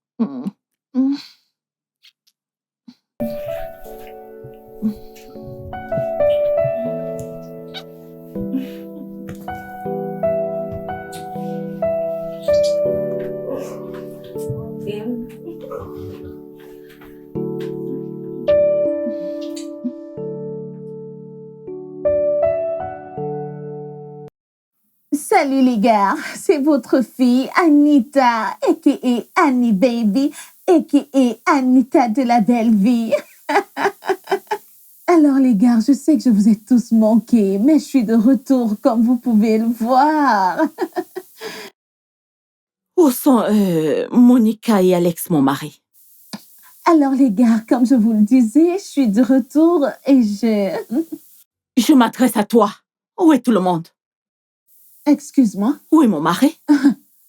Salut les gars, c'est votre fille Anita, a.k.a. Annie Baby, a.k.a. Anita de la belle vie. Alors les gars, je sais que je vous ai tous manqué, mais je suis de retour comme vous pouvez le voir. Où sont Monica et Alex, mon mari? Alors les gars, comme je vous le disais, je suis de retour et Je m'adresse à toi. Où est tout le monde? Excuse-moi, Où est mon mari?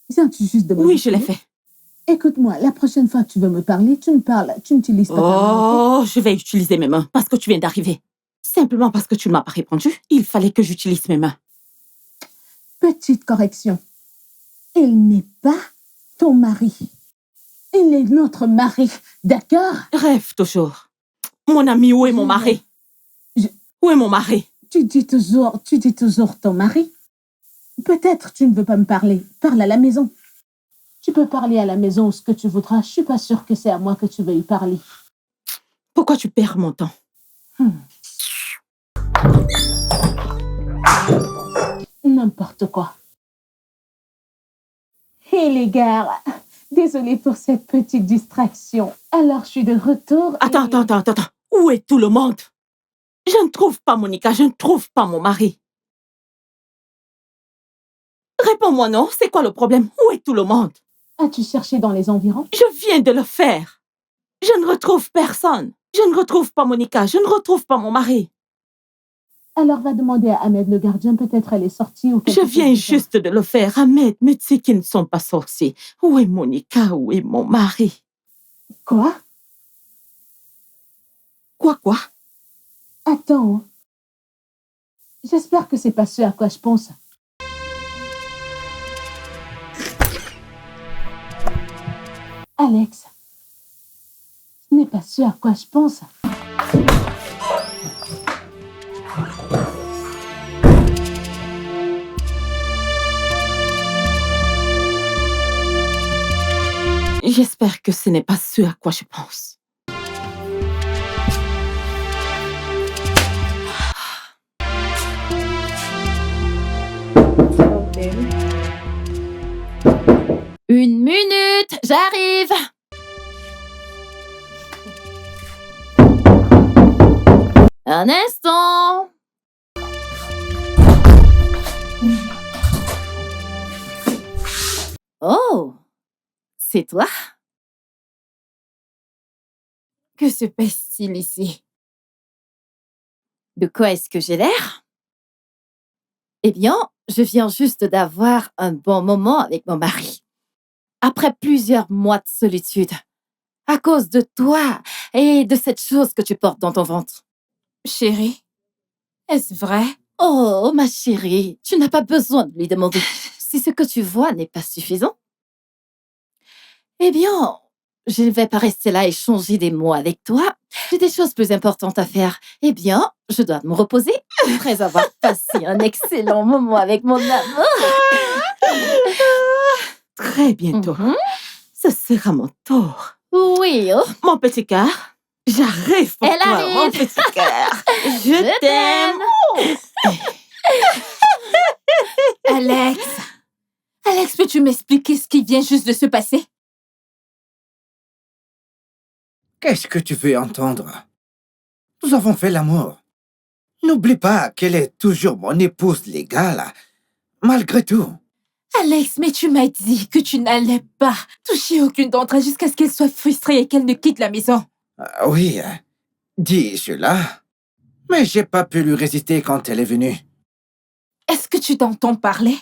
viens-tu juste de me Oui, je l'ai parler? fait. Écoute-moi, la prochaine fois que tu veux me parler, tu n'utilises pas ta main, ok? Oh, je vais utiliser mes mains parce que tu viens d'arriver. Simplement parce que tu ne m'as pas répondu, il fallait que j'utilise mes mains. Petite correction. Il n'est pas ton mari. Il est notre mari, d'accord? Rêve toujours. Mon ami, où est mon mari? Je- Où est mon mari? Tu dis toujours ton mari. Peut-être tu ne veux pas me parler. Parle à la maison. Tu peux parler à la maison ce que tu voudras. Je suis pas sûre que c'est à moi que tu veuilles parler. Pourquoi tu perds mon temps? N'importe quoi. Hé les gars, désolée pour cette petite distraction. Alors je suis de retour. Attends. Où est tout le monde? Je ne trouve pas Monica, je ne trouve pas mon mari. Réponds-moi non, c'est quoi le problème? Où est tout le monde? As-tu cherché dans les environs? Je viens de le faire. Je ne retrouve personne. Je ne retrouve pas Monica, je ne retrouve pas mon mari. Alors va demander à Ahmed le gardien, peut-être elle est sortie ou quelque Je chose viens comme ça. juste de le faire. Ahmed me dit qu'ils ne sont pas sorciers. Où est Monica? Où est mon mari? Quoi? Quoi? Attends. J'espère que c'est pas ce à quoi je pense. Alex, ce n'est pas ce à quoi je pense. J'espère que ce n'est pas ce à quoi je pense. Une minute, j'arrive. Un instant. Oh, c'est toi? Que se passe-t-il ici? De quoi est-ce que j'ai l'air? Eh bien, je viens juste d'avoir un bon moment avec mon mari. Après plusieurs mois de solitude. À cause de toi et de cette chose que tu portes dans ton ventre. Chérie, est-ce vrai? Oh, ma chérie, tu n'as pas besoin de lui demander. Si ce que tu vois n'est pas suffisant, eh bien, je ne vais pas rester là et échanger des mots avec toi. J'ai des choses plus importantes à faire. Eh bien, je dois me reposer après avoir passé un excellent moment avec mon amour. Très bientôt. Ce sera mon tour. Oui, oh. Mon petit cœur, j'arrive pour Elle toi, arrive. mon petit cœur. Je t'aime. Alex, peux-tu m'expliquer ce qui vient juste de se passer? Qu'est-ce que tu veux entendre? Nous avons fait l'amour. N'oublie pas qu'elle est toujours mon épouse légale, malgré tout. Alex, mais tu m'as dit que tu n'allais pas toucher aucune d'entre elles jusqu'à ce qu'elle soit frustrée et qu'elle ne quitte la maison. Oui, dis cela. Mais j'ai pas pu lui résister quand elle est venue. Est-ce que tu t'entends parler?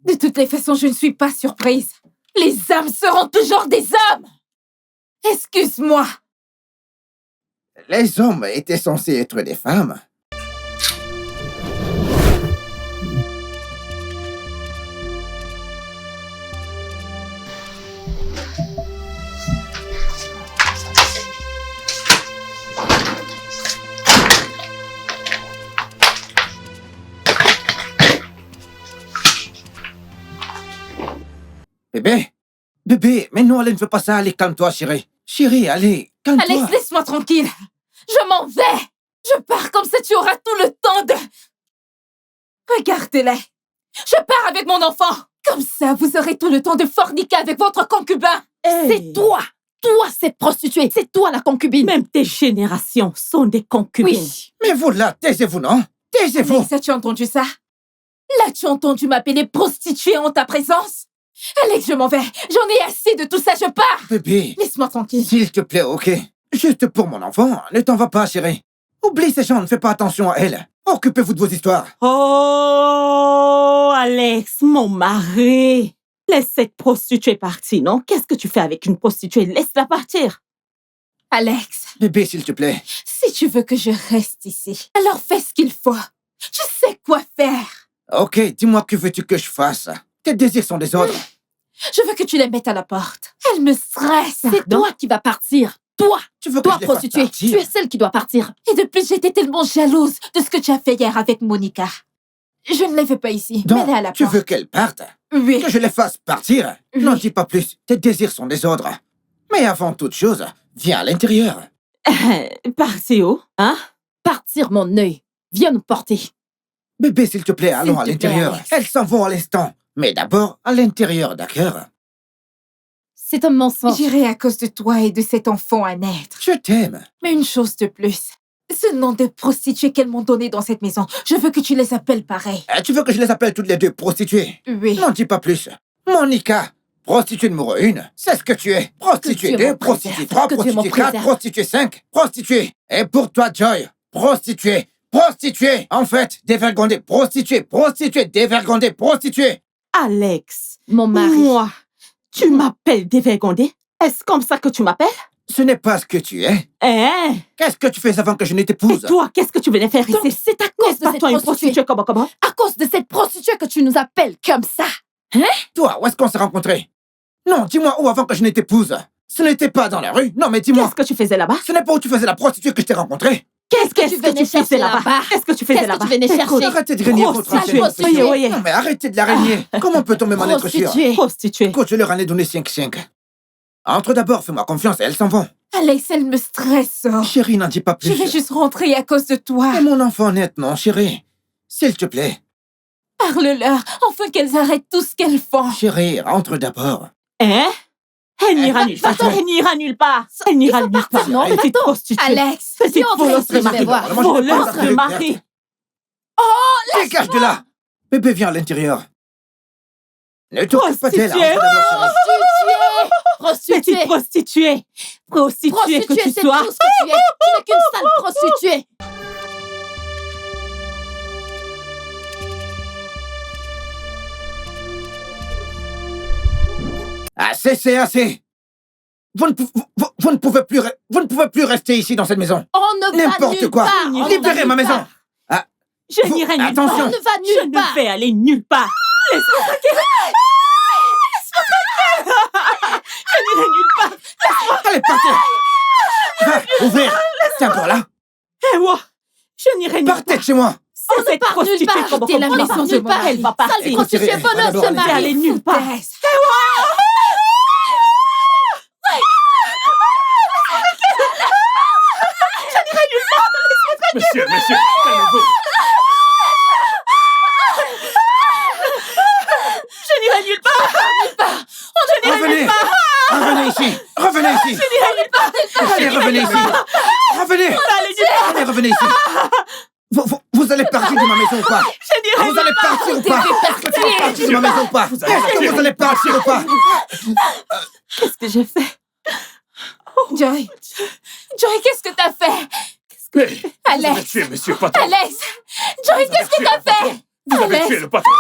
De toutes les façons, je ne suis pas surprise. Les hommes seront toujours des hommes! Excuse-moi! Les hommes étaient censés être des femmes. Bébé, mais non, elle ne veut pas ça. Allez, calme-toi, chérie. Chérie, allez, calme-toi. Alex, laisse-moi tranquille! Je m'en vais! Je pars comme ça, tu auras tout le temps de... Regardez-les! Je pars avec mon enfant! Comme ça, vous aurez tout le temps de forniquer avec votre concubin! C'est toi! Toi, cette prostituée! C'est toi, la concubine! Même tes générations sont des concubines. Oui! Mais vous là, taisez-vous, non? Taisez-vous! Alex, as-tu entendu ça? L'as-tu entendu m'appeler prostituée en ta présence? Alex, je m'en vais! J'en ai assez de tout ça, je pars! Bébé, Laisse-moi tranquille. s'il te plaît, ok? Juste pour mon enfant, ne t'en va pas, chérie. Oublie ces gens, ne fais pas attention à elle. Occupez-vous de vos histoires. Oh, Alex, mon mari. Laisse cette prostituée partir, non? Qu'est-ce que tu fais avec une prostituée? Laisse-la partir. Alex, Bébé, s'il te plaît. si tu veux que je reste ici, alors fais ce qu'il faut. Je sais quoi faire. Ok, dis-moi que veux-tu que je fasse? Tes désirs sont des ordres. Je veux que tu les mettes à la porte. Elle me stresse. C'est toi qui vas partir. Toi, Tu veux que toi je les fasse prostituée, partir? tu es celle qui doit partir. Et de plus, j'étais tellement jalouse de ce que tu as fait hier avec Monica. Je ne l'ai fait pas ici. Donc, Mets-la à la tu porte. veux qu'elle parte? Oui. Que je les fasse partir? Oui. N'en dis pas plus. Tes désirs sont désordres. Mais avant toute chose, viens à l'intérieur. Partir où? Hein? Partir, mon œil. Viens nous porter. Bébé, s'il te plaît, allons à te plaît, l'intérieur. Alex. Elles s'en vont à l'instant. Mais d'abord, à l'intérieur, d'accord? C'est un mensonge. J'irai à cause de toi et de cet enfant à naître. Je t'aime. Mais une chose de plus. Ce nom de prostituées qu'elles m'ont donné dans cette maison, je veux que tu les appelles pareil. Tu veux que je les appelle toutes les deux prostituées? Oui. N'en dis pas plus. Monica, prostituée numéro 1, c'est ce que tu es. Prostituée Que tu es 2, mon prostituée préserve, 3, que tu es mon prostituée 4, préserve. prostituée 5, prostituée. Et pour toi, Joy, prostituée, prostituée. En fait, dévergondée, prostituée, prostituée, dévergondée, prostituée. Alex, Mon mari. moi, tu m'appelles dévergondée? Est-ce comme ça que tu m'appelles? Ce n'est pas ce que tu es. Hein? Qu'est-ce que tu fais avant que je ne Et t'épouse? toi, qu'est-ce que tu venais faire Donc ici? c'est à cause N'est-ce de pas cette toi une prostituée. prostituée comment? À cause de cette prostituée que tu nous appelles comme ça. Toi, où est-ce qu'on s'est rencontrés? Non, dis-moi où avant que je ne t'épouse. Ce n'était pas dans la rue. Non, mais dis-moi. Qu'est-ce que tu faisais là-bas? Ce n'est pas où tu faisais la prostituée que je t'ai rencontrée. Qu'est-ce que tu venais chercher faisais là-bas? Qu'est-ce que tu faisais Qu'est-ce que là-bas? tu venais chercher? Écoute, Arrêtez de régner votre Grosse ancienne prostituée. confession. Oui. Non, mais arrêtez de la régner. Comment peut-on même en être sûr? Prostituée. Prostituée. Écoute, je leur en ai donné 5-5. Entre d'abord, fais-moi confiance et elles s'en vont. Alex, elle me stresse. Chérie, n'en dis pas plus. Je vais juste rentrer à cause de toi. Et mon enfant net, non, chérie. S'il te plaît. Parle-leur, enfin qu'elles arrêtent tout ce qu'elles font. Chérie, rentre d'abord. Hein? Elle n'ira nulle part. va-t'en. Elle n'ira nulle part. Elle n'ira nulle part. non, Petite va-t'en. prostituée. Alex, Petite viens entrer voleuse ici, de je vais mari. voir. Moi, je n'ai pas Voleuse d'affaires de mari. ouvertes. Dégage de là. Bébé, viens à l'intérieur. Ne t'occupe pas d'elle. Prostituée. Rentre d'abord, chérie. Prostituée. Petite prostituée. Prostituée que Prostituée, tu c'est sois. tout ce que tu es. Tu n'es qu'une sale prostituée. Assez, c'est assez. Vous ne pouvez plus rester ici dans cette maison. On ne va N'importe nulle quoi. part. On ne va Libérez nulle ma maison. part. Je Vous- n'irai nulle attention. part. On ne va Je nulle ne part. vais aller nulle part. Laisse-moi tranquille. Je n'irai nulle part. Allez, partez. Va, ouvrir. T'es encore là? Et moi, je n'irai nulle part. Partez de chez moi. C'est On ne cette part nulle prostituée part. comme T'es la on maison part de nulle part. mari. Elle va Sale partir. Écoute, prostituée, Thierry, voleuse d'abord, de Je vais aller mari. nulle part. Monsieur, calmez-vous. Je n'irai nulle part. Revenez. Revenez ici. Revenez ici. Allez, revenez ici. Revenez. Allez, revenez ici. Vous allez partir de ma maison ou pas? Je n'irai Vous allez partir ou pas? Vous allez partir de ma maison ou pas? Est-ce que vous allez partir ou pas? Qu'est-ce que j'ai fait? Joy. Joy, qu'est-ce que t'as fait? Mais vous avez Alex. tué Monsieur Patron. Alex. Joy, qu'est-ce que t'as fait? Vous avez Alex. tué le patron.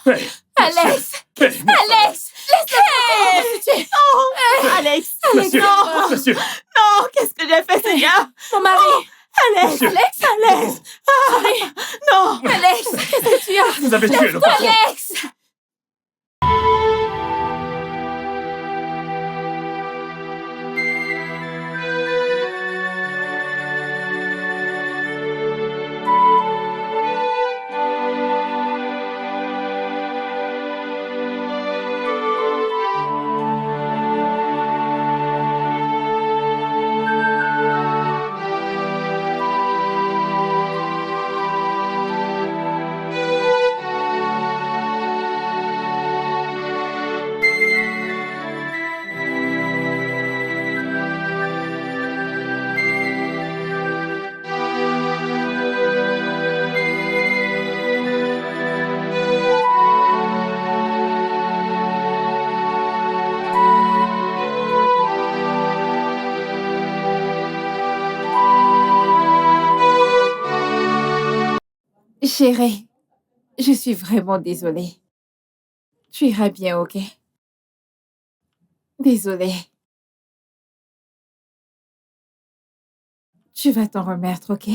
Hey, Alex. hey, Alex. Alex. Monsieur, Non. monsieur, Non, qu'est-ce que j'ai fait, Seigneur? Mon mari. Alex. Monsieur. Alex. Non. Alex. Qu'est-ce que tu as? vous avez tué le patron. Alex. Chérie, je suis vraiment désolée. Tu iras bien, ok? Désolée. Tu vas t'en remettre, ok?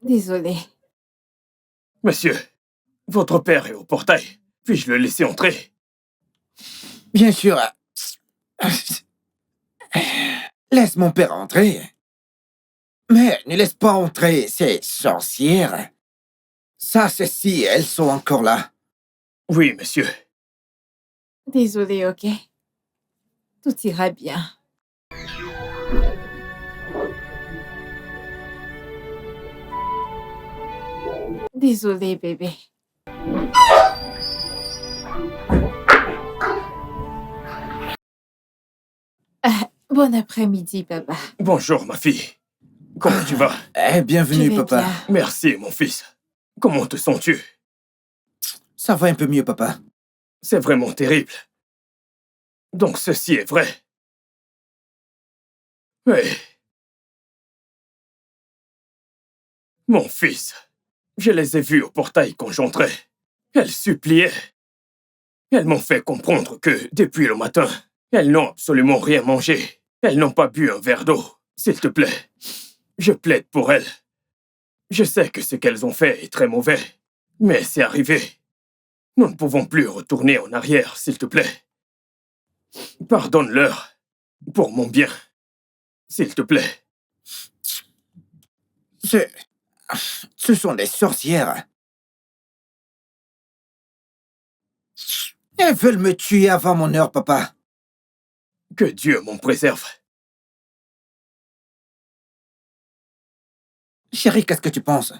Désolée. Monsieur, votre père est au portail. Puis-je le laisser entrer? Bien sûr. Laisse mon père entrer. Mais ne laisse pas entrer ces sorcières. Ça, c'est si elles sont encore là. Oui, monsieur. Désolée, ok? Tout ira bien. Désolée, bébé. Bon après-midi, papa. Bonjour, ma fille. Comment tu vas? Bienvenue, Je vais papa. bien. Merci, mon fils. Comment te sens-tu? Ça va un peu mieux, papa. C'est vraiment terrible. Donc ceci est vrai. Oui. Mon fils, je les ai vus au portail quand j'entrais. Elles suppliaient. Elles m'ont fait comprendre que, depuis le matin, elles n'ont absolument rien mangé. Elles n'ont pas bu un verre d'eau. S'il te plaît, je plaide pour elles. Je sais que ce qu'elles ont fait est très mauvais, mais c'est arrivé. Nous ne pouvons plus retourner en arrière, s'il te plaît. Pardonne-leur, pour mon bien. S'il te plaît. Ce sont des sorcières. Elles veulent me tuer avant mon heure, papa. Que Dieu m'en préserve. Chérie, qu'est-ce que tu penses?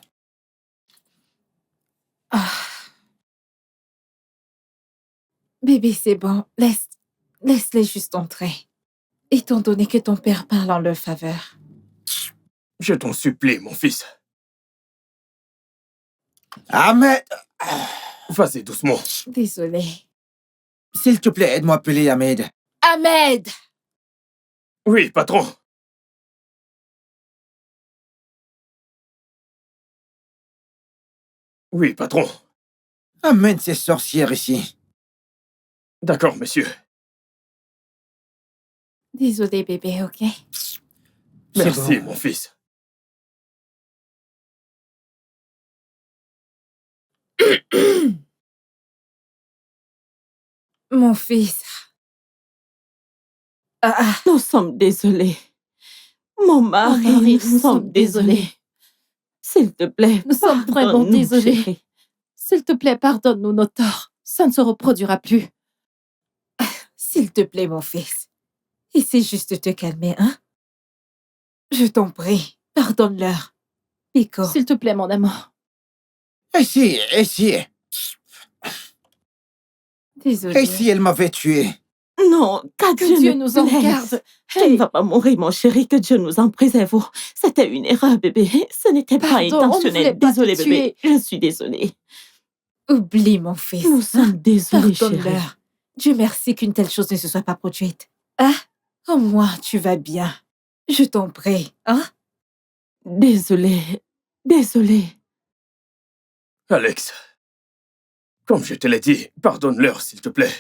Bébé, c'est bon. Laisse-les juste entrer. Étant donné que ton père parle en leur faveur. Je t'en supplie, mon fils. Ahmed! Vas-y doucement. Désolée. S'il te plaît, aide-moi à appeler Ahmed. Ahmed! Oui, patron. Oui, patron. Amène ces sorcières ici. D'accord, monsieur. Désolée, bébé, ok? Merci, bon. mon fils. Mon fils. Nous sommes désolés. Mon mari, nous sommes désolés. S'il te plaît, Nous sommes vraiment pardonne-nous, désolés. chérie. S'il te plaît, pardonne-nous nos torts. Ça ne se reproduira plus. S'il te plaît, mon fils. Essaie juste de te calmer, hein? Je t'en prie, pardonne-leur. Pico. S'il te plaît, mon amour. Ici. Désolée. Et si elle m'avait tué? Non, Que Dieu nous en garde. Tu ne vas pas mourir, mon chéri, que Dieu nous en préserve. C'était une erreur, bébé. Ce n'était pas Pardon, on ne intentionnel. voulait pas te Désolée, bébé. tuer. Je suis désolée. Oublie, mon fils. Nous sommes désolés, chérie. Pardonne-leur. Dieu merci qu'une telle chose ne se soit pas produite. Ah, au moins, tu vas bien. Je t'en prie, hein? Désolée. Alex, comme je te l'ai dit, pardonne-leur, s'il te plaît.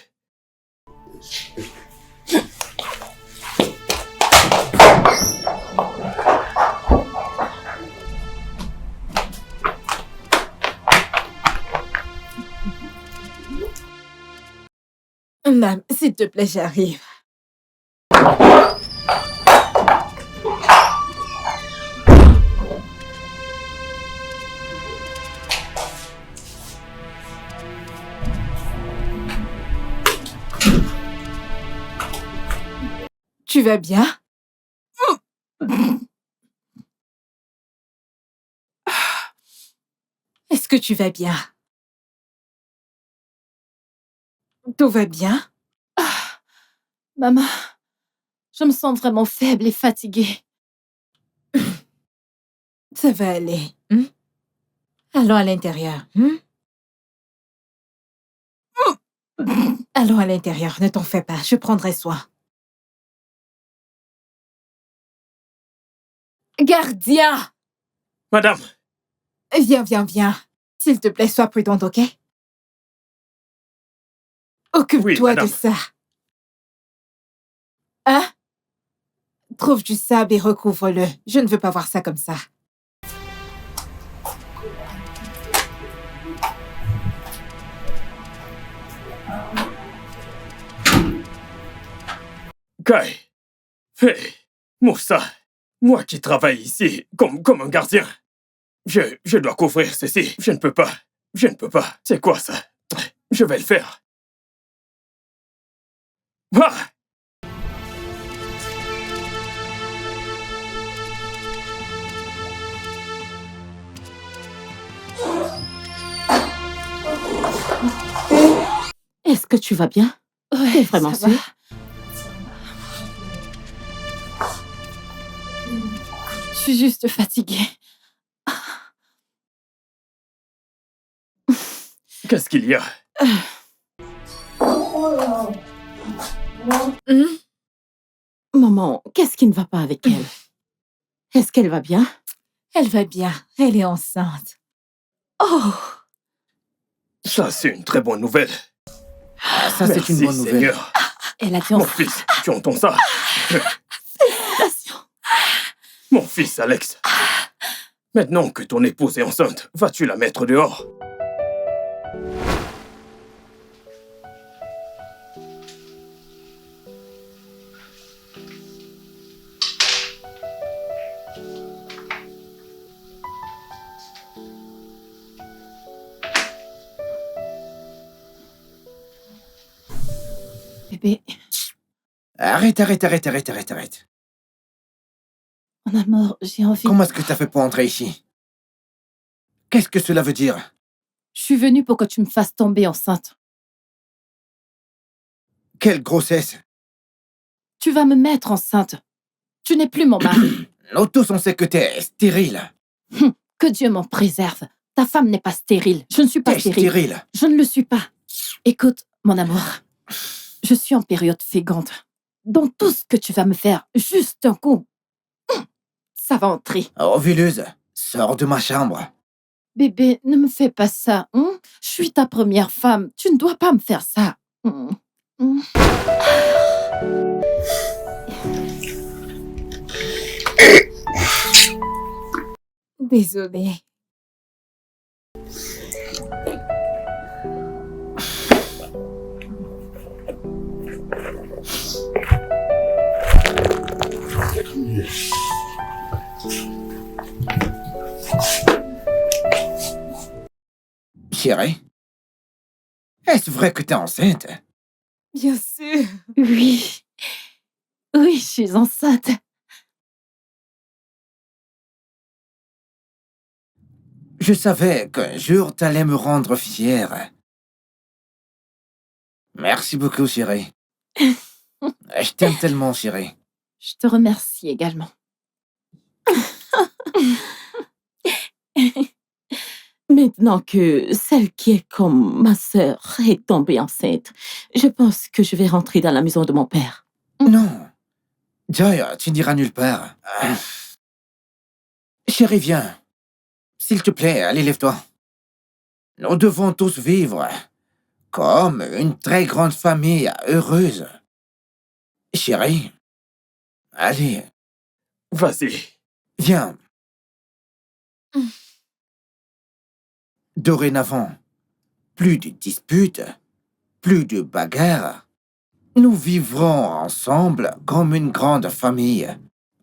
Nam, s'il te plaît, j'arrive. Tu vas bien? Est-ce que tu vas bien? Tout va bien? Maman, je me sens vraiment faible et fatiguée. Ça va aller. Allons à l'intérieur. Allons à l'intérieur, ne t'en fais pas, je prendrai soin. Gardien! Madame, Viens. S'il te plaît, sois prudente, ok? Occupe-toi de madame. ça. Hein? Trouve du sable et recouvre-le. Je ne veux pas voir ça comme ça. Kai. Hey, Moussa, moi qui travaille ici comme un gardien, je dois couvrir ceci. Je ne peux pas. C'est quoi ça? Je vais le faire. Ah! Est-ce que tu vas bien? Ouais, T'es vraiment ça va. sûre? Je suis juste fatiguée. Qu'est-ce qu'il y a? Maman, qu'est-ce qui ne va pas avec elle? Est-ce qu'elle va bien? Elle va bien. Elle est enceinte. Oh! Ça, c'est une très bonne nouvelle. Ça, c'est une Merci, bonne nouvelle. Seigneur. Elle a dit Mon enceinte. fils, tu entends ça? Mon fils, Alex. Maintenant que ton épouse est enceinte, vas-tu la mettre dehors? Bébé, Arrête. mon amour, j'ai envie... Comment est-ce que t'as fait pour entrer ici? Qu'est-ce que cela veut dire? Je suis venue pour que tu me fasses tomber enceinte. Quelle grossesse? Tu vas me mettre enceinte. Tu n'es plus mon mari. Nous tous, on sait que t'es stérile. Que Dieu m'en préserve. Ta femme n'est pas stérile. Je ne suis pas T'es stérile. stérile. Je ne le suis pas. Écoute, mon amour, je suis en période féconde. Donc tout ce que tu vas me faire, juste un coup, ça va entrer. Ovuleuse, sors de ma chambre. Bébé, ne me fais pas ça. Hein? Je suis ta première femme. Tu ne dois pas me faire ça. Désolée. Chérie, est-ce vrai que t'es enceinte? Bien sûr. Oui. Oui, je suis enceinte. Je savais qu'un jour t'allais me rendre fière. Merci beaucoup, chérie. Je t'aime tellement, chérie. Je te remercie également. Maintenant que celle qui est comme ma sœur est tombée enceinte, je pense que je vais rentrer dans la maison de mon père. Non. Joy, tu n'iras nulle part. Chérie, viens. S'il te plaît, allez, lève-toi. Nous devons tous vivre comme une très grande famille heureuse. Chérie, allez, Vas-y. viens. Dorénavant, plus de disputes, plus de bagarres. Nous vivrons ensemble comme une grande famille.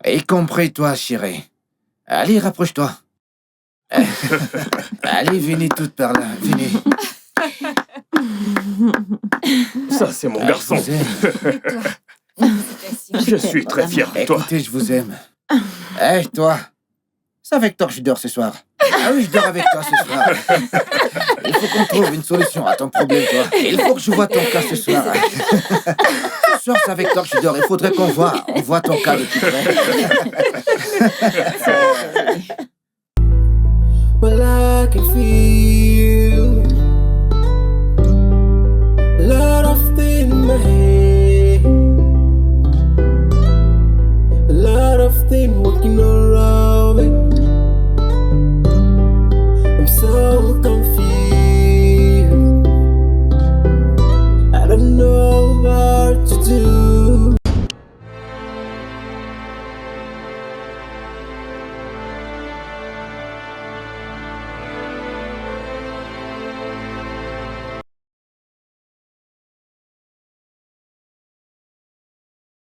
Y compris toi, chérie. Allez, rapproche-toi. Allez, venez toutes par là, venez. Ça, c'est mon garçon. Je vous aime. Je suis très fier de toi. Écoutez, je vous aime. Hé, toi. C'est avec toi que je dors ce soir. Ah oui, je dors avec toi ce soir. Il faut qu'on trouve une solution à ton problème, toi. Il faut que je vois ton cas ce soir. Ce soir, c'est avec toi que je dors. Il faudrait qu'on voit ton cas de plus près. Well, I can feel